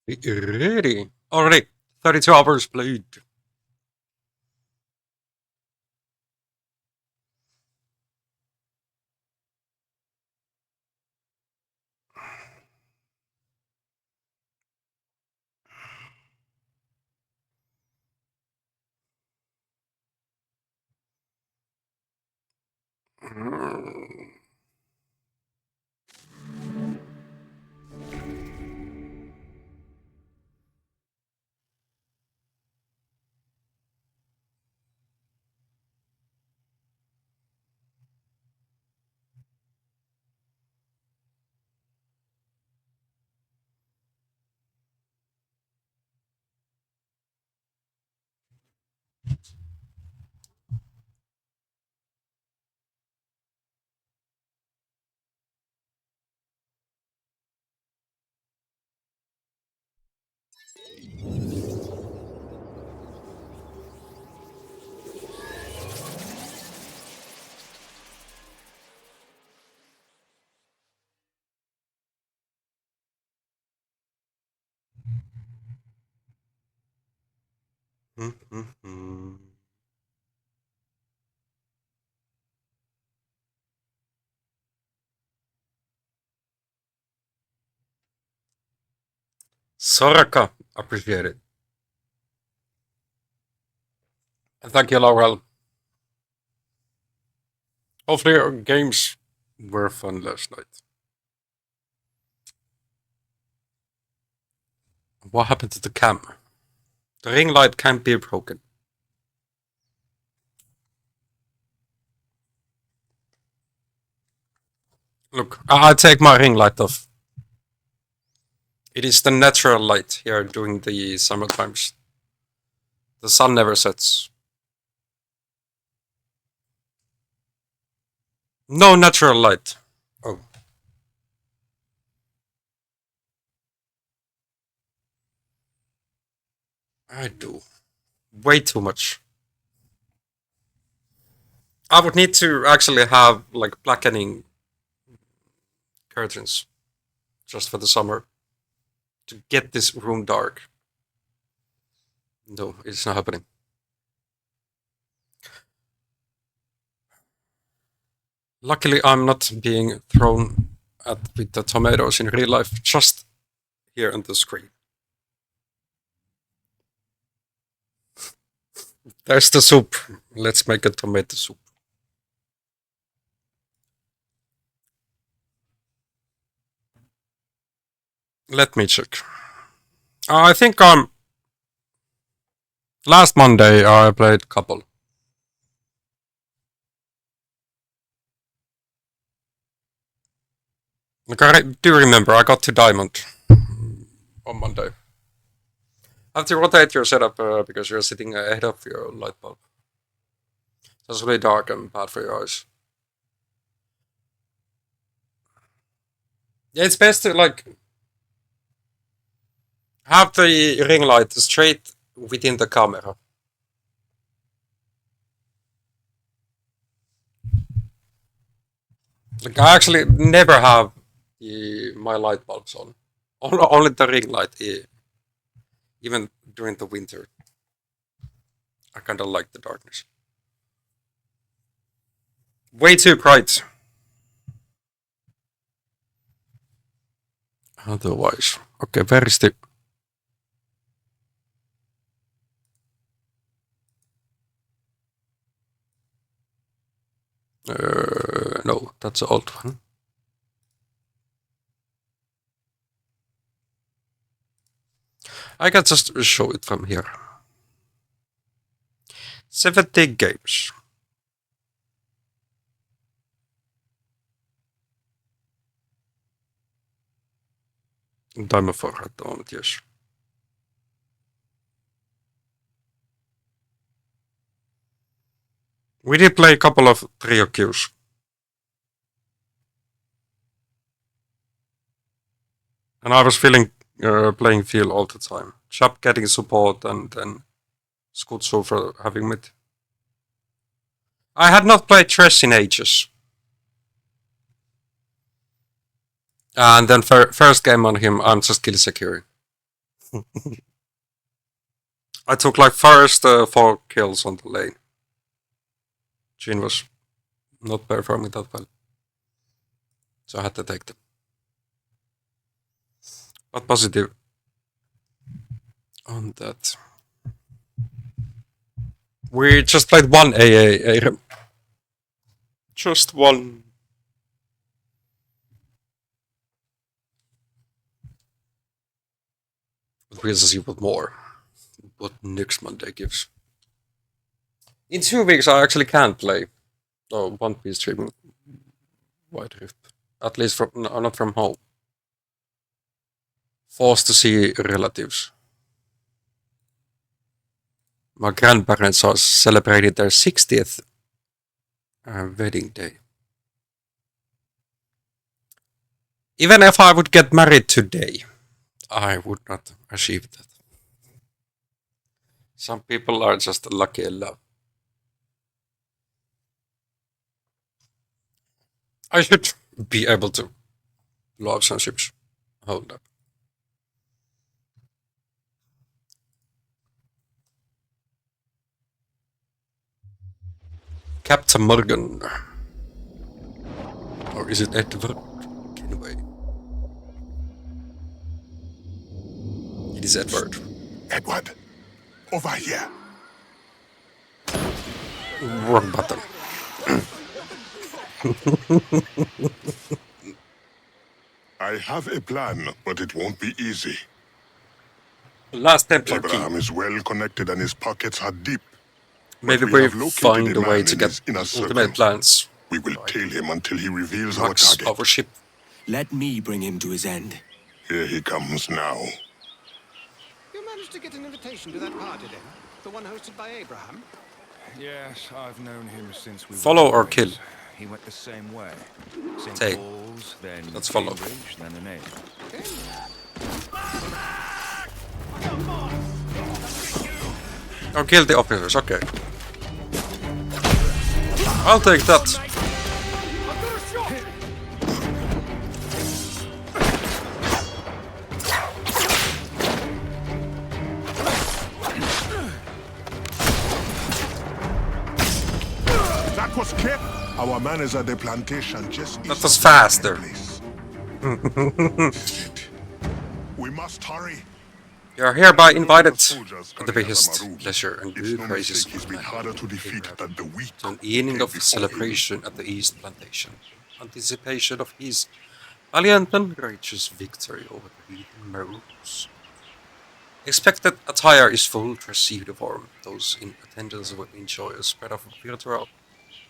Ready. Already. 32 hours played. Soraka. Appreciate it. And thank you, Laurel. Hopefully your games were fun last night. What happened to the camera? The ring light can't be broken. Look, I'll take my ring light off. It is the natural light here during the summer times. The sun never sets. No natural light. Oh. I do. Way too much. I would need to actually have like blackening curtains just for the summer to get this room dark. No, it's not happening. Luckily, I'm not being thrown at with the tomatoes in real life, just here on the screen. There's the soup. Let's make a tomato soup. Let me check. I think last Monday I played couple. Like I do remember I got to diamond on Monday. Have to rotate your setup because you're sitting ahead of your light bulb. That's really dark and bad for your eyes. Yeah, it's best to like have the ring light straight within the camera. Like I actually never have my light bulbs on. Only the ring light, even during the winter. I kind of like the darkness. Way too bright. Otherwise, okay, where is the? No, that's the old one. I can just show it from here. 70 games. Diamond 4 at the moment, yes. We did play a couple of trio queues. And I was feeling playing field all the time. Chap getting support and then Skutsu for having mid. I had not played Trash in ages. And then first game on him, I'm just kill securing. I took like first 4 kills on the lane. Jhin was not performing that well. So I had to take them. But positive on that. We just played one AA. Just one. But we'll see what more. What next Monday gives. In 2 weeks I actually can play. Oh, One Piece streaming. White Rift. At least from not from home. Forced to see relatives. My grandparents are celebrating their 60th wedding day. Even if I would get married today, I would not achieve that. Some people are just lucky in love. I should be able to love some ships. Hold up. Captain Morgan. Or is it Edward Kenway? It is Edward. Edward, over here. Wrong button. I have a plan, but it won't be easy. Last Templar Abraham key. is well connected and his pockets are deep. Maybe we we have located find a a way man to in get his inner ultimate circle. plans. We will tail him until he reveals our Max target. our ship. Let me bring him to his end. Here he comes now. You managed to get an invitation to that party then? The one hosted by Abraham? Yes, I've known him since we were Follow or boys. kill? He went the same way. St. Take. Paul's, then Let's follow. Cambridge, then the Navy. Or kill the officers, okay. I'll take that. That was kept. Our man is at the plantation just That east was of faster. the place. We must hurry. You are hereby invited Soldiers at the coming biggest as a Maroon. pleasure and It's good no graces mistake he's of been my harder to defeat Abraham, than the weak. to an evening of before him. celebration at the East Plantation. Anticipation of his valiant and righteous victory over the heathen Maroons. Expected attire is full to receive the form. Those in attendance will enjoy a spread of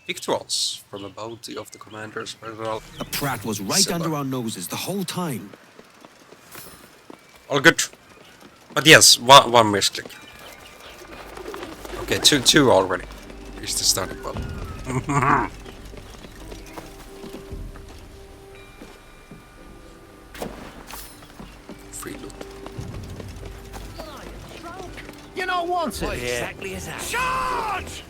victuals from the bounty of the commander's personal. A Pratt was right Seba. under our noses the whole time. All good. But yes, one misclick. Okay, two already. Is the starting well. Free loot. You know, once in here. Exactly as that. Charge!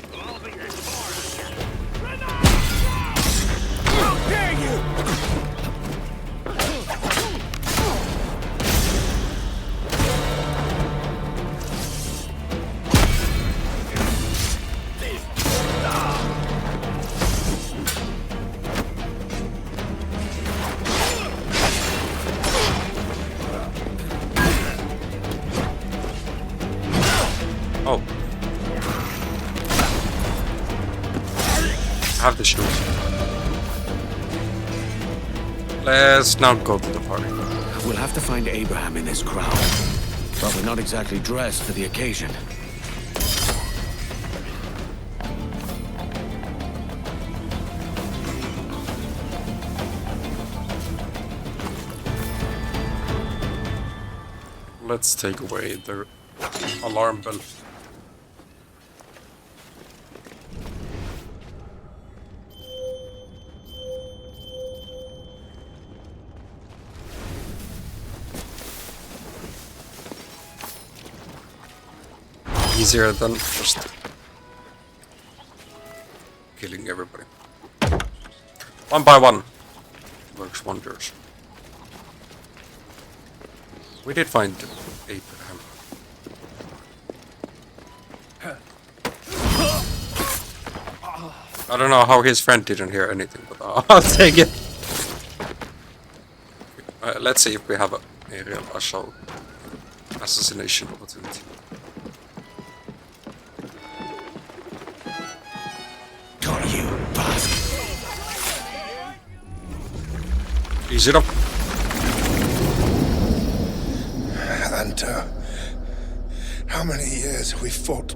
How dare you! Oh. I have the shoes. Let's now go to the party. We'll have to find Abraham in this crowd. But we're not exactly dressed for the occasion. Let's take away the alarm bell. Easier than just killing everybody. One by one. Works wonders. We did find Abraham. I don't know how his friend didn't hear anything, but I'll take it. Let's see if we have a real assassination opportunity. Got you, bastard. Easy up. Hunter, how many years have we fought?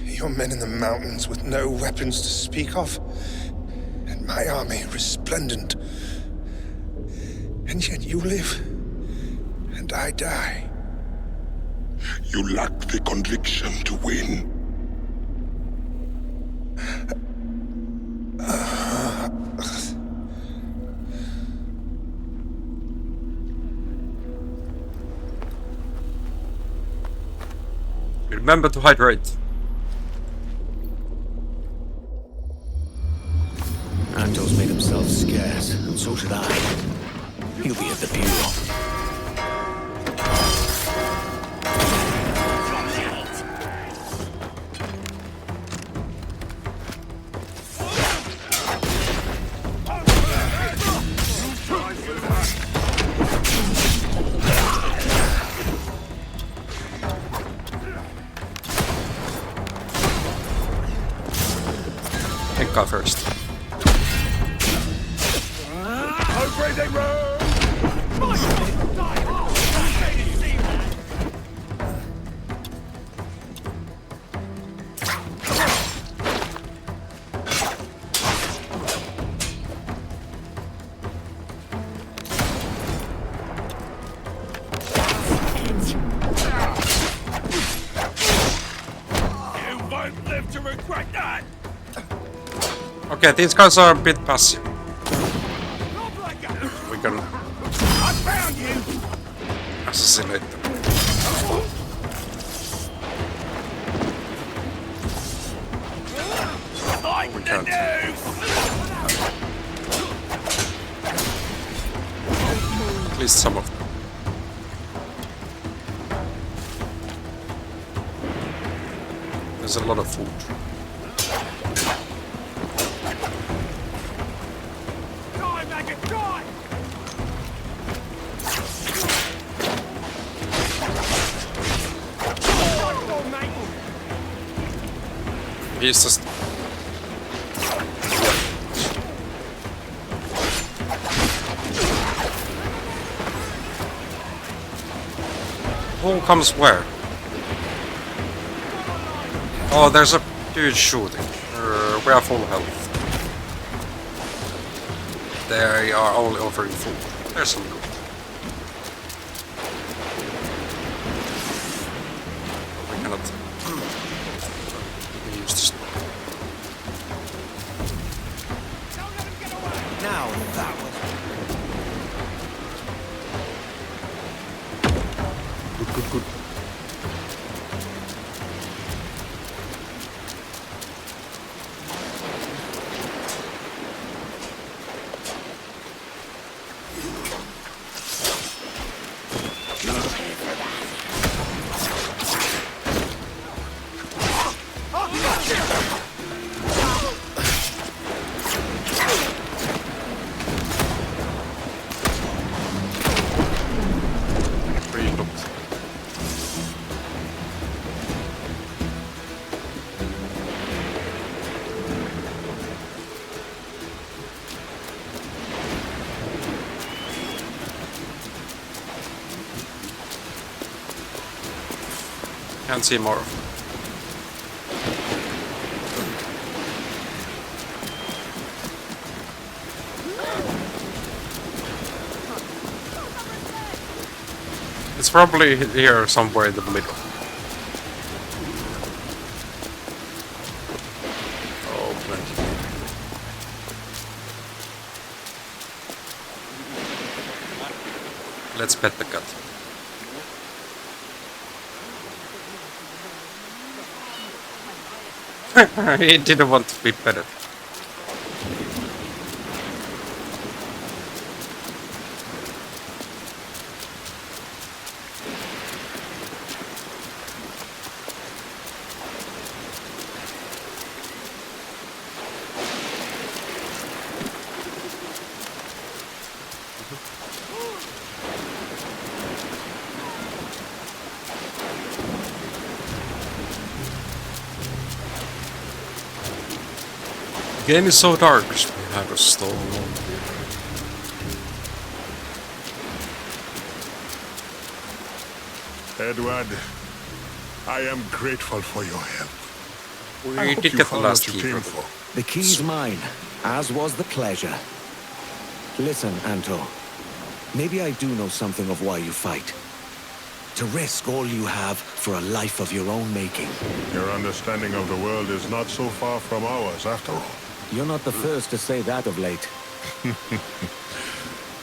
Your men in the mountains with no weapons to speak of, and my army resplendent. And yet you live, and I die. You lack the conviction to win. Remember to hydrate. Anto's made himself scarce, and so should I. He'll be at the bureau. Take guy first. Okay, these guys are a bit passive. We can assassinate them. We can't. At least some of them. There's a lot of food. He's just... Who comes where? Oh, there's a dude shooting. We are full health. They are only offering food. There's some loot. We cannot... We use this. Now that was... Good. Can't see more of them. It's probably here somewhere in the middle. Oh, plenty. Let's pet the cat. He didn't want to be petted. game is so dark. We have a storm. Edward, I am grateful for your help. I We hope did you get the found last what you key. came from- for. The key's mine, as was the pleasure. Listen, Anto. Maybe I do know something of why you fight. To risk all you have for a life of your own making. Your understanding of the world is not so far from ours, after all. You're not the first to say that of late.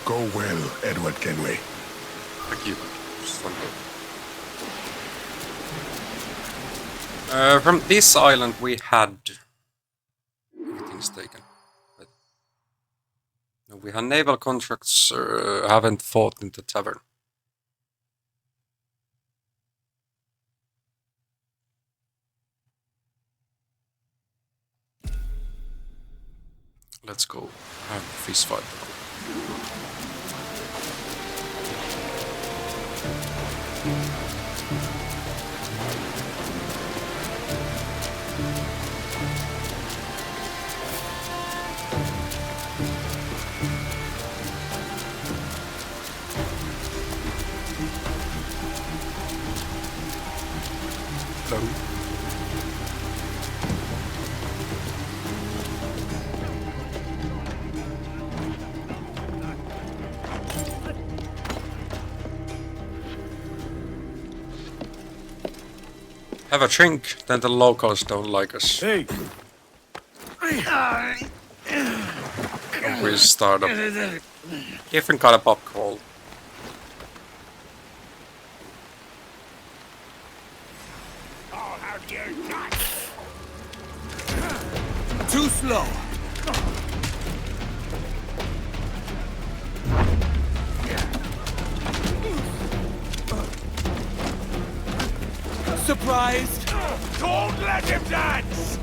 Go well, Edward Kenway. Thank you. From this island we had... Everything's taken. But... No, we had naval contracts, haven't fought in the tavern. Let's go have a fist fight. Hello. Have a drink, then the locals don't like us. Hey! And we start a different kind of pub crawl. Too slow! Surprised? Don't let him dance!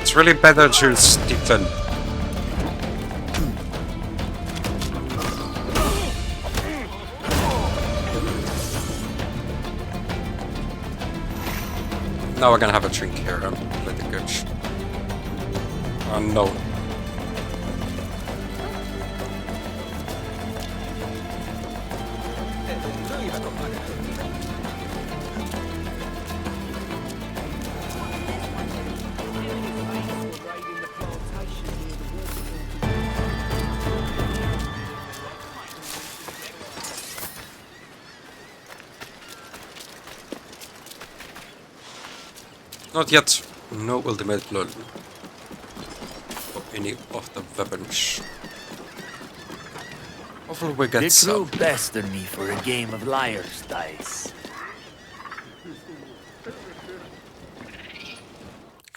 It's really better to stick them. Now we're gonna have a drink here and let it go. No. Not yet. No ultimate blood. Or any of the weapons. Hopefully we get They some. threw best on me for a game of liar's dice.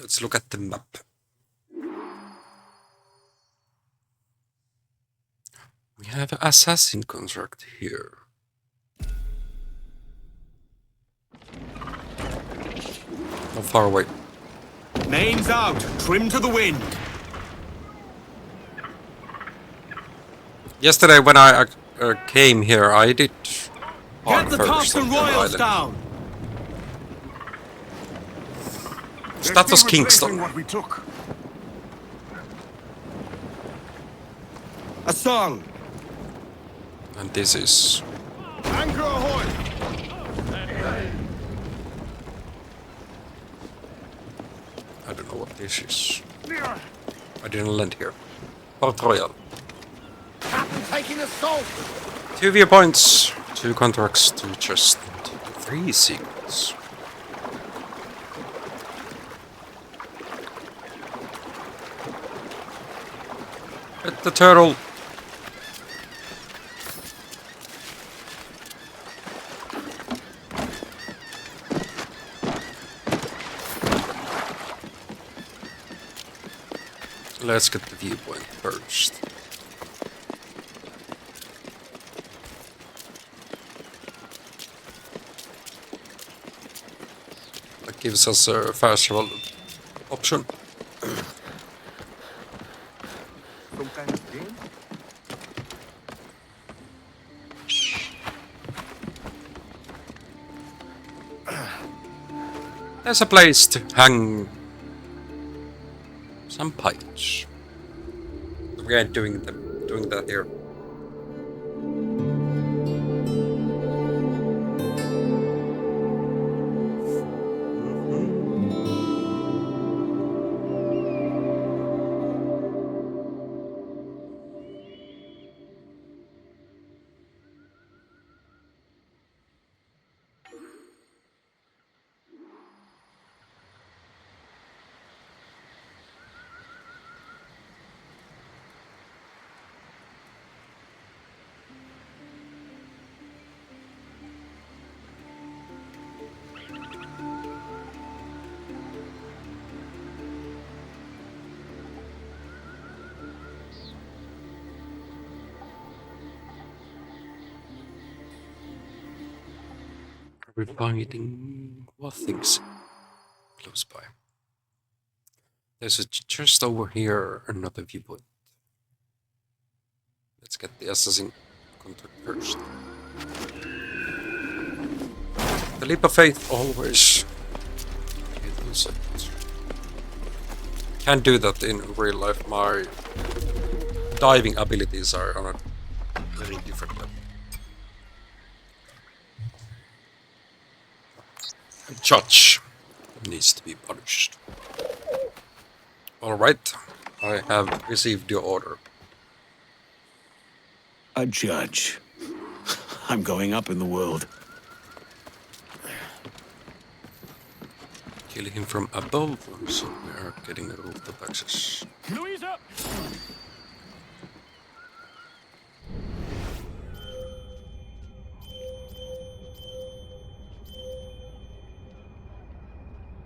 Let's look at the map. We have an assassin contract here. How far away? Names out! Trim to the wind! Yesterday when I came here, I did Get the first tops on and the royals island. down! So that was Kingston. What we took. A song! And this is... Anchor ahoy! I don't know what this is. I didn't land here. Port Royal. Captain taking assault! 2 viewpoints, 2 contracts, 2 just 3 sequels. Hit the turtle. Let's get the viewpoint first. gives us a fast travel option. Some kind of game? There's a place to hang some pipes. We are doing that here. We're finding what things close by. There's just over here another viewpoint. Let's get the Assassin contact first. The leap of faith always. Can't do that in real life. My diving abilities are on a very different level. A judge needs to be punished. Alright, I have received your order. A judge. I'm going up in the world. Kill him from above, so we are getting a route of access. Louisa!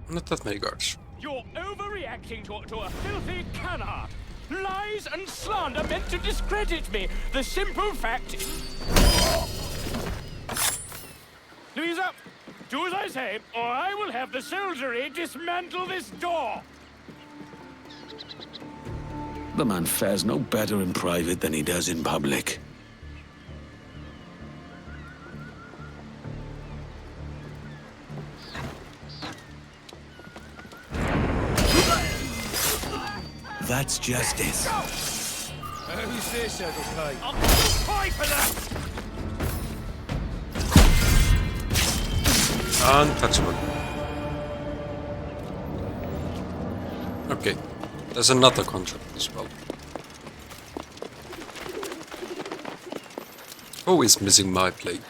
Not that many guards. You're overreacting to a filthy canard. Lies and slander meant to discredit me. The simple fact is... Louisa, do as I say, or I will have the soldiery dismantle this door. The man fares no better in private than he does in public. That's justice. Who's this, okay? I'll fight for that! Untouchable. Okay, there's another contract as well. Who is missing my plate?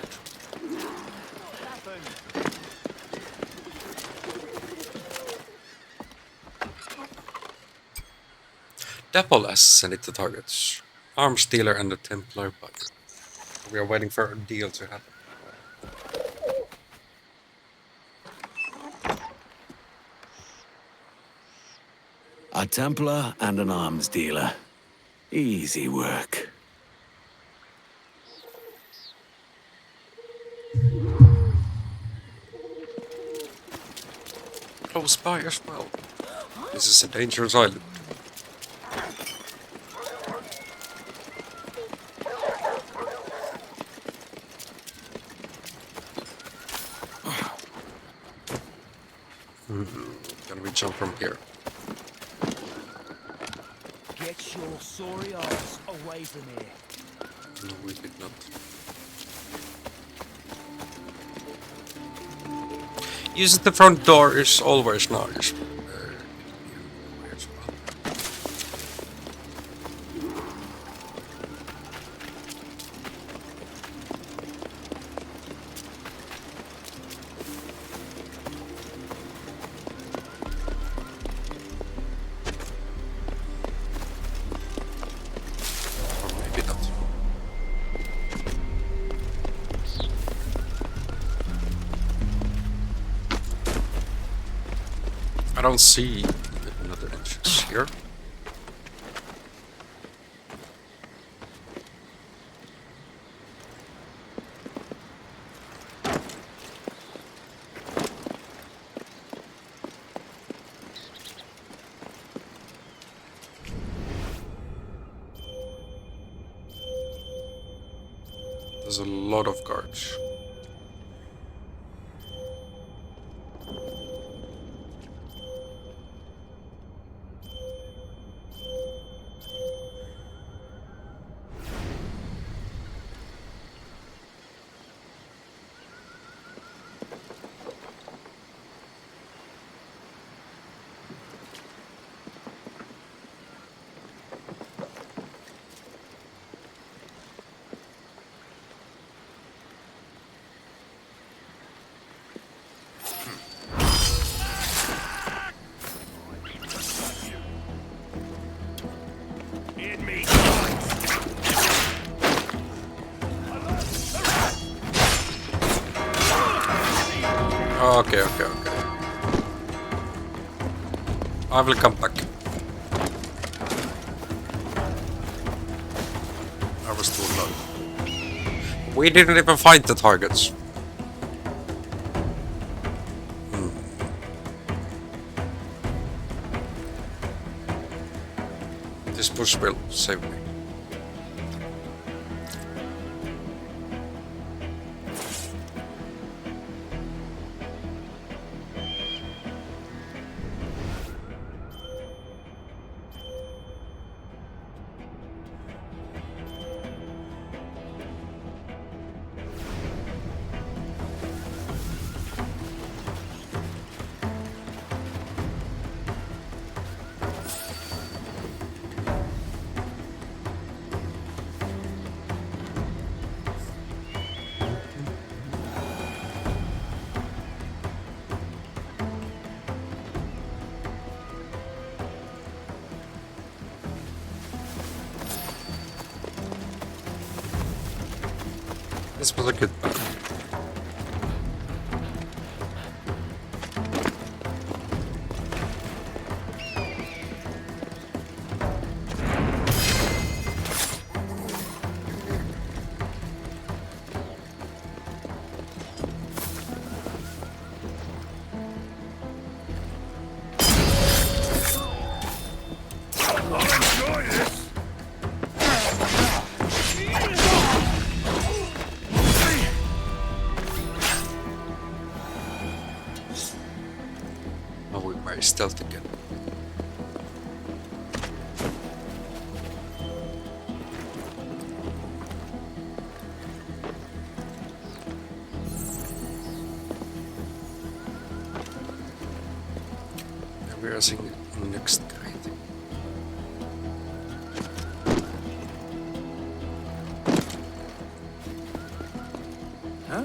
Dapple assassinated the targets. Arms dealer and the Templar buyer. We are waiting for a deal to happen. A Templar and an arms dealer. Easy work. Close by as well. This is a dangerous island. Can we jump from here? Get your sorry ass away from here. No, we did not. Using the front door is always nice. I don't see another entrance here. There's a lot of guards. Okay. I will come back. I was too low. We didn't even find the targets. This bush will save me. This was a good plan. Stealth again. And we are seeing the next guy. Huh?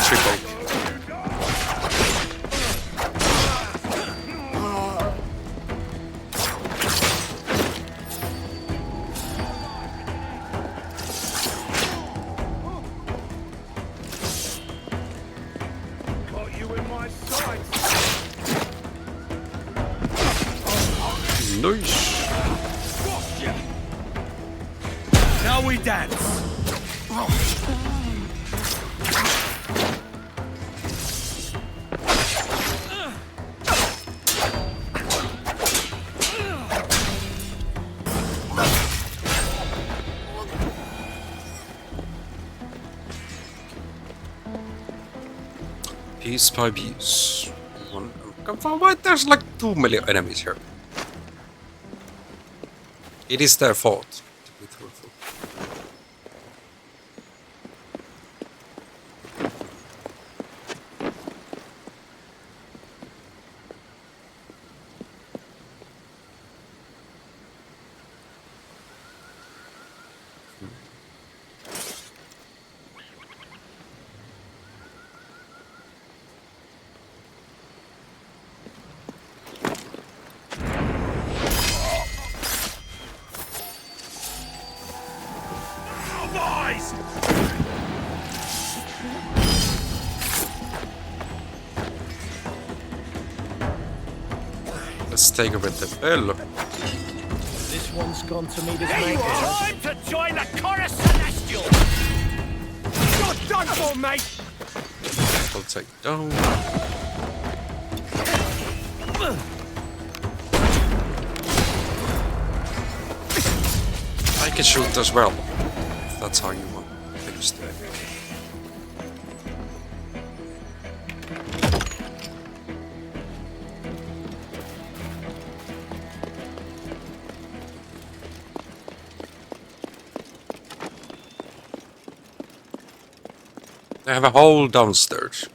Triple. Nice. Now we dance. Piece by piece. Why there's like too many enemies here? It is their fault, to be truthful. Let's take a bit of bell. This one's gone to meet his maker. Time to join the chorus celestial! You're done for, mate! I'll take down. I can shoot as well. if that's how you want things to be. They have a hole downstairs.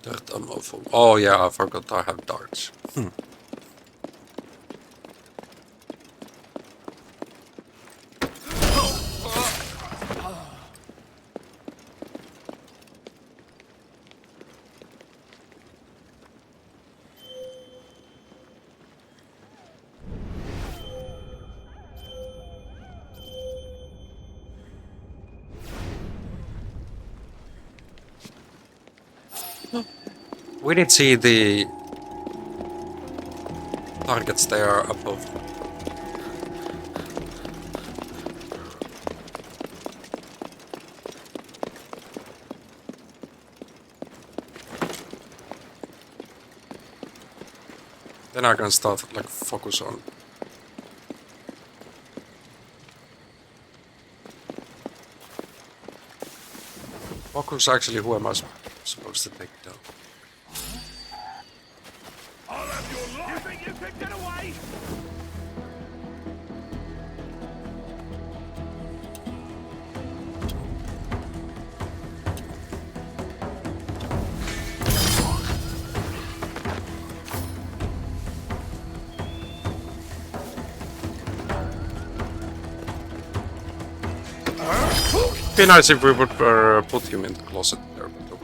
Dirt ammo full. Oh yeah, I forgot I have darts. We did see the targets there above. Then I can start like focus on. Focus actually, who am I supposed to take down? I'll have your life. You think you could get away? Be nice if we would put him in the closet there. But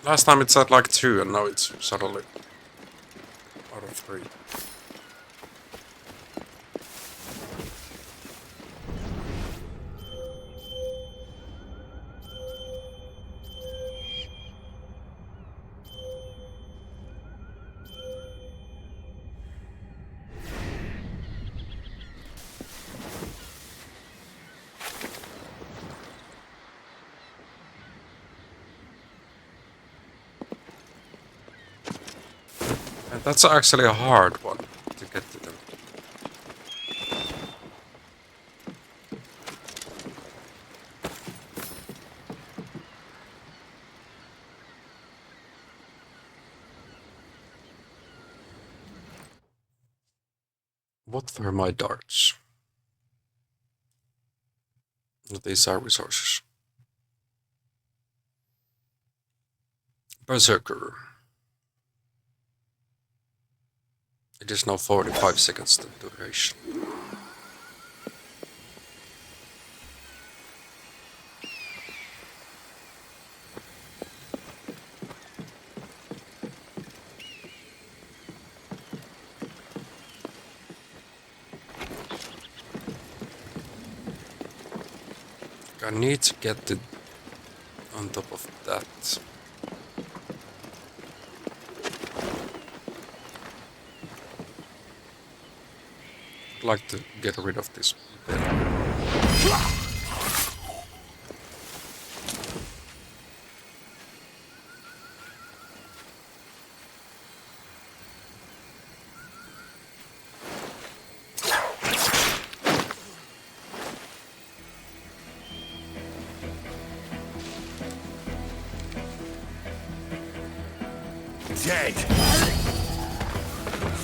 last time it said like 2 and now it's suddenly out of 3. And that's actually a hard one to get to them. What were my darts? These are resources. Berserker. It is now 45 seconds the duration. I need to get to on top of that. I'd like to get rid of this bed. Dead.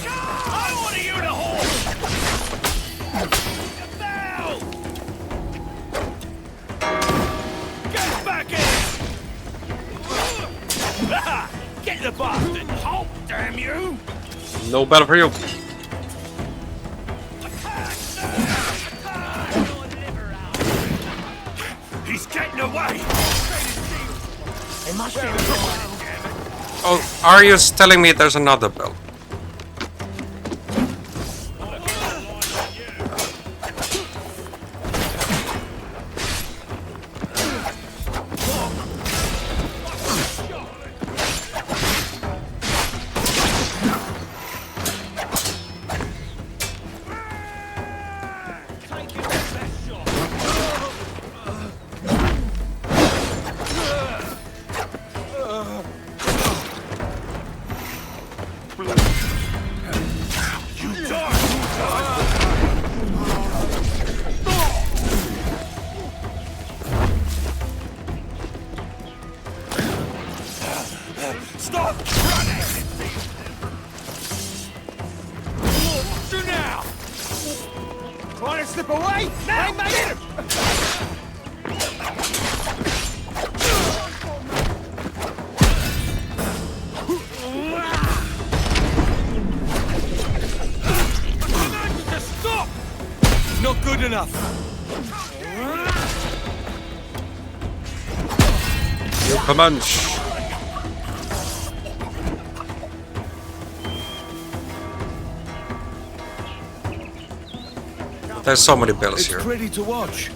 I order you to hold. Now! Get back in! Get the bastard! Halt, damn you! No battle for you. He's getting away! It must be Oh, are you telling me there's another bell? can't slip away! Now! I made him! Stop! Not good enough. Your commands. There's so many bells It's here. pretty to watch.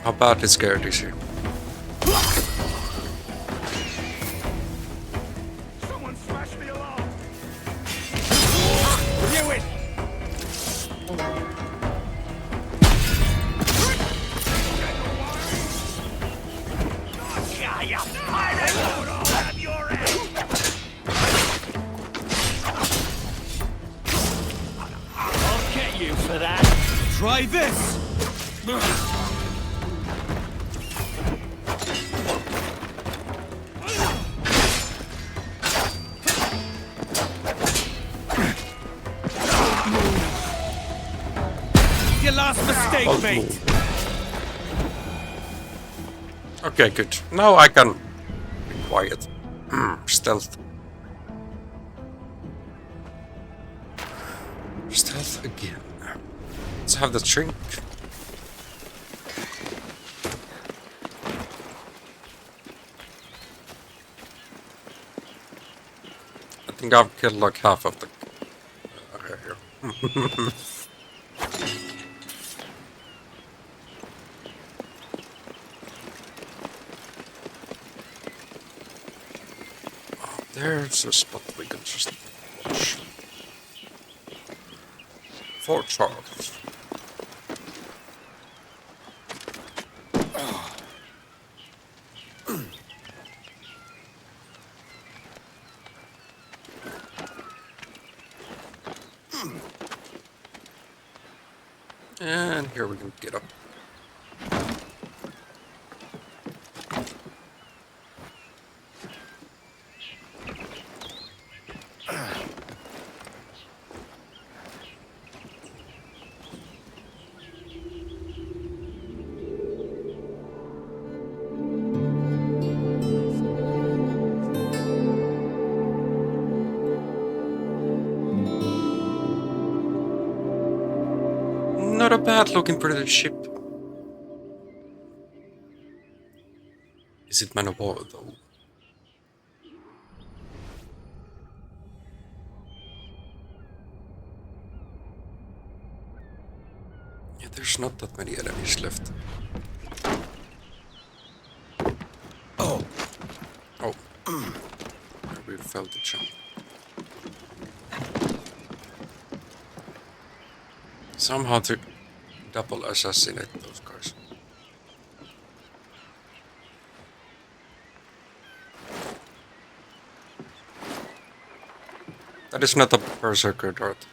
How badly scared is he? Someone smashed the alarm. Knew it! I'll get you for that. Try this! Your last mistake, Don't mate! move. Okay, good. Now I can be quiet. Stealth. Stealth again. Let's have the drink. I think I've killed like half of the... Okay, here. There's a spot we can just watch. 4 Charles. And here we can get up. Not a bad looking British ship. Is it man of war though? Yeah, there's not that many enemies left. Oh, Oh. We felt the jump. Somehow to double assassinate those guys. That is not a berserker dart.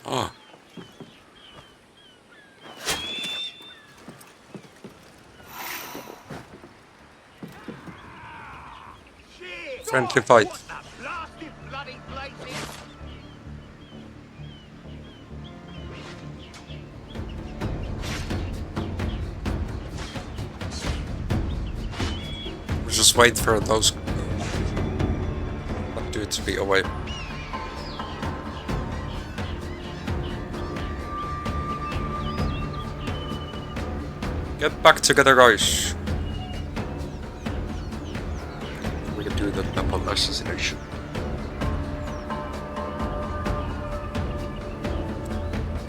Ah. Friendly fight. We just wait for those dudes to be away. Get back together, guys. We can do the double assassination.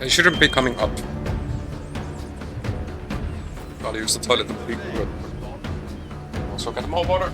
They shouldn't be coming up. I'll use the toilet to be good. Also get more water.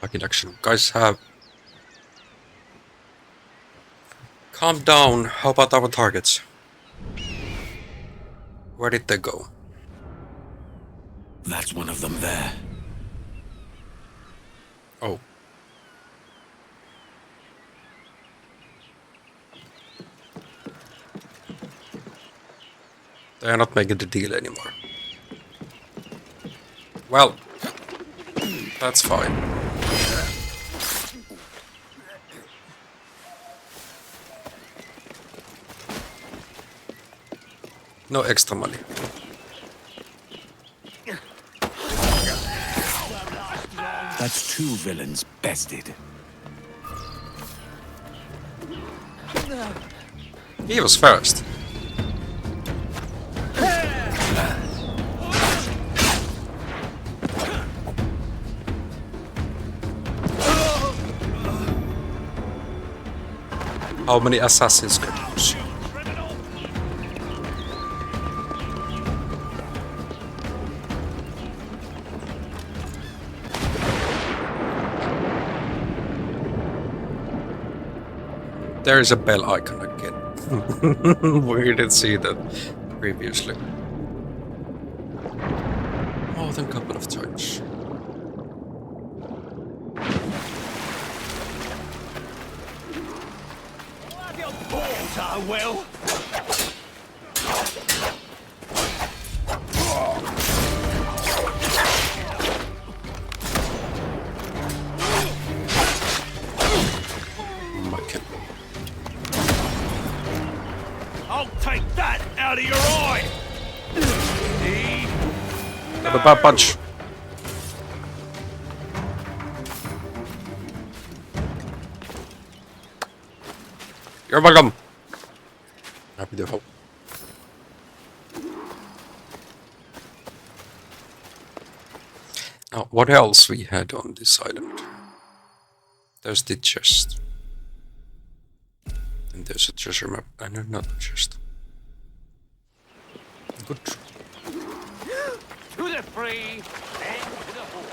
Fucking action. Guys have... Calm down. How about our targets? Where did they go? That's one of them there. Oh. They are not making the deal anymore. Well, that's fine. No extra money. That's 2 villains bested. He was first. How many assassins could use? There is a bell icon again. We didn't see that previously. More than a couple of times. I will. I'll take that out of your eye. Got a bad punch. You're welcome. Happy to help. Now, what else we had on this island? There's the chest. And there's a treasure map and another chest. Good. To the free and to the poor.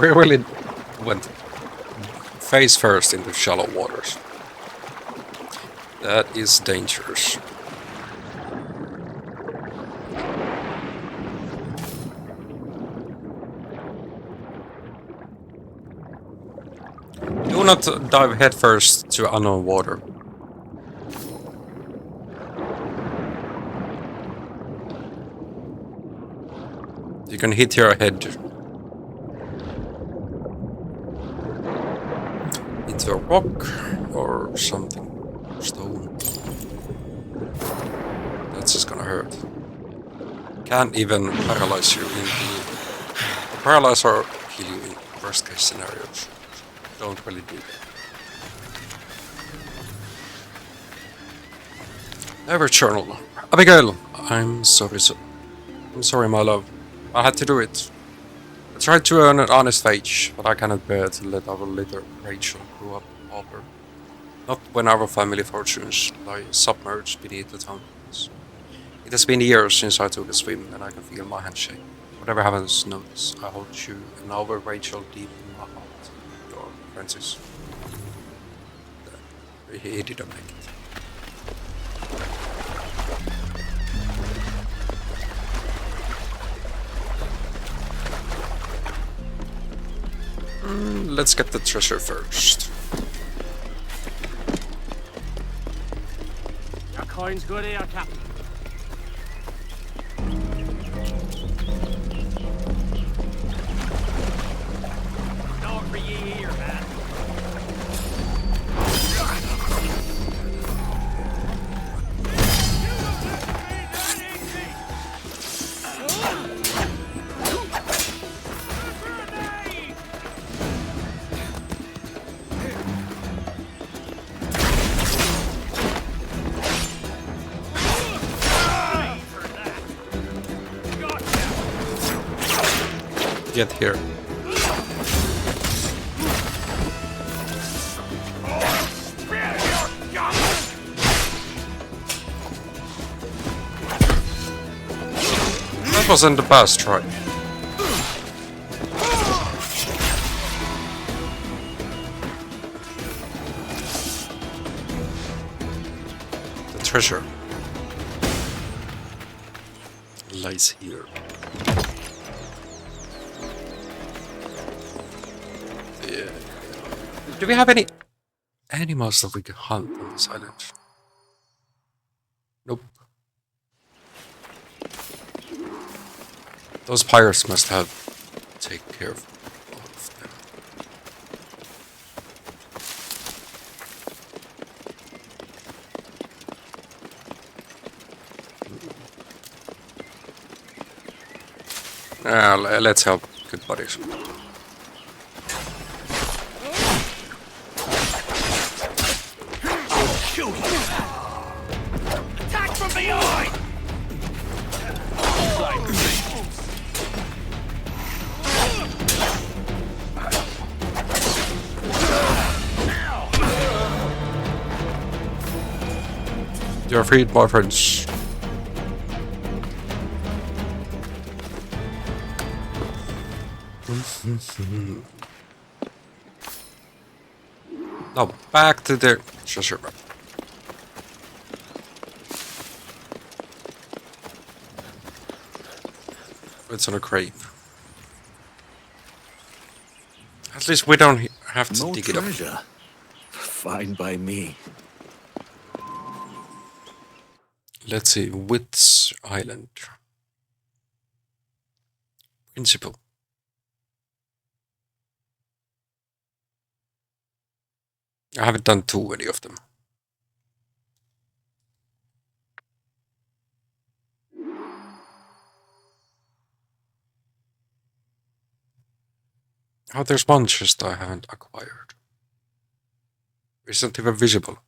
We really went face first into shallow waters. That is dangerous. Do not dive headfirst to unknown water. You can hit your head into a rock or something. Stone. That's just gonna hurt. Can't even paralyze you in the... Paralyze or kill you in worst case scenarios. Don't really do that. Never journal. Abigail, I'm sorry, I'm sorry, my love. I had to do it. I tried to earn an honest wage, but I cannot bear to let our little Rachel grow up pauper. Not when our family fortunes lie submerged beneath the townlands. It has been years since I took a swim, and I can feel my hand shake. Whatever happens, notice I hold you and our Rachel deep in my heart. Your Francis. He didn't make it. Let's get the treasure first. Your coin's good here, Captain. Dog for ye here, man. Get here. wasn't the best, right? The treasure lies here. Yeah. Do we have any animals that we can hunt on this island? Nope. Those pirates must have taken care of all of them. Let's help good buddies. Attack from behind! You're freed, boyfriends. Now back to the treasure map. It's on a crave. At least we don't have to No dig it up. treasure. Fine by me. Let's see, Wits Island. Principal. I haven't done too many of them. Oh, there's one chest I haven't acquired. Isn't even visible.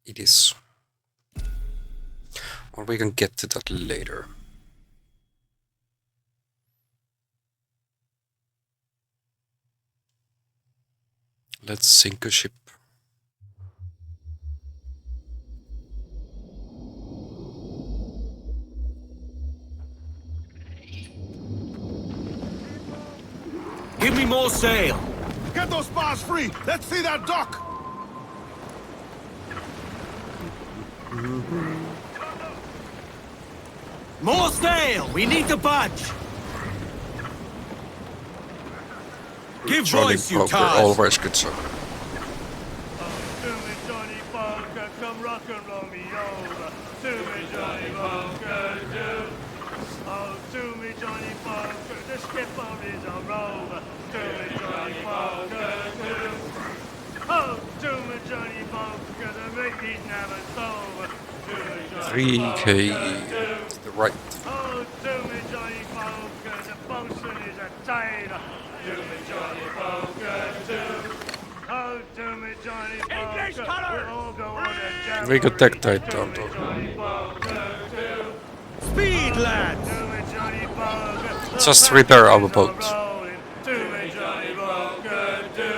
It is. Well, we can get to that later. Let's sink a ship. Give me more sail. Get those bars free! Let's see that dock! More sail. We need to budge. Give Johnny voice, you Poker, tars. always good sir. Johnny Poker, come rock and roll me over. To me, Johnny Poker, do. Oh, to me, Johnny Poker, the skipper is a rover. To me, Johnny Poker, do. Oh, to me, Johnny Poker, the Mickey's never sober. To me, Johnny 3k Poker, to the right. oh, to me, Johnny Poker, the bosun is a tailor. To me, Johnny Poker, do. Oh, to me, Johnny Poker, we'll all go on a jam. We could take that down though. Johnny Poker, do. Speed, lads. To me, Johnny Poker, Just repair our boat. to me, Johnny Poker, do.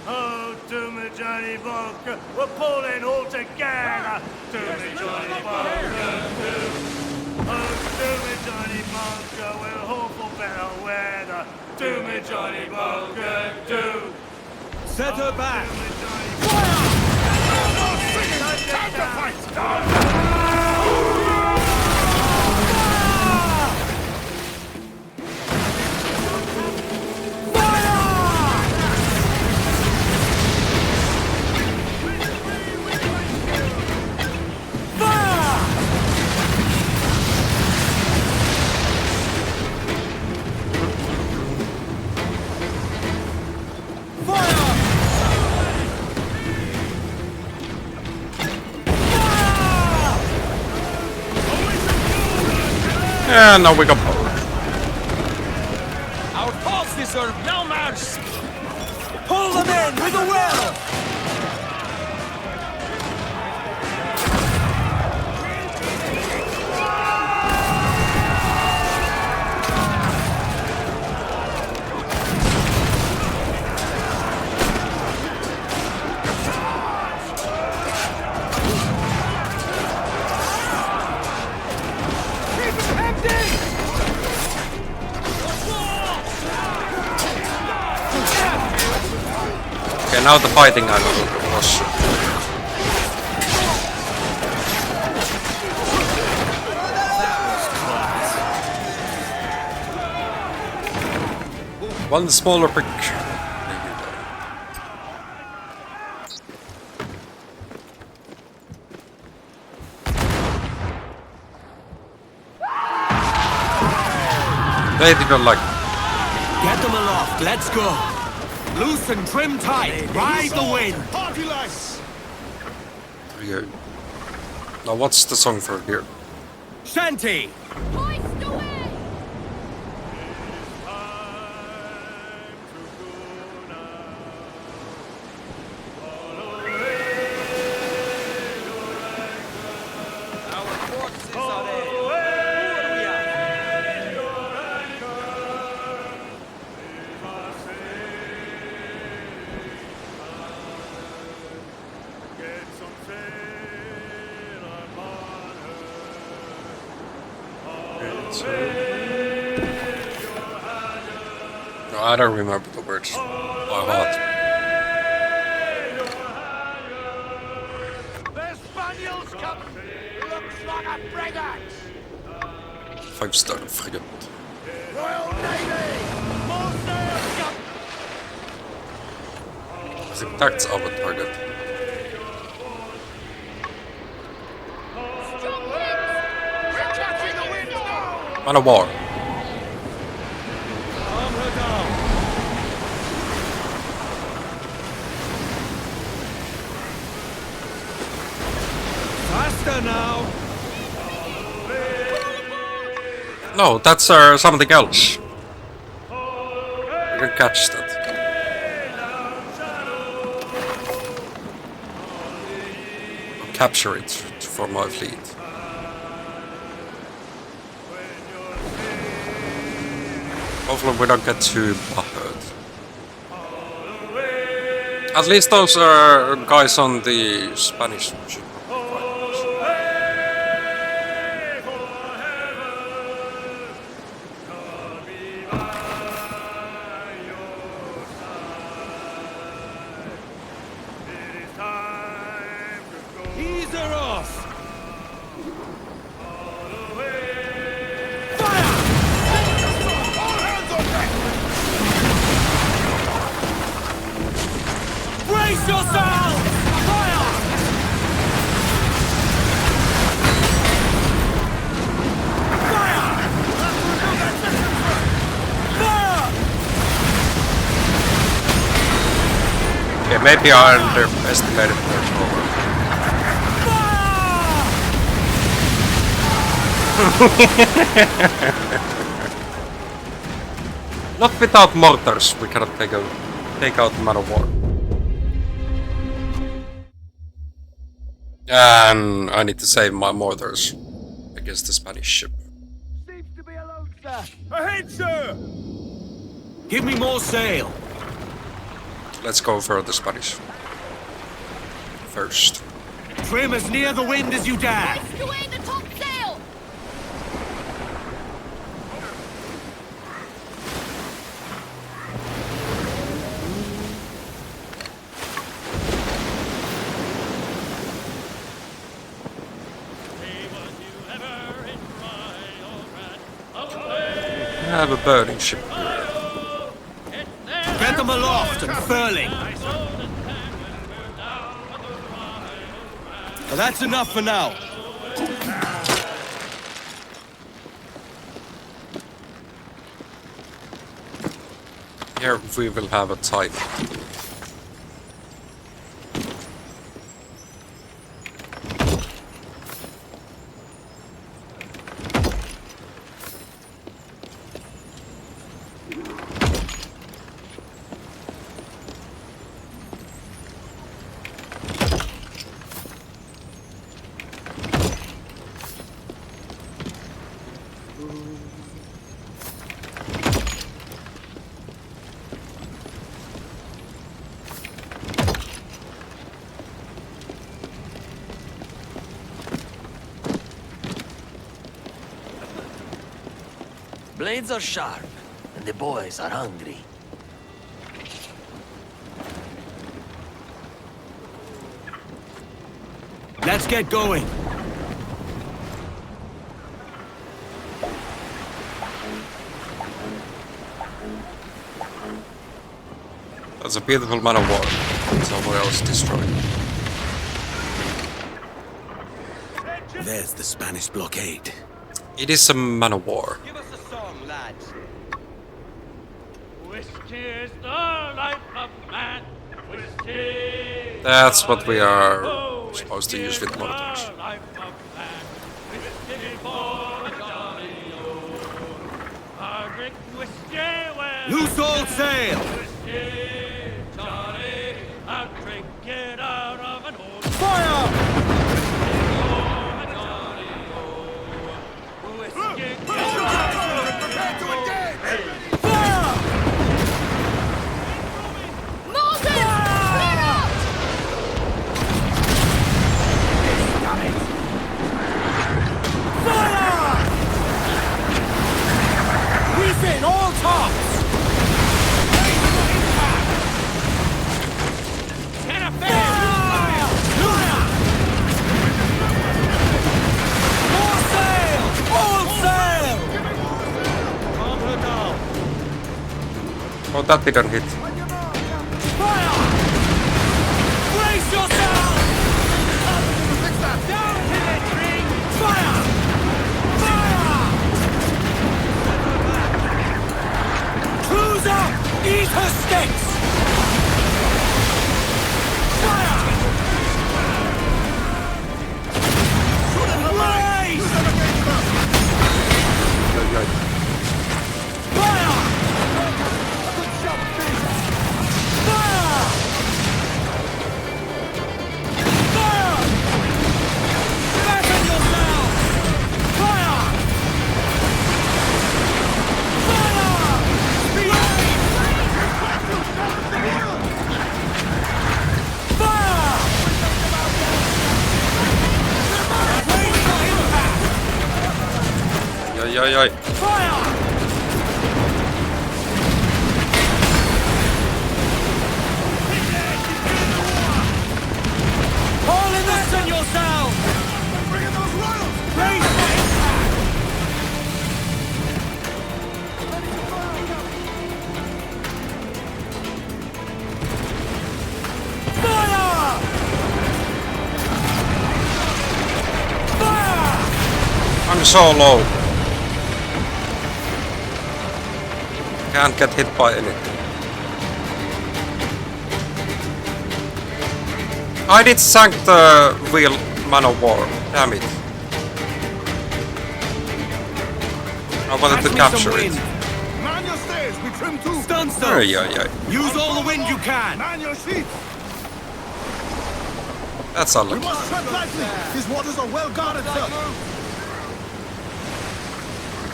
Oh, to me, Johnny Poker, we're pulling all together. To me, Johnny Poker, do. Oh, to me, Johnny Poker, we'll hope for better weather. To me, Johnny Poker, do. Set her back. Time to fight! Yeah, now we got power. Our forces are no mercy. Pull them in with a will. Okay, now the fighting angle was... One smaller brick. They didn't like... Get them aloft, let's go. Loose and trim tight, ride the wind. Party lights! Here. Now what's the song for here? Shanty! Hoist away! Our forces are there. Who are we at? Get some sail upon her. No, I don't remember the words by heart. The Spaniels come! Looks like a frigate! 5-star frigate. Royal Navy! More sails come! I think that's our target. We're catching the wind now! Man of war. Calm her down. Faster now. No, that's something else. You can catch that. Or capture it for my fleet. Hopefully we don't get too butthurt. At least those guys on the Spanish ship. Ease her off. Brace yourselves! Fire! Fire! Fire! Okay, maybe I underestimated their power. Not without mortars, we cannot take out the man of war. And I need to save my mortars against the Spanish ship. Seems to be alone, sir. Ahead, sir! Give me more sail. Let's go for the Spanish first. Trim as near the wind as you dare. Hoist away the top sail! I have a burning ship here. Get them aloft and furling. Well, that's enough for now. Here we will have a time. Blades are sharp, and the boys are hungry. Let's get going. That's a beautiful man of war. Somewhere else destroyed. There's the Spanish blockade. It is a man of war. Give us a song, lads. Whiskey is the life of man. Whiskey. That's what we are supposed to use with Molotovs. Loose all sail! Fire! Moses! Clear out! Fire! Refit all tops! More sail! All sail! Calm her down. Oh, that didn't hit. Fire! Brace yourself! Down to the tree! Fire! Fire! Cruise up! Eat her sticks! Fire! Brace! Fire! Fire! Fire! Batten yourself! Fire! Fire! Fire! Wait for impact! Yay. Fire! All in this and yourself! Bring in those royals! Brace for impact! Fire! Fire! I'm so low. Can't get hit by anything. I did sank the real man of war. Damn it. I wanted to capture it. Man your stays, we trim too. Stun stuff! Ay. Use all the wind you can! Man your sheets. That's unlucky. Must tread lightly. These waters are well guarded, sir.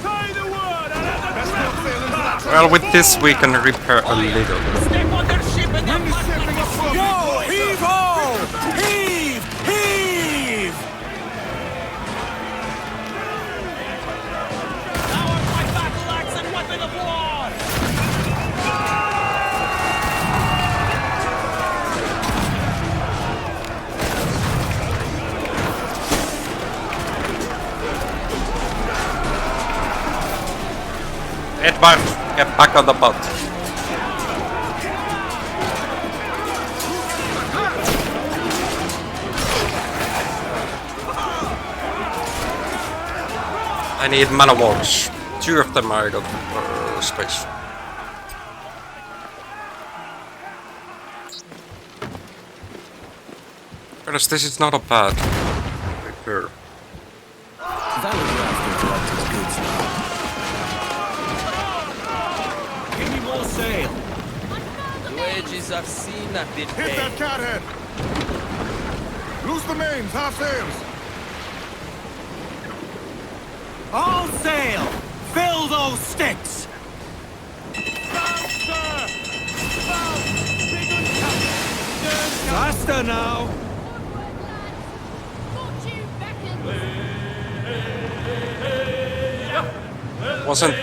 Say the word and let the Let's not fail into that trap. Well, with this we can repair a little. step on their ship and Bring the shipping up for Yo! Heave ho! Heave! Heave! power my battle axe and weapon of war! Edward, get back on the boat. I need man of wars. 2 of them I got space. Because this is not a bad repair. Give me more sail! Wages I've seen have been Hit paid. that cathead. Loose the mains, half sails. All sail! Fill those sticks! Faster now! Fortune beckons! Wasn't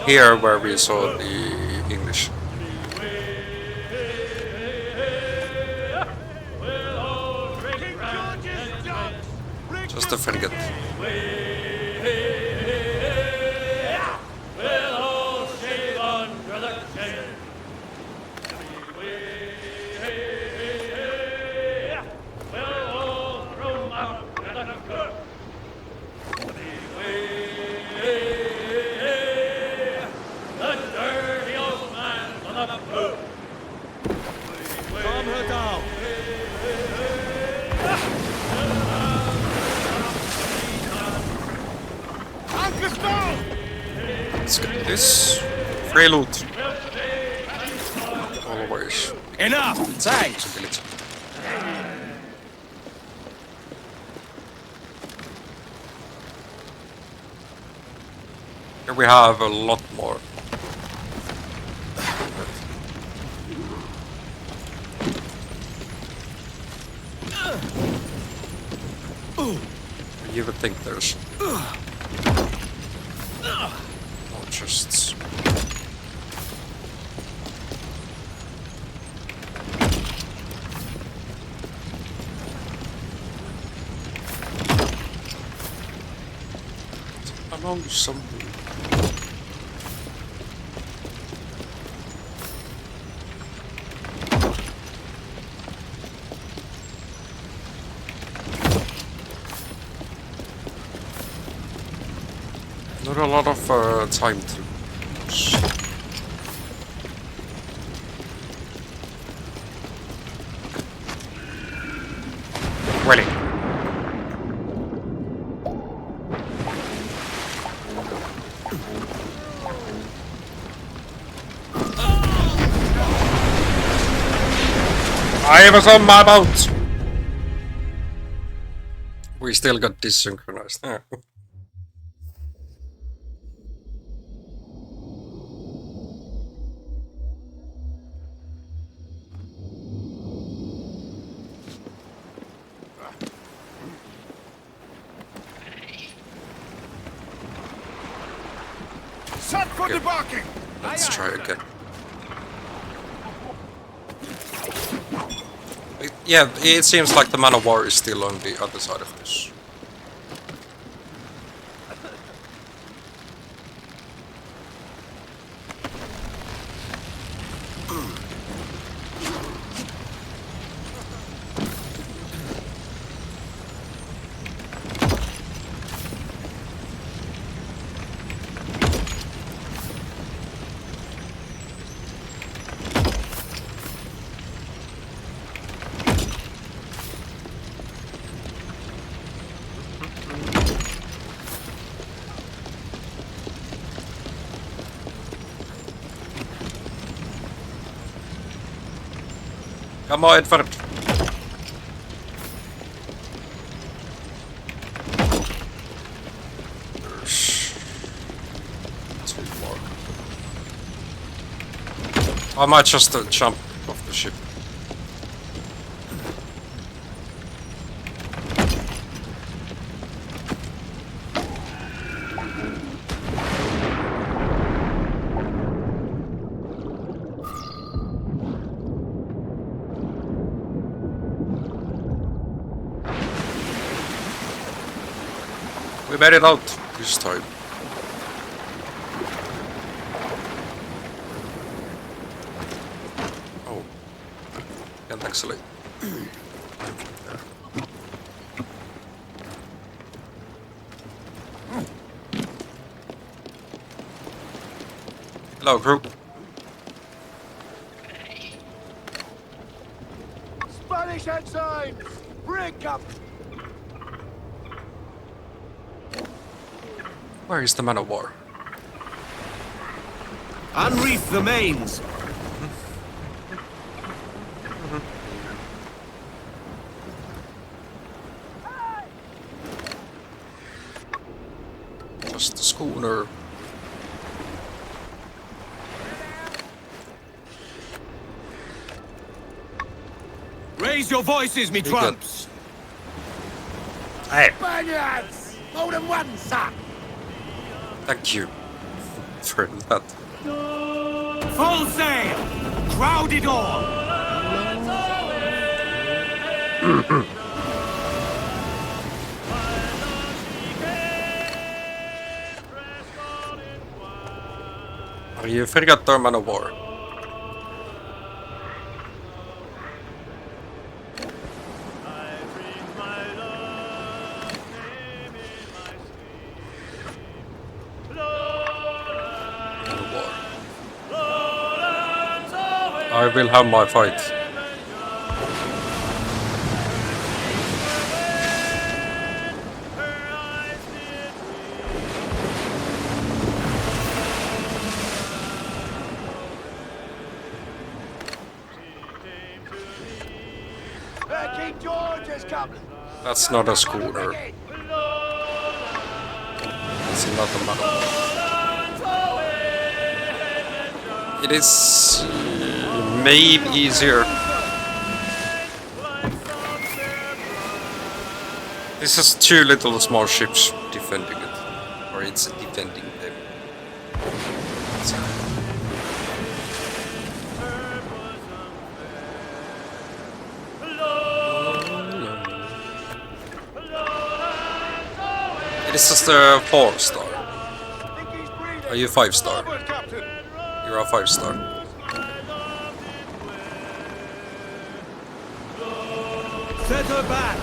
here where we saw the English. King George's Just a frigate. Calm her down. Anchor's down! Let's get this. Free loot. Always. Enough! Thanks! Possibility. Here we have a lot more. You would think there's more chests. Along some. Not a lot of time to. Ready. I was on my boat. We still got desynchronized. Set for Okay. debarking! Let's try again. Yeah, it seems like the man of war is still on the other side of this. Come on, Edward. There's 2 more. I might just jump off the ship. We made it out this time. Oh, can't actually. Hello, crew. Spanish ensign! Break up! Where is the man of war? Unreef the mains! Just the schooner. Raise your voices, me good. trumps! Hey, Spaniards! More than one, sir! thank you for that. Full sail! Crowded all! you frigate or man of war? I will have my fight. King George is coming. That's not a schooner. It's not a model. It is maybe easier. This is two little small ships defending it, or it's defending them. It is just a 4-star. Are you 5-star? You're a 5-star. Set her back.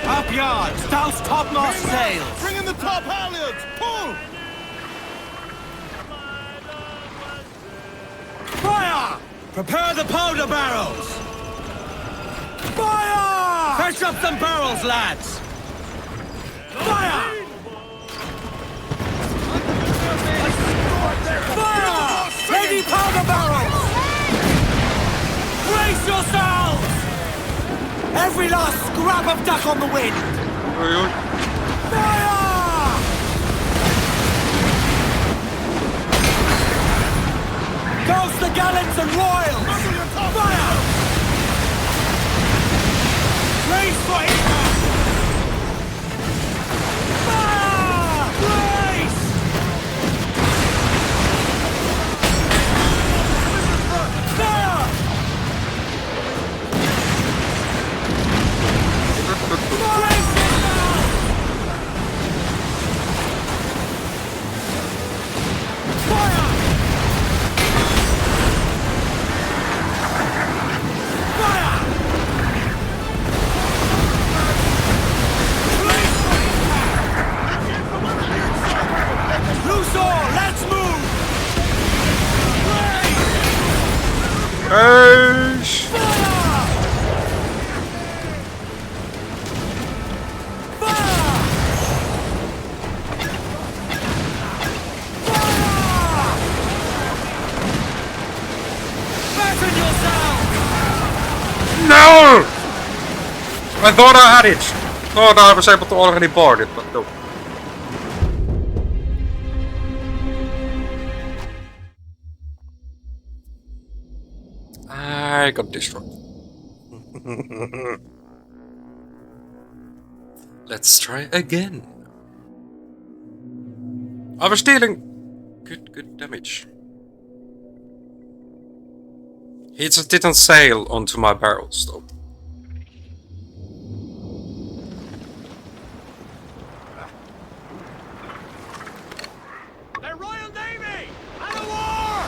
Up yards, douse topmast sails. Bring in the top halyards. Pull. Fire! Prepare the powder barrels. Fire! Fetch up some barrels, lads. Fire! Fire! Ready powder barrels. Brace yourselves. Every last scrap of duck on the wind! Fire! Douse the gallants and royals! Fire! Brace for impact! Fire! Brace! Fire! No! I thought I had it. Thought I was able to already board it, but no. I got destroyed. Let's try again. I was dealing good damage. He just didn't sail onto my barrels though. The Royal Navy! And a war!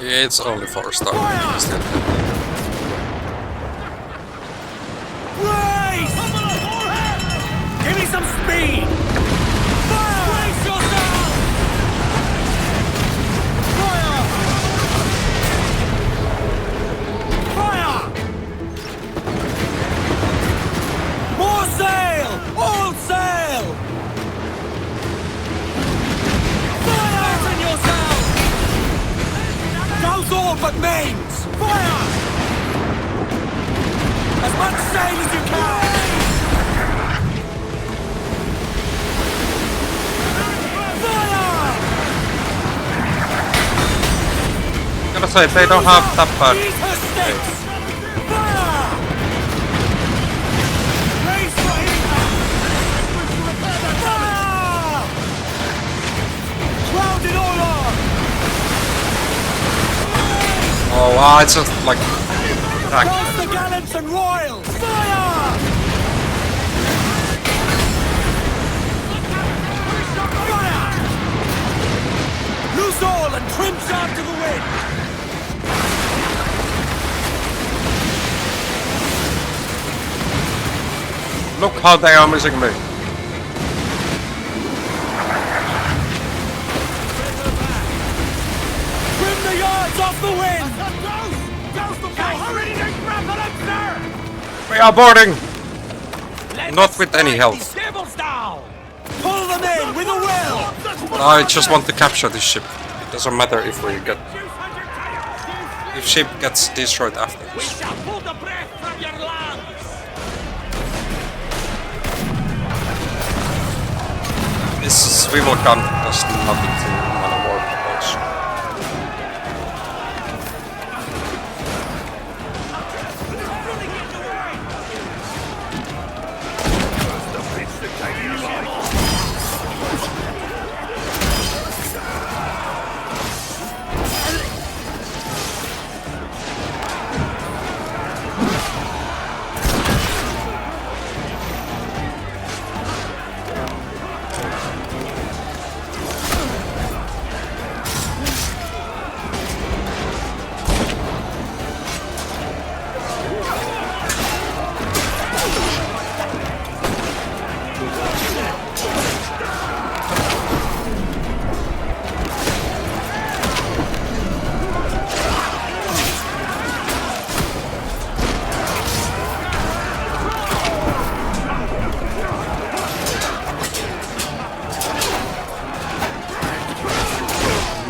It's only 4-star. Still. Brace! Give me some speed! Fire! Brace yourself! Fire! Fire! More sail! All sail! Fire! Fasten yourself! Douse all but mains! Fire! As much sail as you can! Fire! Gotta say, they don't have that bad. Eat her sticks! Fire! Race for impact! Fire! Grounded all on! Oh, it's just like attack. Cross the gallants and royals! Fire! Fire! Loose all and trim shaft to the wind! Look how they are missing me. Trim the yards off the wind! We are boarding. Not with any help. Pull them in with a will! I just want to capture this ship. It doesn't matter if we get... If ship gets destroyed after We this. shall pull the breath from your lungs! This swivel gun does nothing to man of war propulsion.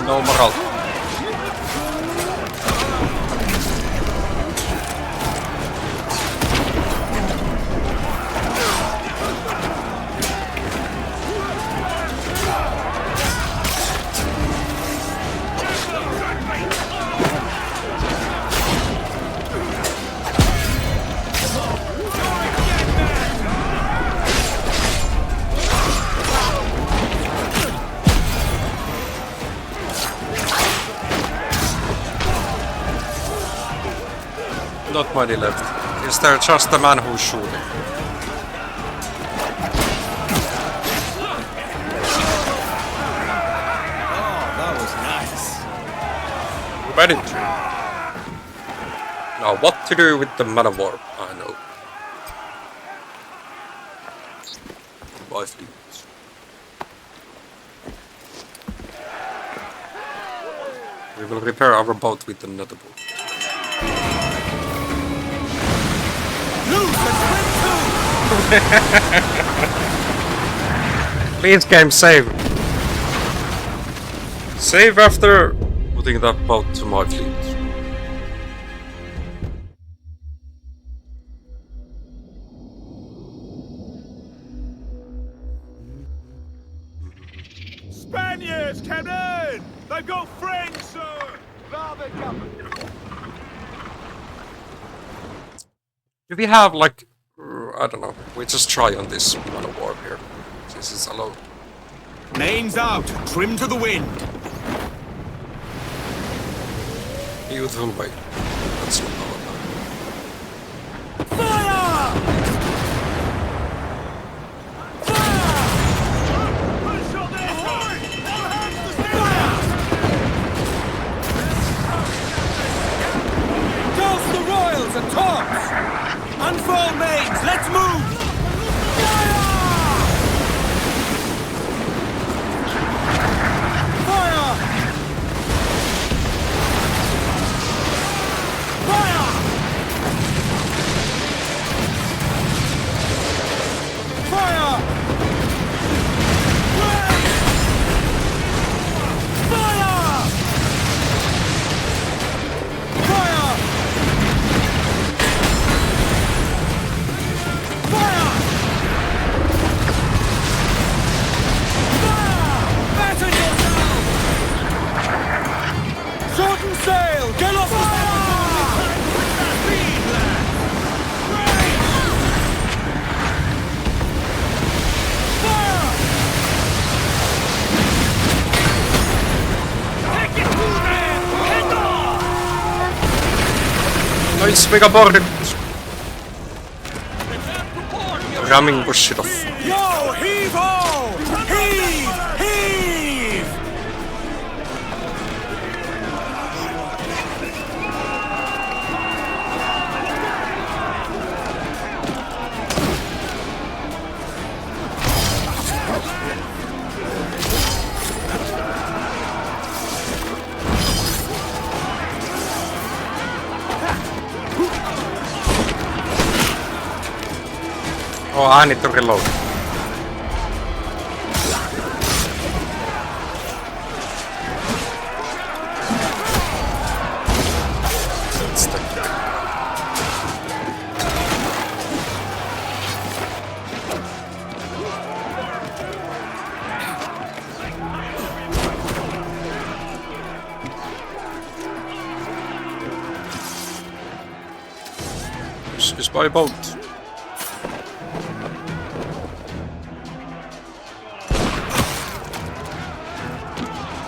No moral. Not many left. Is there just a man who's shooting? That was nice. Ready. Now, what to do with the man of war? I know. Buy fleets. We will repair our boat with another boat. Please, game, save. Save after putting that boat to my fleet. Spaniards, Captain! They've got friends, sir! Rather Do we have like, I don't know, we just try on this man of war here. This is alone. Names out, trim to the wind. Beautiful way. That's not our Fire! Toss the royals and tops! Unfold mains, let's move! Fire! Fire! Fire! Fire! Fire! Fire! Nice, we got boarded! Ramming push it off. Yo, heave ho! Heave! Heave! Oh, I need to reload. That's the- Is by boat.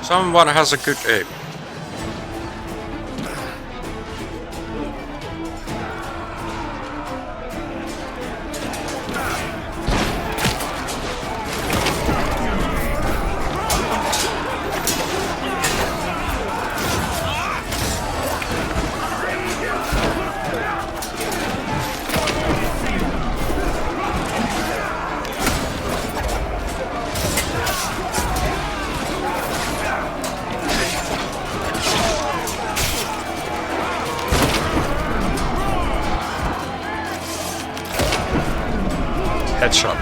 Someone has a good aim. Headshot.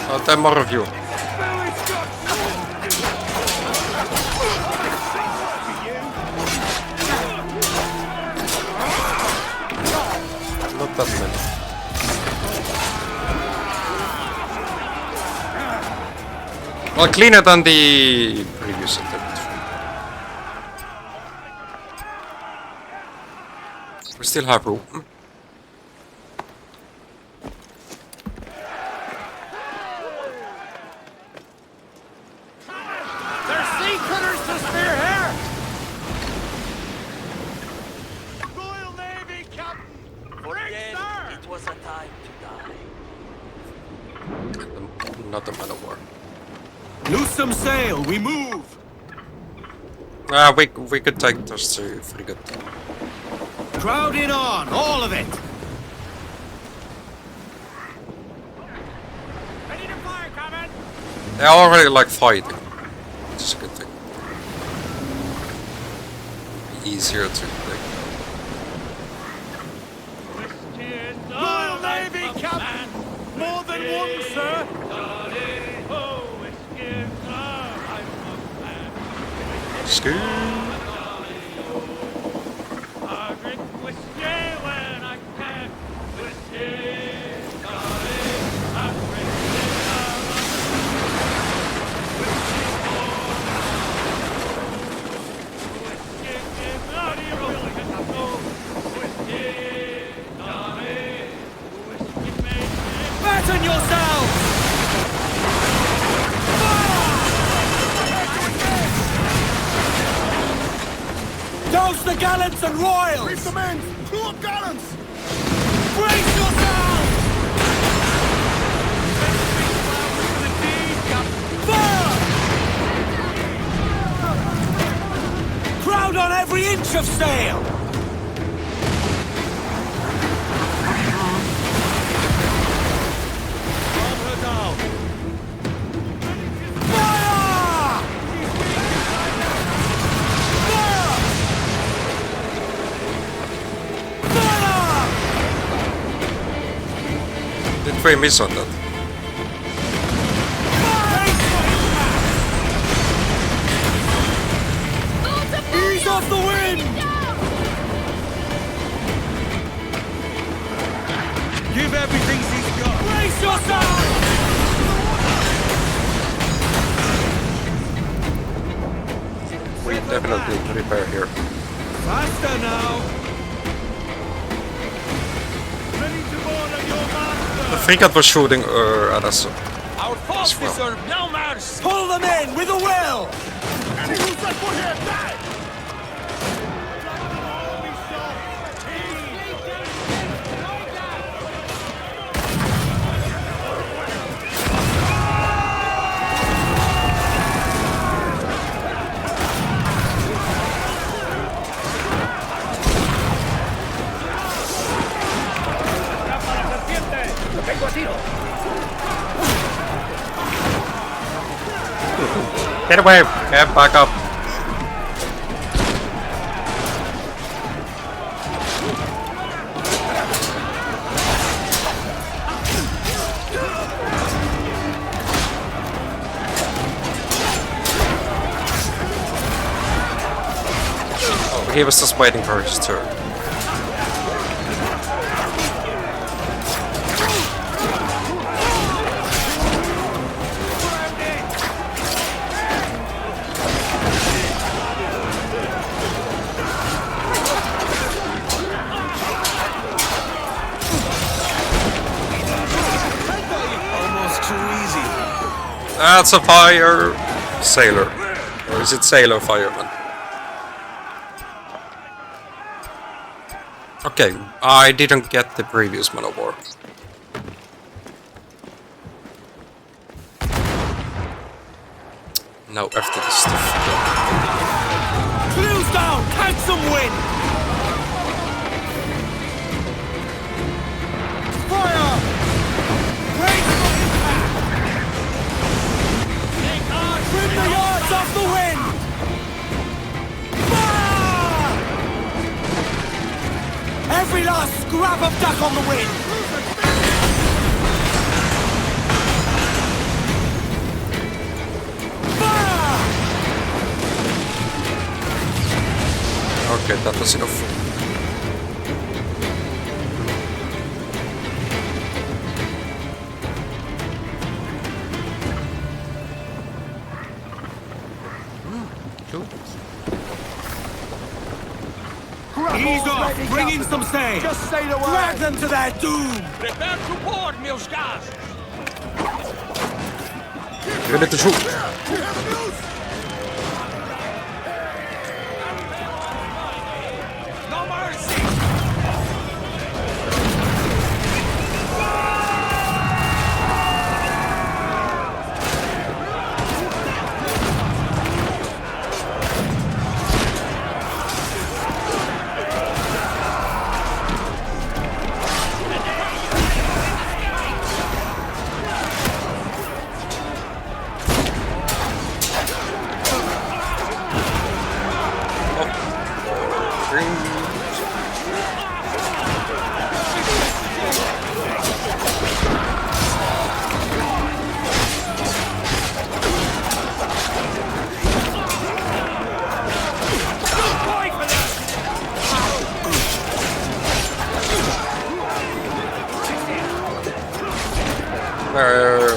Oh, 10 more of you. Not that many. Well, cleaner than the previous attempt. We still have room. There's sea cutters to spare here! Royal Navy, Captain! Forget it was a time to die. Not a man of war. Loose some sail, we move! We could take those two frigate. Crowd it on, all of it! Ready to fire, comrade! They're already like fighting, which is a good thing. Easier to take. Royal Navy, Captain! More than one, sir! Scoot. Batten yourselves! Douse the gallants and royals! Reef the men! Pull up gallants! Brace yourselves! Fire! Crowd on every inch of sail! Calm her down! Fire! Fire! Fire! Did we miss on that? Ease off the wind! Give everything he's got! Brace yourself! We definitely need to repair here. Faster now! Freakout was shooting at us. Our foes well. deserve no mercy. Pull them in with a will. Any who set foot here, die! Get away! Get back up! Oh, he was just waiting for his turn. That's a fire sailor. Or is it sailor fireman? Okay, I didn't get the previous Man of War. Now after this stuff. Clews down! Catch some wind! Fire! Graceful impact! Trim the yards off the wind! Fire! Every last scrap of duck on the wind! Okay, that was enough. Cool. Ease off! Bring in some sail! Just say the word! Drag them to their doom! Prepare to board, meus caros! Ready to shoot. We have news! No mercy!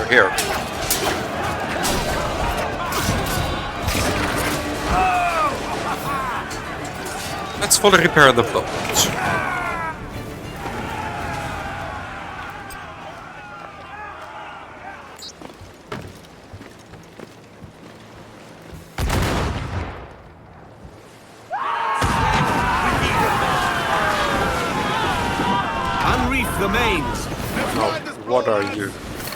Here. Let's fully repair the boat. Unreef the mains! No, what are you?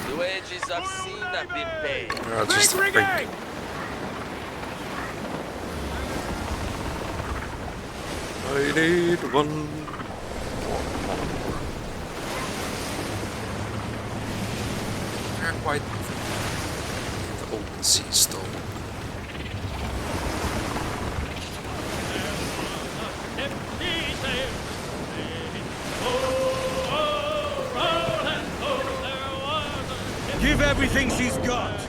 The wages I've seen have been paid. Just a freak. I need one. They're quite the open sea still. Give everything she's got!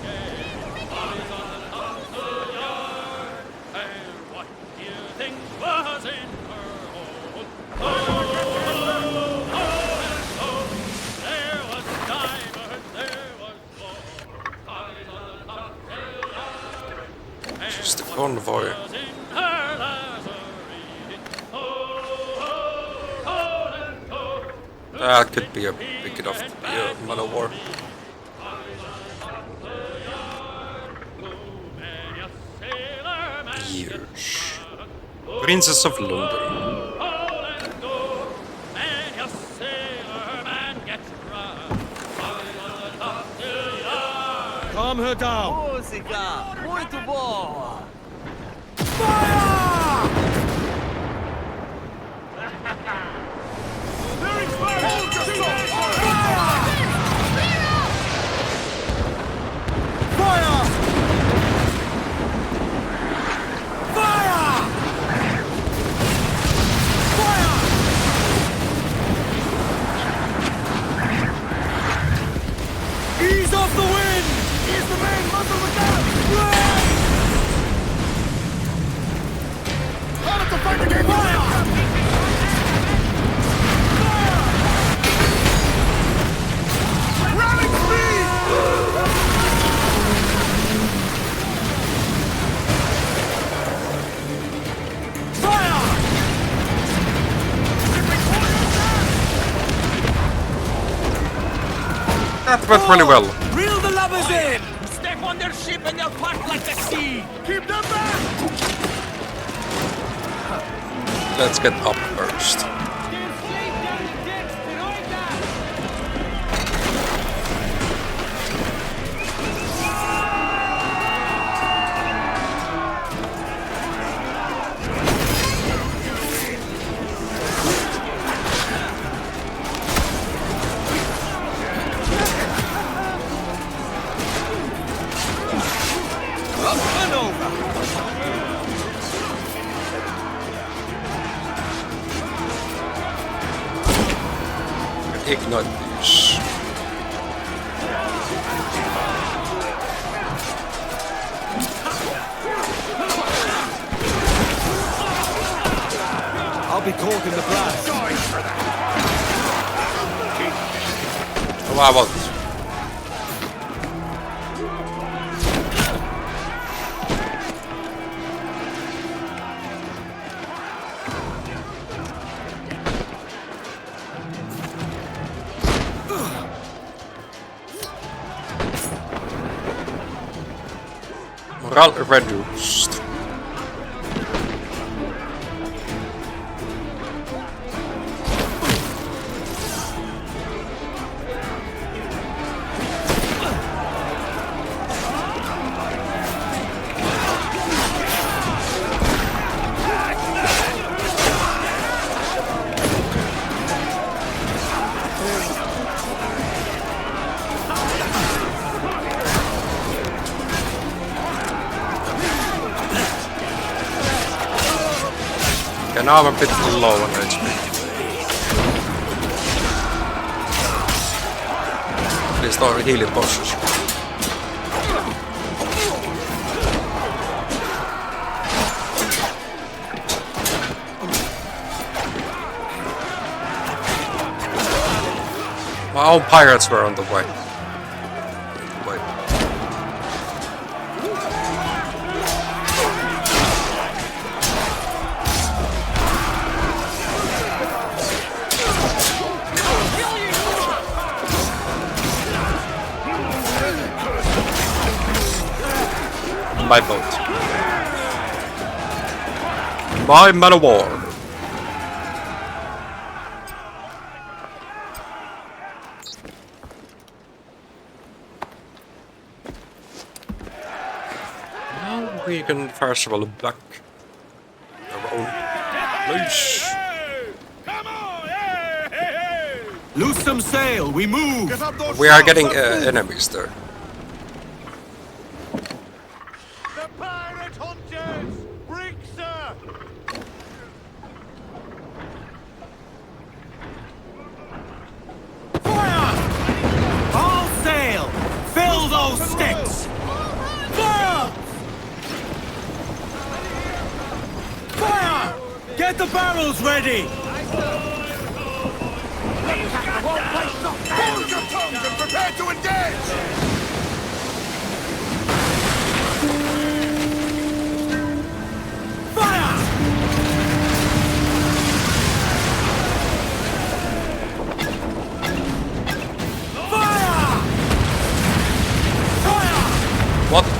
Just a convoy. Could be a big enough to be a man of war. Years. Princess of London. Calm her down. Música muito boa. Ease off the wind! Ease the main muzzle the gun! Out of the fight again! Rally speed! That went really well. Reel the lubbers in! Step on their ship and they'll part like the sea. Keep them back! Let's get up first. Ignite these. I'll be caught in the blast. Oh, I want. Morale reduced. Okay, now I'm a bit low on HP. Please don't heal it, bosses. My own pirates were on the way. Wait. My boat. My man of war. Now we can first of all back our own place. Come on! Hey, hey, hey! Loose some sail, we move! Get up those We are shouts, getting up move. enemies there. The pirate hunters! Brig, sir! Fire! All sail! Fill those sticks! Fire! Fire! Get the barrels ready! Hold your tongues and prepare to engage! Fire!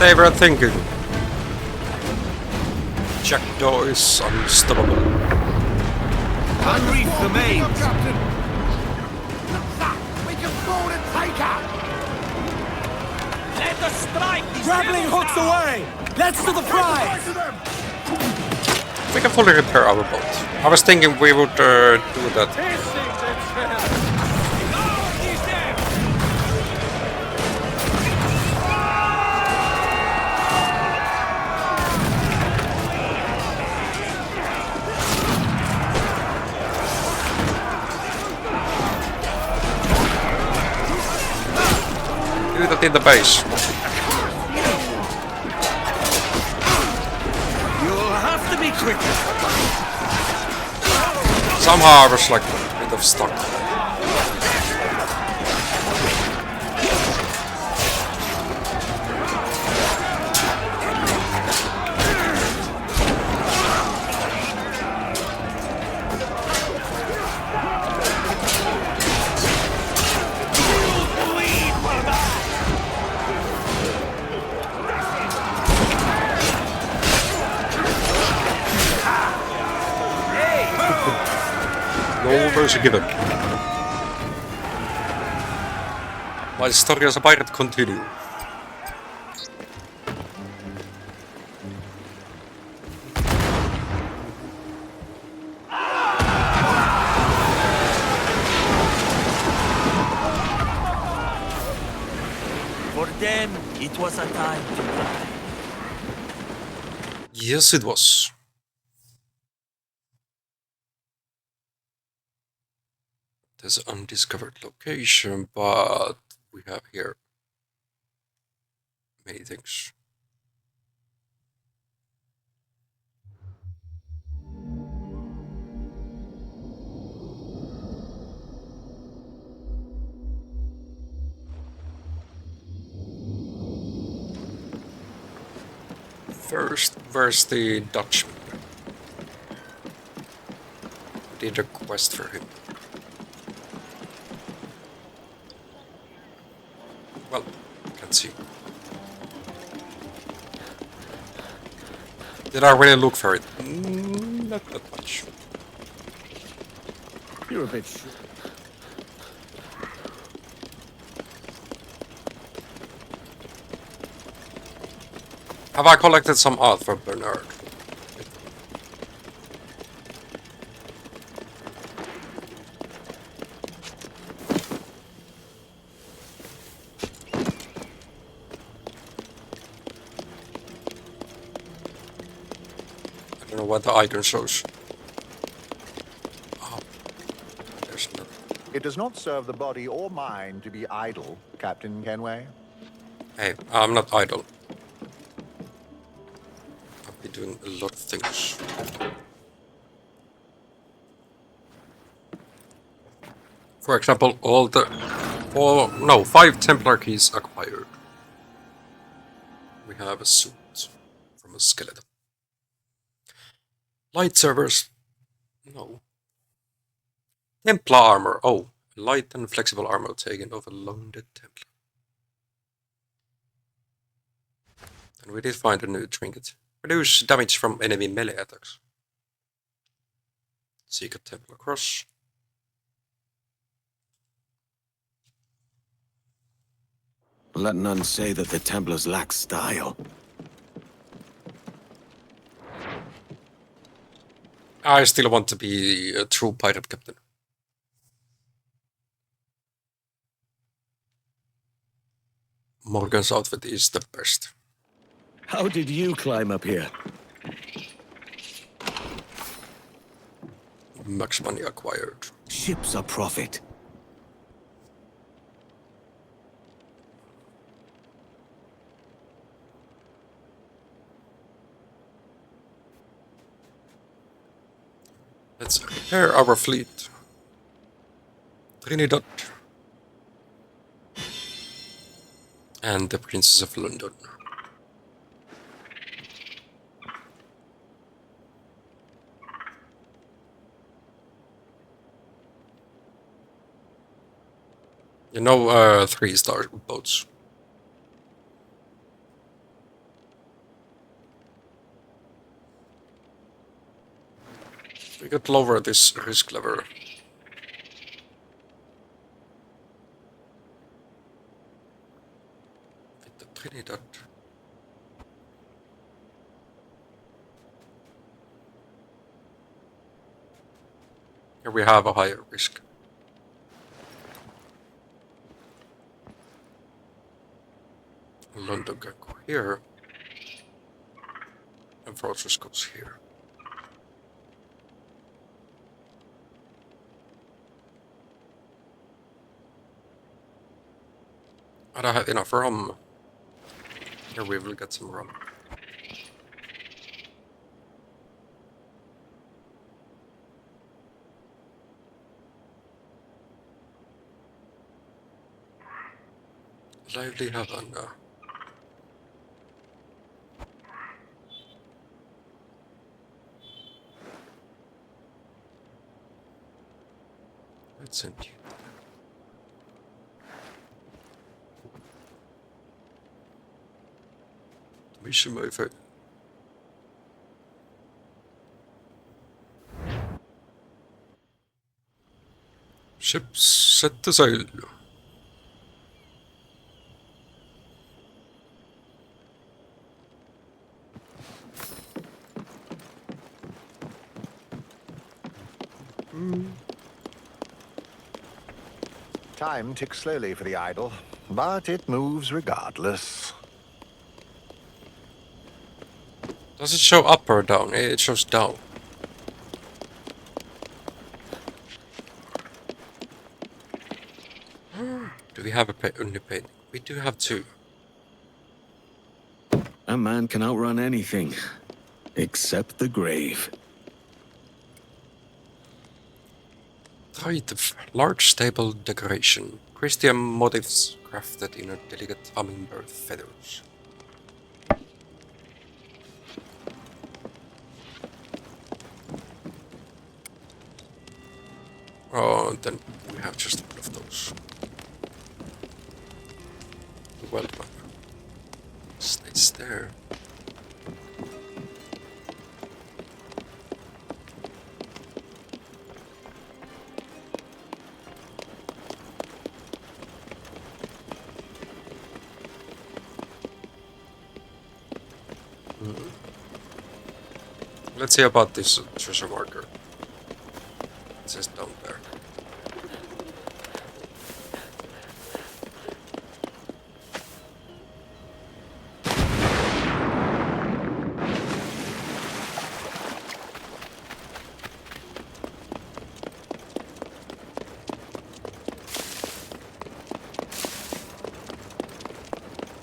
they were thinking. Jackdaw is unstoppable. Unreef the main. We can board and take her! Let us strike these Grappling devils hooks now. away! Let's to the prize! We can fully repair our boat. I was thinking we would do that. Do that in the base. You'll have to be quicker. Somehow I was like a bit of stuck. No mercy given. My story as a pirate continue. For them, it was a time to die. Yes, it was. There's an undiscovered location, but we have here many things. First, where's the Dutchman? Did a quest for him. Well, can't see. Did I really look for it? Not that much. You're a bit short. Have I collected some art for Bernard? I don't know what the icon shows. Oh, there's another. It does not serve the body or mind to be idle, Captain Kenway. Hey, I'm not idle. I've been doing a lot of things. For example, 5 Templar keys acquired. We have a suit from a skeleton. Light servers. No. Templar armor. Oh, light and flexible armor taken off a long dead Templar. And we did find a new trinket. Reduce damage from enemy melee attacks. Secret Templar cross. Let none say that the Templars lack style. I still want to be a true pirate captain. Morgan's outfit is the best. How did you climb up here? Max money acquired. Ships are profit. Let's repair our fleet. Trinidad. And the Princess of London. You know, 3-star boats. We could lower this risk level. With the Trinidad. Here we have a higher risk. London can go here. And Fortress goes here. And I have enough rum. Here we will get some rum. Lively Havana. Let's send you. We should move it. Ships set to sail. Time ticks slowly for the idol, but it moves regardless. Does it show up or down? It shows down. Do we have a only painting? We do have two. A man can outrun anything, except the grave. Right, large stable decoration. Christian motifs crafted in a delicate hummingbird feathers. Oh, then we have just one of those. Welcome. Stays there. Let's see about this treasure marker. It says down there.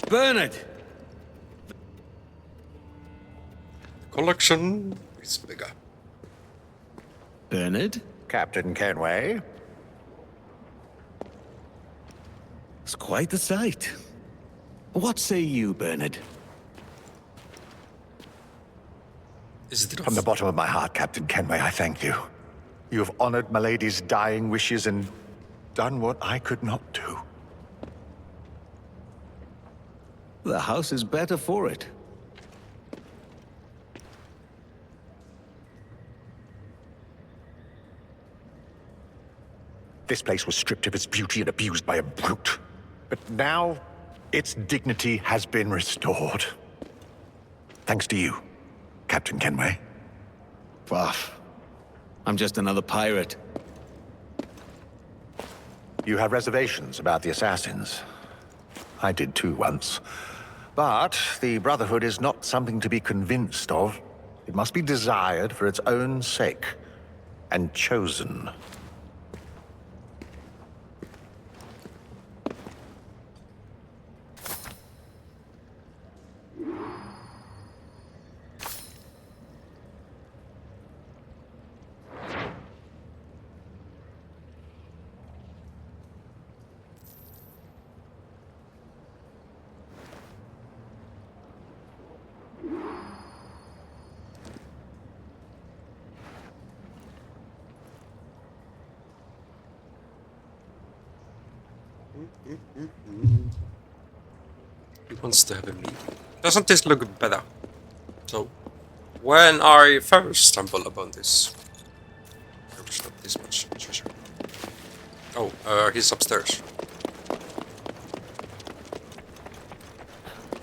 Bernard! Collection is bigger. Bernard? Captain Kenway? It's quite the sight. What say you, Bernard? Is it From the bottom of my heart, Captain Kenway, I thank you. You have honored my lady's dying wishes and done what I could not do. The house is better for it. This place was stripped of its beauty and abused by a brute. But now, its dignity has been restored. Thanks to you, Captain Kenway. Buff. I'm just another pirate. You have reservations about the Assassins. I did too once. But the Brotherhood is not something to be convinced of. It must be desired for its own sake. And chosen. He wants to have a meeting. Doesn't this look better? So, when I first stumbled upon this, Oh, he's upstairs.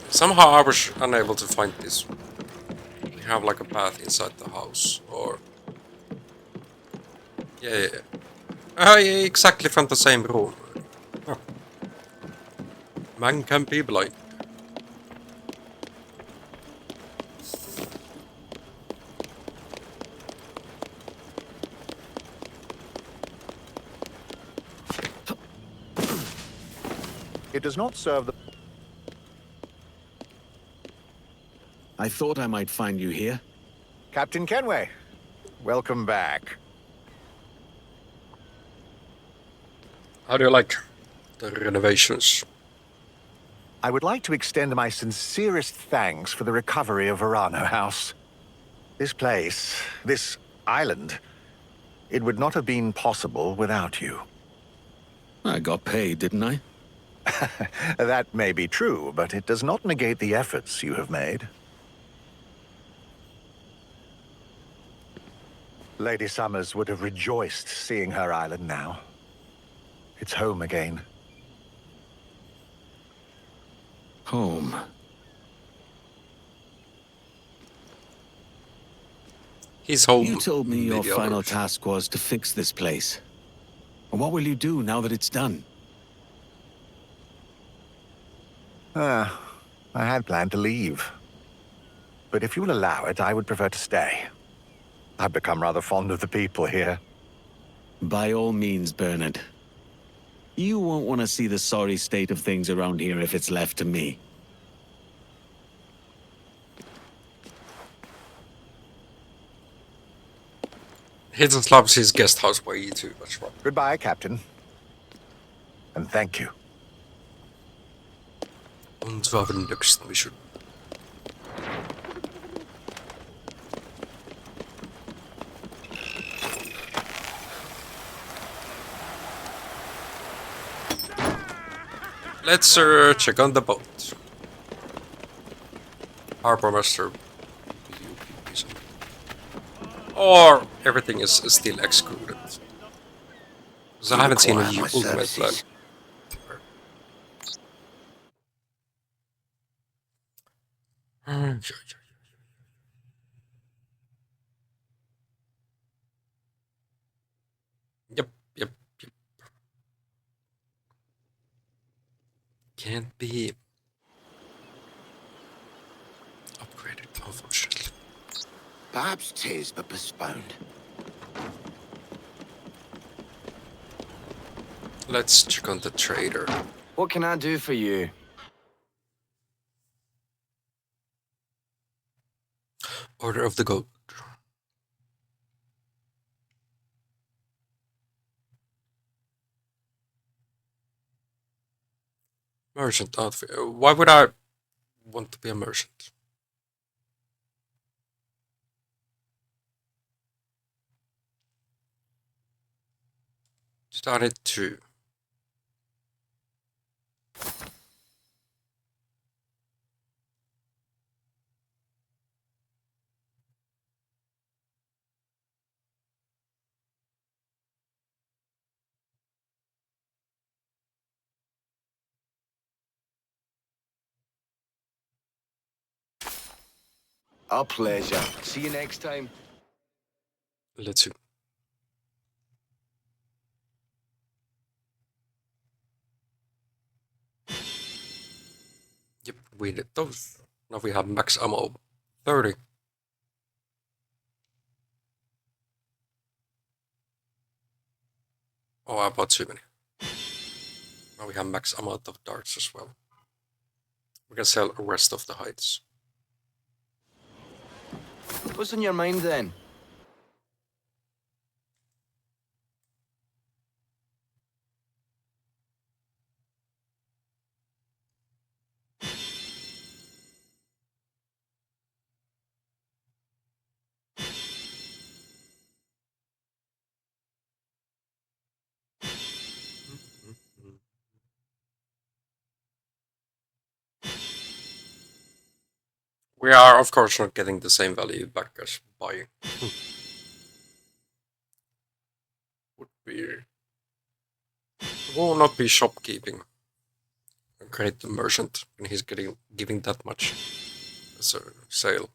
Somehow I was unable to find this. We have like a path inside the house, or... Yeah. Yeah, exactly from the same room. Huh. Man can be blind. It does not serve the... I thought I might find you here. Captain Kenway, welcome back. How do you like the renovations? I would like to extend my sincerest thanks for the recovery of Verano House. This place, this island, it would not have been possible without you. I got paid, didn't I? That may be true, but it does not negate the efforts you have made. Lady Summers would have rejoiced seeing her island now. It's home again. Home. He's home. You told me your maybe final others. task was to fix this place. What will you do now that it's done? I had planned to leave. But if you will allow it, I would prefer to stay. I've become rather fond of the people here. By all means, Bernard. You won't want to see the sorry state of things around here if it's left to me. He just loves his guest house way too much. Right? Goodbye, Captain. And thank you. On to our next mission. Let's check on the boat. Harbor Master. Or everything is still excluded. Because I haven't seen a ultimate plan. Yep. Can't be upgraded, unfortunately. Perhaps 'tis, but postponed. Let's check on the trader. What can I do for you? Order of the Goat. Merchant outfit. Why would I want to be a merchant? Started 2. A pleasure. See you next time. Let's see. Yep, we did those. Now we have max ammo. 30. Oh, I bought too many. Now we have max amount of darts as well. We can sell the rest of the hides. What's on your mind then? We are, of course, not getting the same value back as buying. Would be Will not be shopkeeping. A great merchant when he's giving that much as a sale.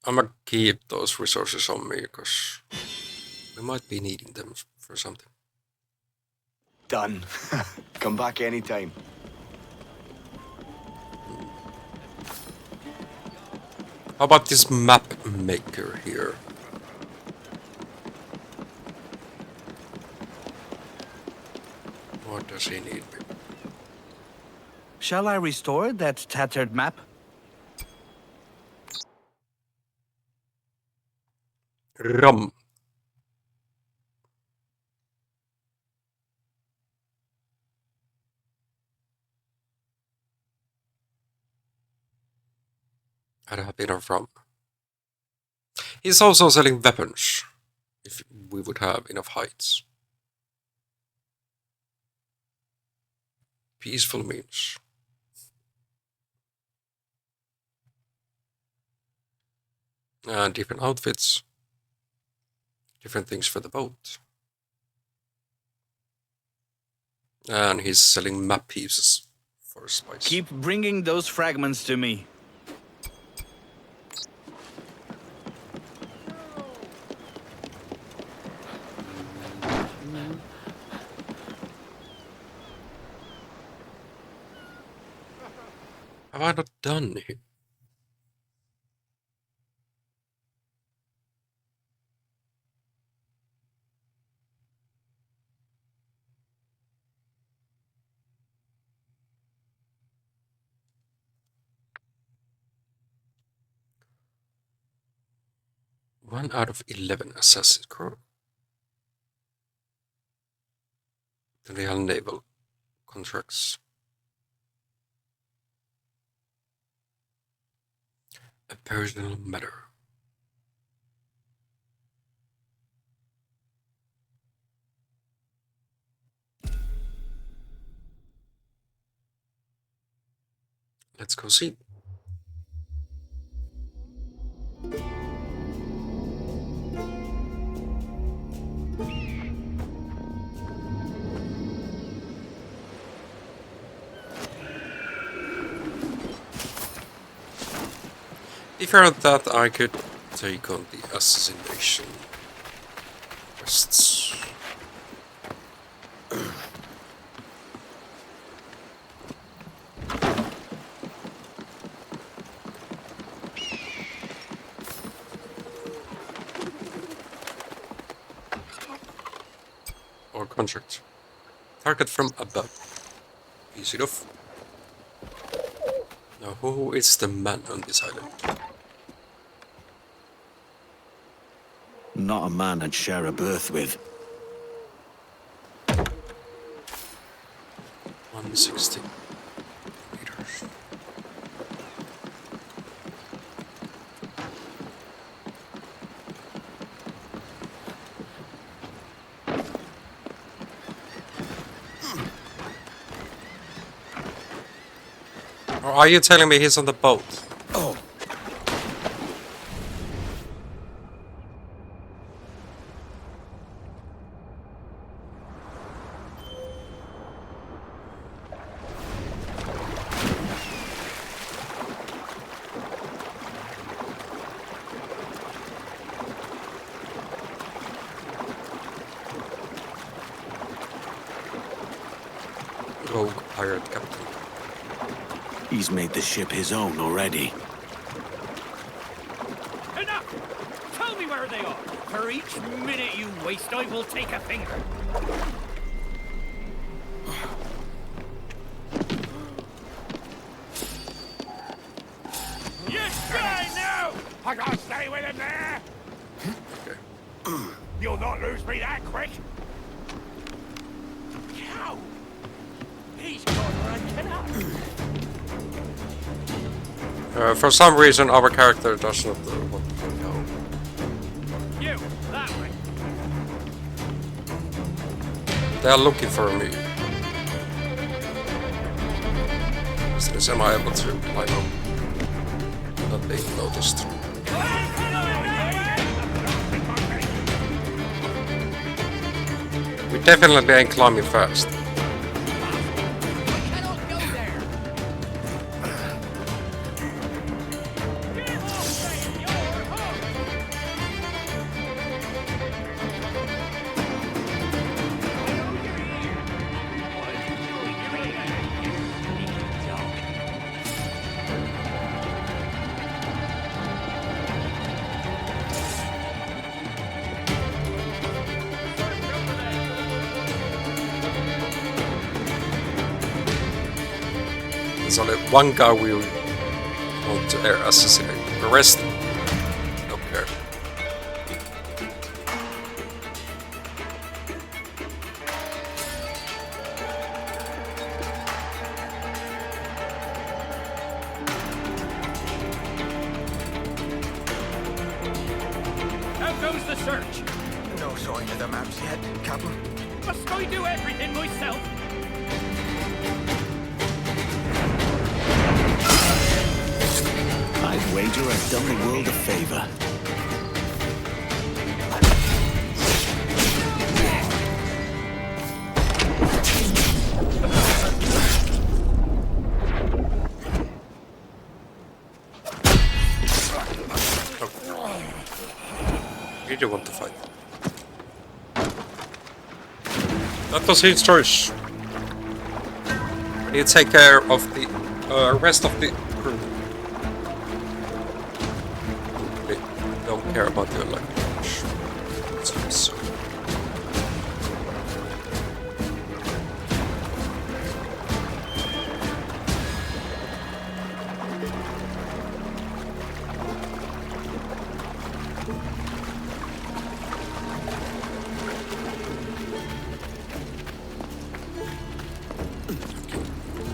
I'm gonna keep those resources on me because we might be needing them for something. Done. Come back anytime. How about this map maker here? What does he need? Shall I restore that tattered map? Rum. I don't have enough rum. He's also selling weapons, if we would have enough heights. Peaceful means. And different outfits. Different things for the boat. And he's selling map pieces for spice. Keep bringing those fragments to me. Have I not done it? One out of 11 Assassin crew. Then we have naval contracts. A personal matter. Let's go see. If I heard that, I could take on the assassination quests. Or contract. Target from above. Easy enough. Now, who is the man on this island? Not a man I'd share a berth with. 160 meters. Or are you telling me he's on the boat? Oh. Rogue pirate captain. He's made the ship his own already. Enough! Tell me where they are. For each minute you waste, I will take a finger. You die now! I gotta stay with him there! Okay. You'll not lose me that quick! Cow! He's gone right cannot. For some reason, our character does not want to go. You, that way. They are looking for me. Since am I able to climb up without being noticed? We definitely ain't climbing fast. There's only one guy we want to assassinate. The rest, don't care. How goes the search? No sign of the maps yet, Captain. Must I do everything myself? I'd wager I've done the world a favor. You do want to fight. That was his choice. We need to take care of the rest of the crew. They don't care about your life much. So.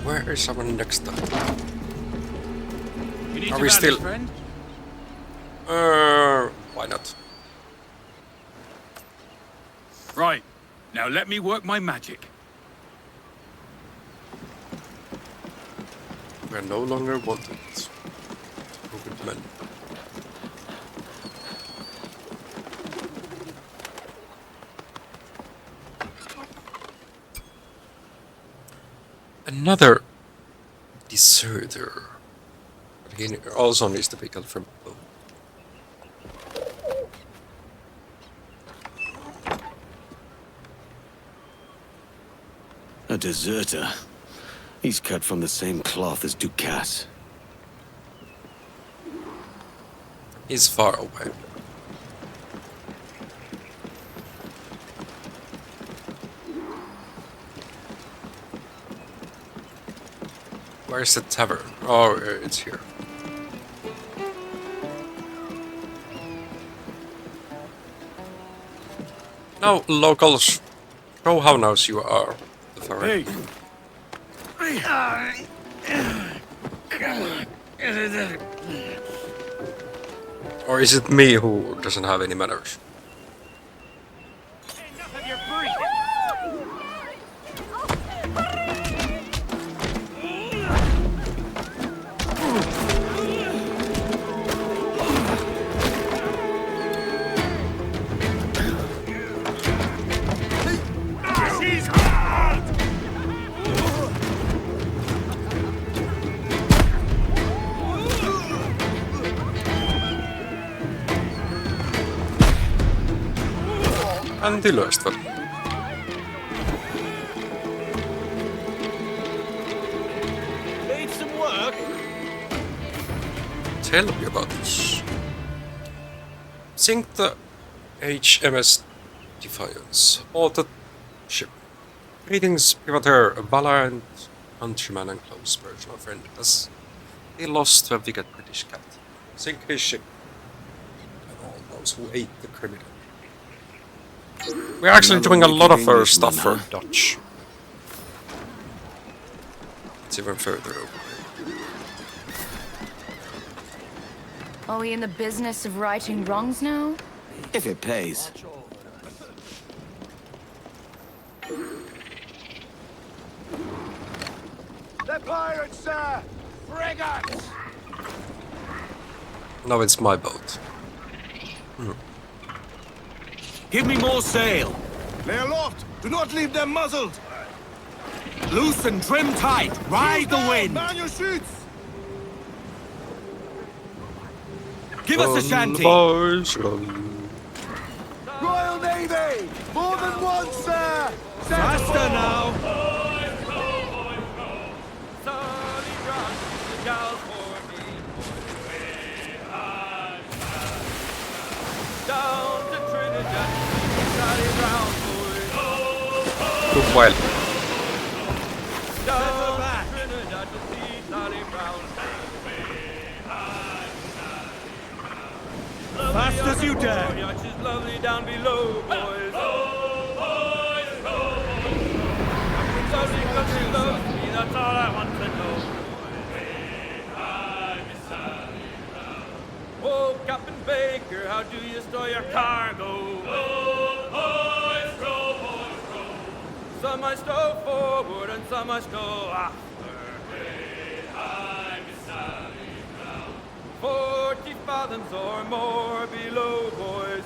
Where is our next time? You need Are to we manage, still? friend? Why not? Right. Now let me work my magic. We're no longer wanted. Stupid men. Another deserter. But he also needs to be killed from below. A deserter. He's cut from the same cloth as Ducasse. He's far away. Where's the tavern? Oh, it's here. Now, locals, show how nice you are. The Pharaoh. Or is it me who doesn't have any manners? Enough of your breathing. He's hard! And the lowest one. Need some work? Tell me about this. Sink the HMS Defiance. Board the ship. Greetings, Privateer, a valiant countryman and close personal friend, as he lost to a wicked British cat. Sink his ship. And all those who ate the criminal. We're actually doing a lot of our stuff for Dutch. It's even further over. Are we in the business of righting wrongs now? If it pays. They're pirates, sir! Frigates! No, it's my boat. Give me more sail! Lay aloft! Do not leave them muzzled! Loose and trim tight! Ride the wind! Man your shoots! Give us a shanty! Royal Navy! More than one, sir! Faster now! Down to Trinidad, Sally Brown, boys. Good well. Down to Trinidad to see Sally Brown. Fast as you dare! Yacht is lovely down below, boys. Lovely country loves me, that's all I want to know. Oh, Captain Baker, how do you store your cargo? Some I stow forward and some I stow after. 40 fathoms or more below, boys.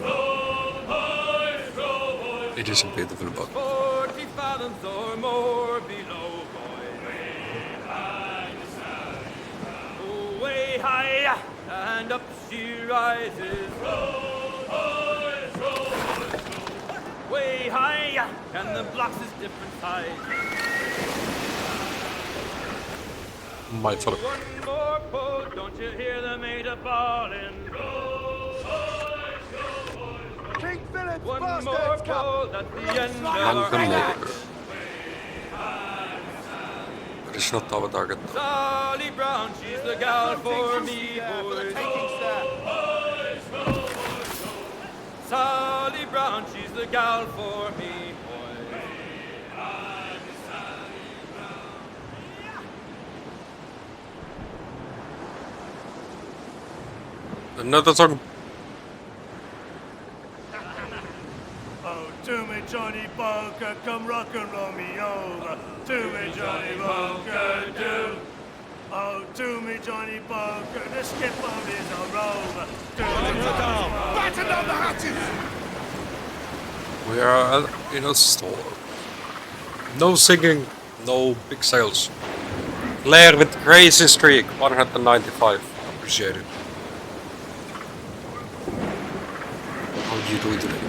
It is a beautiful boat. 40 fathoms or more below, boys. Oh, way high and up she rises. Way high and the blocks is different size. My father. One more pull, don't you hear the mate a bawling? King Philip's One bastards, more Cap! pull, that's the end of our London act. neighbor. But it's not our target. Sally Brown, she's the gal for me, boys. Sally Brown, she's the gal for me, boys. Another song. Oh, to me, Johnny Bunker, come rock and roll me over. To me, Johnny Bunker, do. Oh, to me, Johnny Bunker, the skipper is a rover. To me, Johnny Bunker. Batten down the hatches! We are in a storm. No singing, no big sails. Blair with crazy streak, 195. Appreciate it. How are you doing today?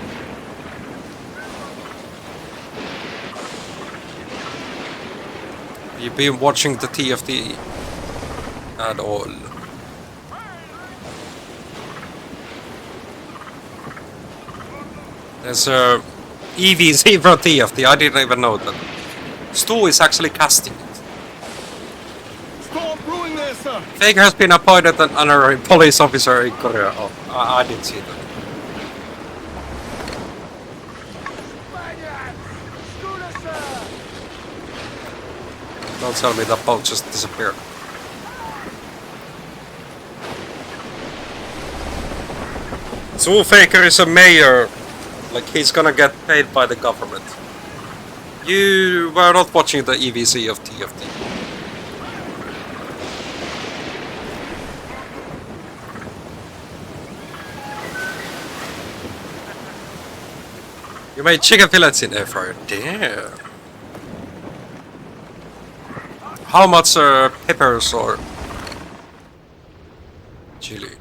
You've been watching the TFT at all? There's a EVC from TFT, I didn't even know that. Stu is actually casting it. Storm brewing there, sir! Faker has been appointed an honorary police officer in Korea. Oh, I didn't see that. Don't tell me that boat just disappeared. So Faker is a mayor. Like, he's gonna get paid by the government. You were not watching the EVC of TFT. You made chicken fillets in air fryer. Damn. How much peppers or chili?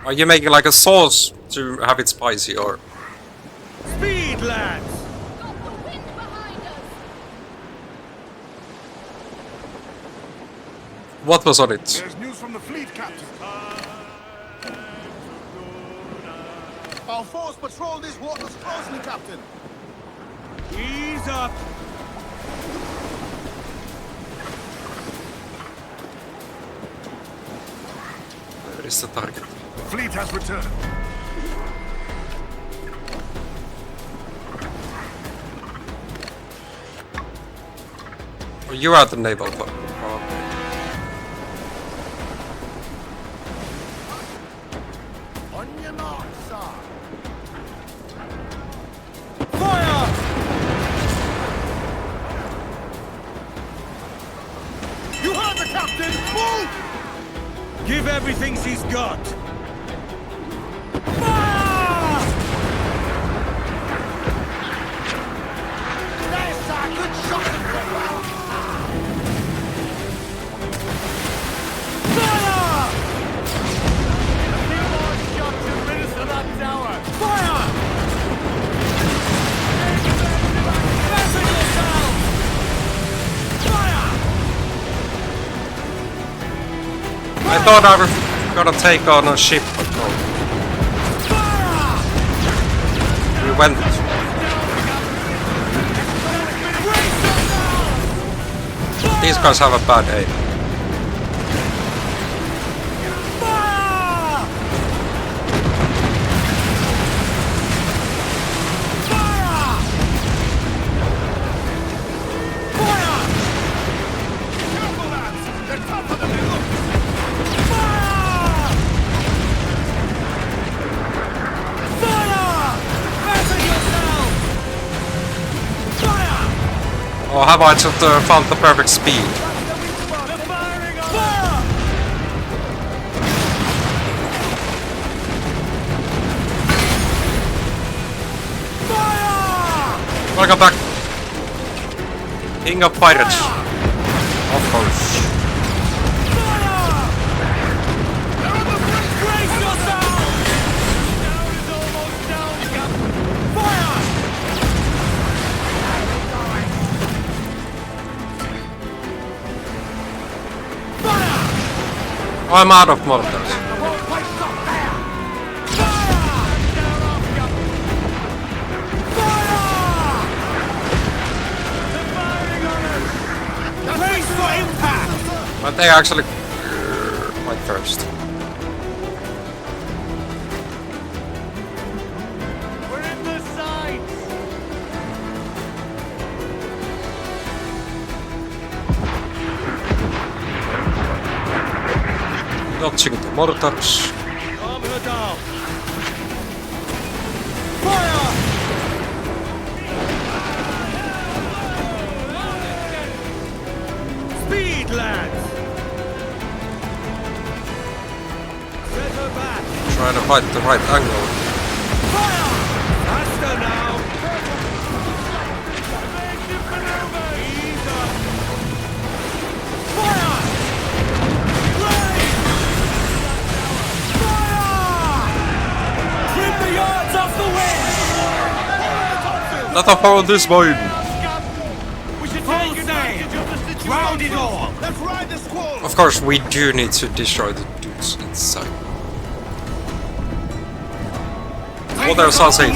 Are you making like a sauce to have it spicy or? Speed, lads! What was on it? There's news from the fleet, Captain. Our force patrol these waters closely, Captain. Ease up. Where is the target? The fleet has returned. Oh, you are the naval part. On your mark, sir. Fire! Assasin! Move! Give everything she's got! Fire! There's a good shot! Fire! A few more shots and rid us of that tower! Fire! Fasten yourselves! Fire! I thought I was gonna take on a ship, but no. We went. These guys have a bad aim. Or have I just found the perfect speed? Welcome back, King of Pirates. Of course. I'm out of mortars. But they actually quite first. We're in the sights! Dodging the mortars. Calm her down. Fire! Speed, lads! Set her back. Trying to find the right angle. Fire! Faster now! Ease up. Fire! Trim the yards off the wind! Let us follow this mine. We should take advantage of the situation. Round it all! Let's ride the squall! Of course, we do need to destroy the dudes inside. Oh, there's Assasin.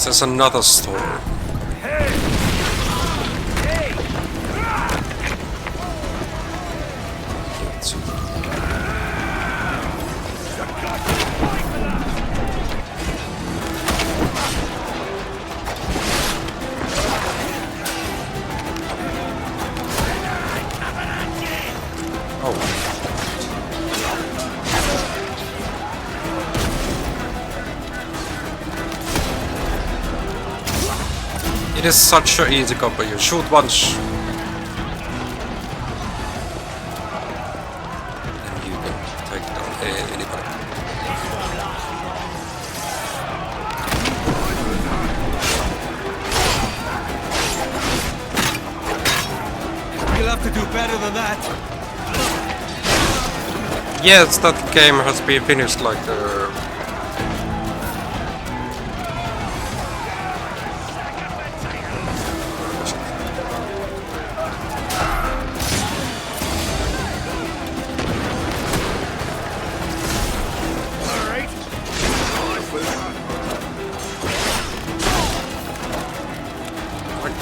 There's another storm. It is such an easy combo. You shoot once, and you can take down anybody. You'll have to do better than that. Yes, that game has been finished like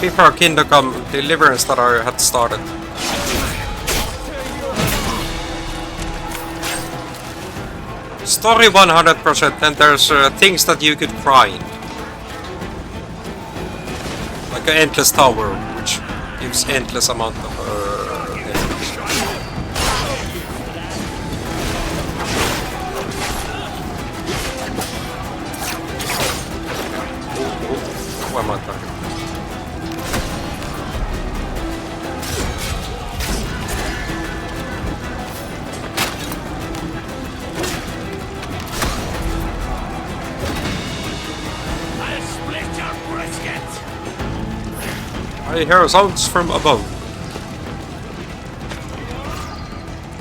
before Kingdom Come Deliverance that I had started. Story 100%, and there's things that you could grind. Like an endless tower, which gives endless amount of I hear sounds from above.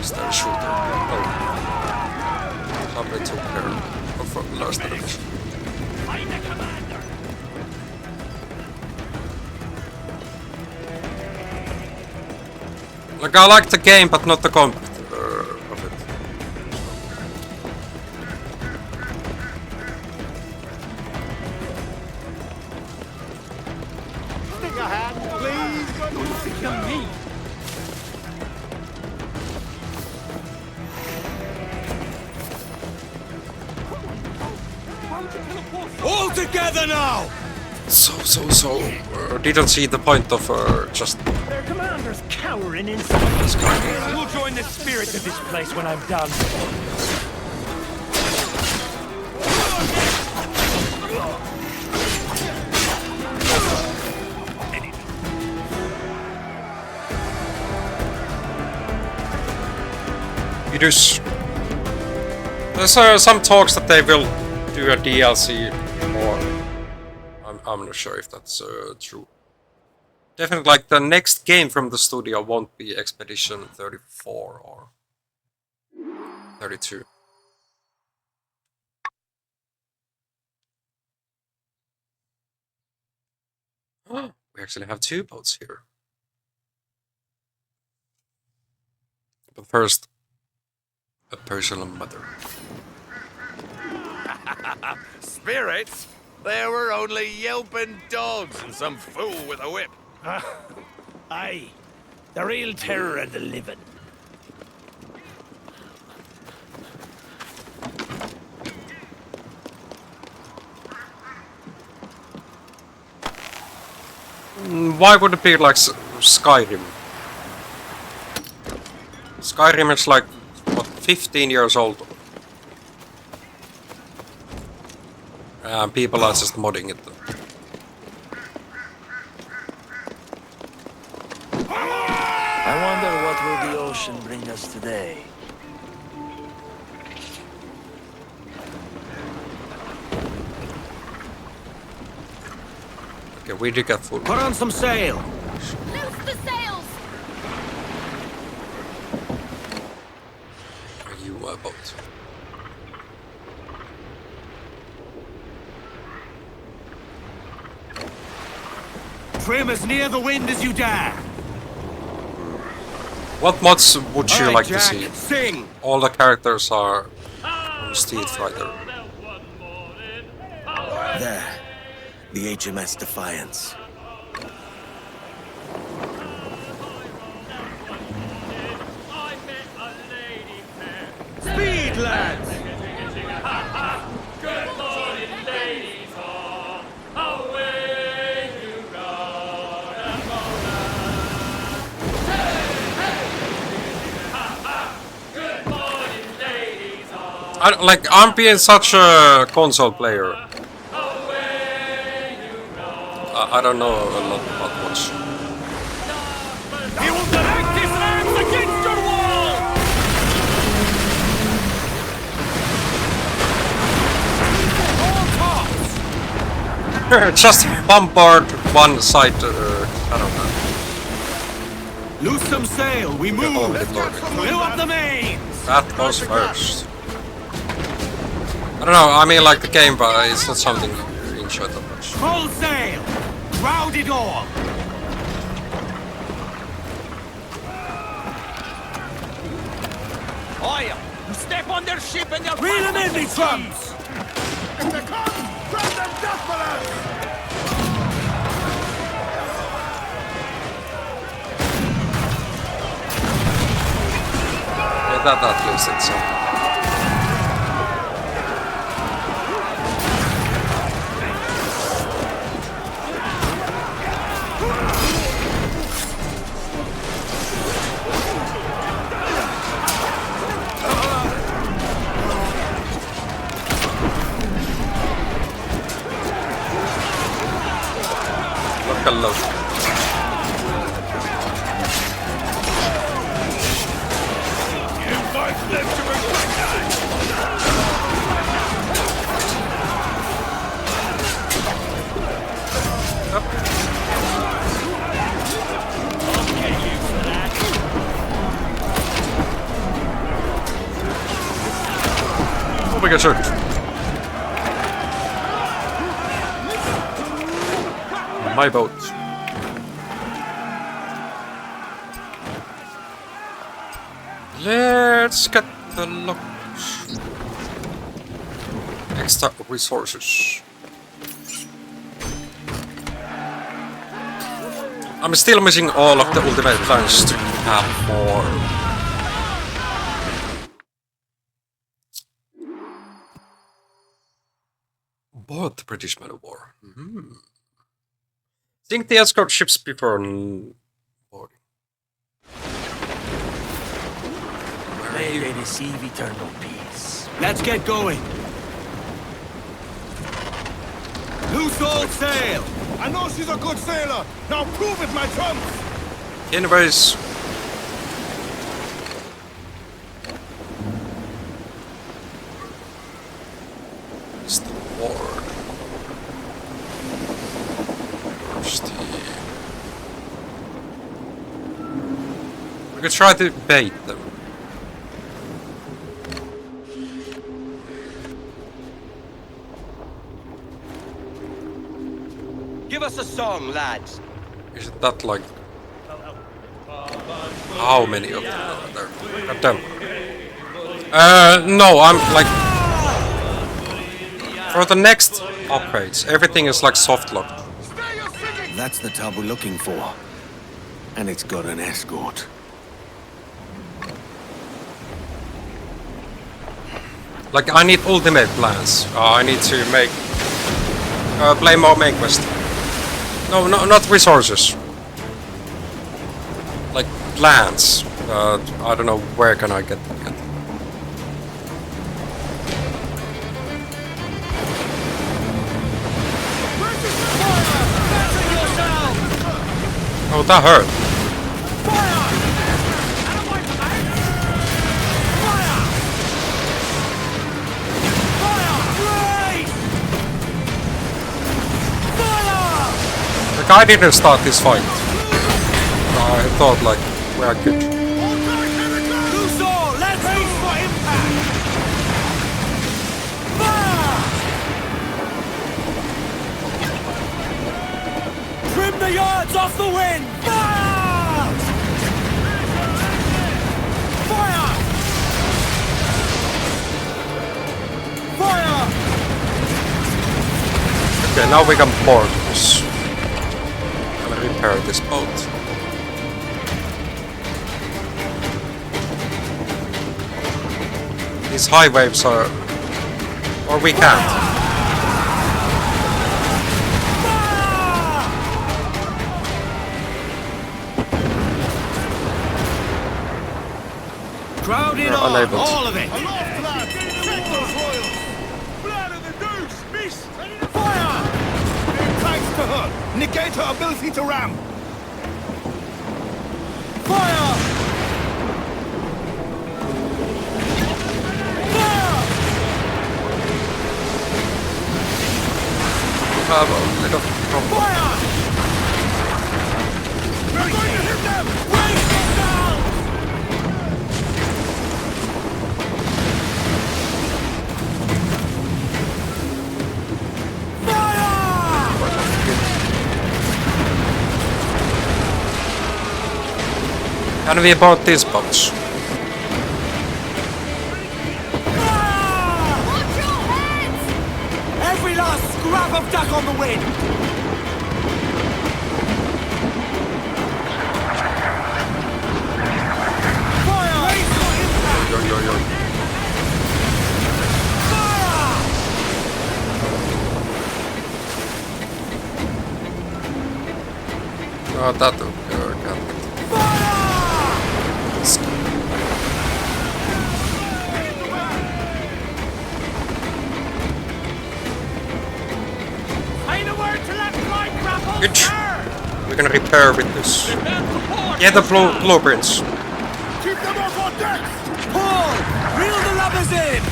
Is there a shooter? Oh. Somebody took care of last damage. Find the commander! Like, I like the game, but not the content of it. Stick a hand, please. Don't think of me! All together now! Didn't see the point of just... Their commander's cowering inside. You'll join the spirit of this place when I'm done. There's some talks that they will do a DLC more. I'm not sure if that's true. Definitely, like, the next game from the studio won't be Expedition 34 or 32. We actually have 2 boats here. But first, a personal matter. Spirits? There were only yelping dogs and some fool with a whip. Aye, the real terror of the living. Why would it be like Skyrim? Skyrim is like, what, 15 years old? People are just modding it. I wonder what will the ocean bring us today. Okay, we do get food. Put on some sail! Loose the sails! Are you a boat? Trim as near the wind as you dare! What mods would you All right, like Jack, to see? Sing! All the characters are from Street Fighter. There. The HMS Defiance. Speed, lads! Good morning, ladies, all. Away you go. Good morning, ladies, all. I'm being such a console player. I don't know a lot about much. He will direct his arms against your wall! All tops! Just bombard one side. I don't know. Loose some sail, we move! Fill up the mains! That goes first. I don't know. I mean, like the game, but it's not something you enjoy that much. Full sail! Crowd it all! Oil! You step on their ship and they'll... Reel them in, me trumps! If they come, grab them death Yeah, that at least it's something. Look at love. Oh, we got shot. My boat. Let's get the locks. Extra resources. I'm still missing all of the ultimate plans to have more. Both the British Man of War. Think the escort ships before boarding. May they receive eternal peace. Let's get going. Loose all sail! I know she's a good sailor! Now prove it, my trumps! Anyways. It's the ward. We could try to bait them. Give us a song, lads. Is it that like... How many of them are there? God damn. No, I'm like... For the next upgrades, everything is like soft locked. That's the tub we're looking for. And it's got an escort. Like, I need ultimate plans. I need to make... play more main quest. No, not resources. Like, plans. I don't know where can I get them yet. Oh, that hurt. Like, I didn't start this fight. I thought, like, we're good. Let's aim for impact! Fire! Trim the yards off the wind! Fire! Fire! Fire! Okay, now we can board this. I'm gonna repair this boat. These high waves are... Or we can't. Crowd it We're on, unable to. all of it! Aloft, lads! Take those royals! Blood of the deuce! Miss! Fire! Thanks to her! Negate her ability to ram! Fire! Fire! Have a little problem. Fire! We're going to hit them! Raise yourself! Can we board these boats? Watch your heads! Every last scrap of duck on the wind! Fire! Raise your impact! Yo, yo, yo. Fire! Oh, that took Ain't a word to let fly grapple, Good. sir! We're gonna repair with this. Get the blueprints. Keep them off on decks! Paul! Reel the lubbers in!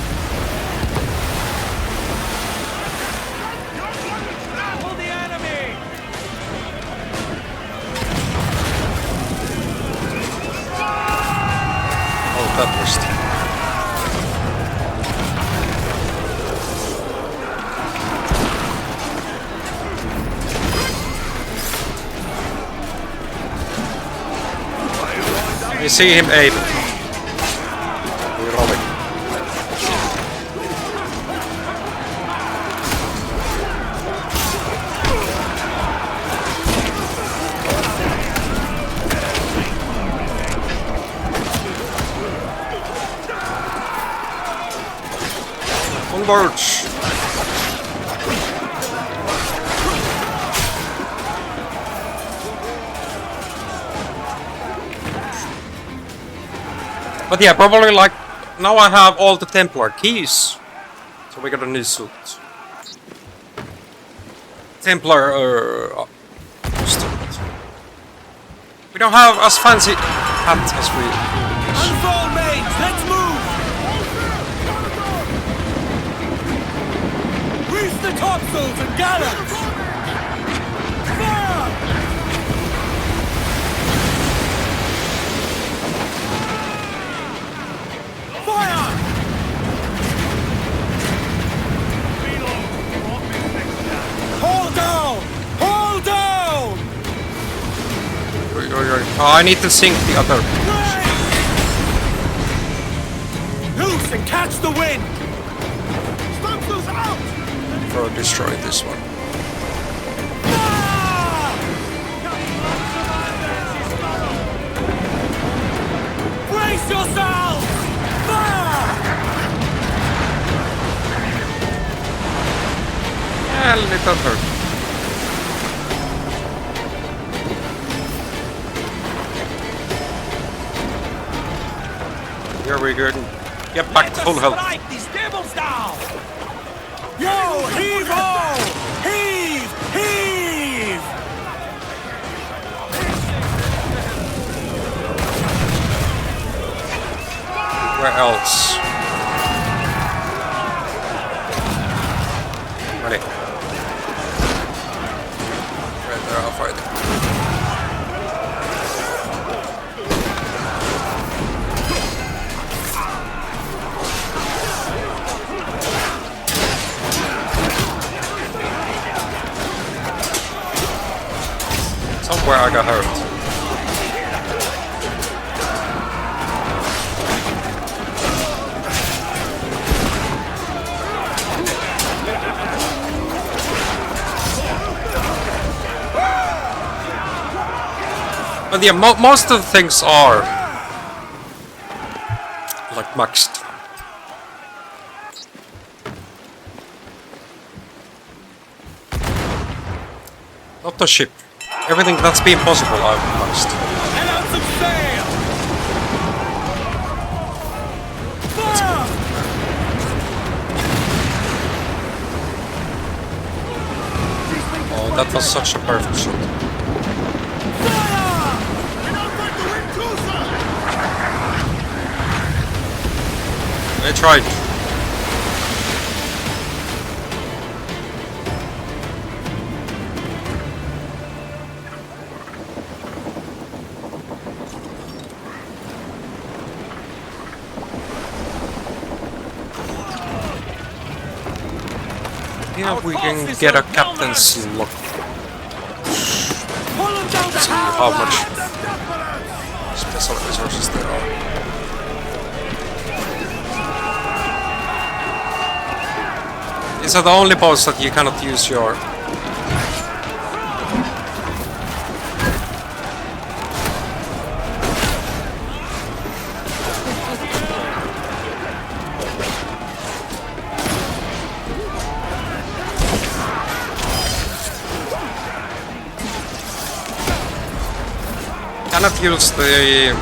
Grapple the enemy! Oh, that was... see him aim. We're rolling. Onwards! But yeah, probably like now I have all the Templar keys, so we got a new suit. Templar, we don't have as fancy hats as we. Unfold mates, let's move! Reach the topsails and gallows! Fire! Fire! Hold down! Hold down! Oh, I need to sink the other. Loose and catch the wind! Topsails out! For destroy this one. Brace yourselves! Fire! Yeah, a little hurt. Here we go. Get back to full health. Strike these devils down! Yo, heave ho! Heave! Heave! Where else? Ready. Right there, I'll fight it. Somewhere I got hurt. But yeah, most of the things are like maxed. Not the ship. Everything that's been possible I've maxed. And out some sail! Fire! Oh, that was such a perfect shot. I tried. Yeah, we can get a captain's lock. See how much special resources there are. These are the only boats that you cannot use your... Cannot use the...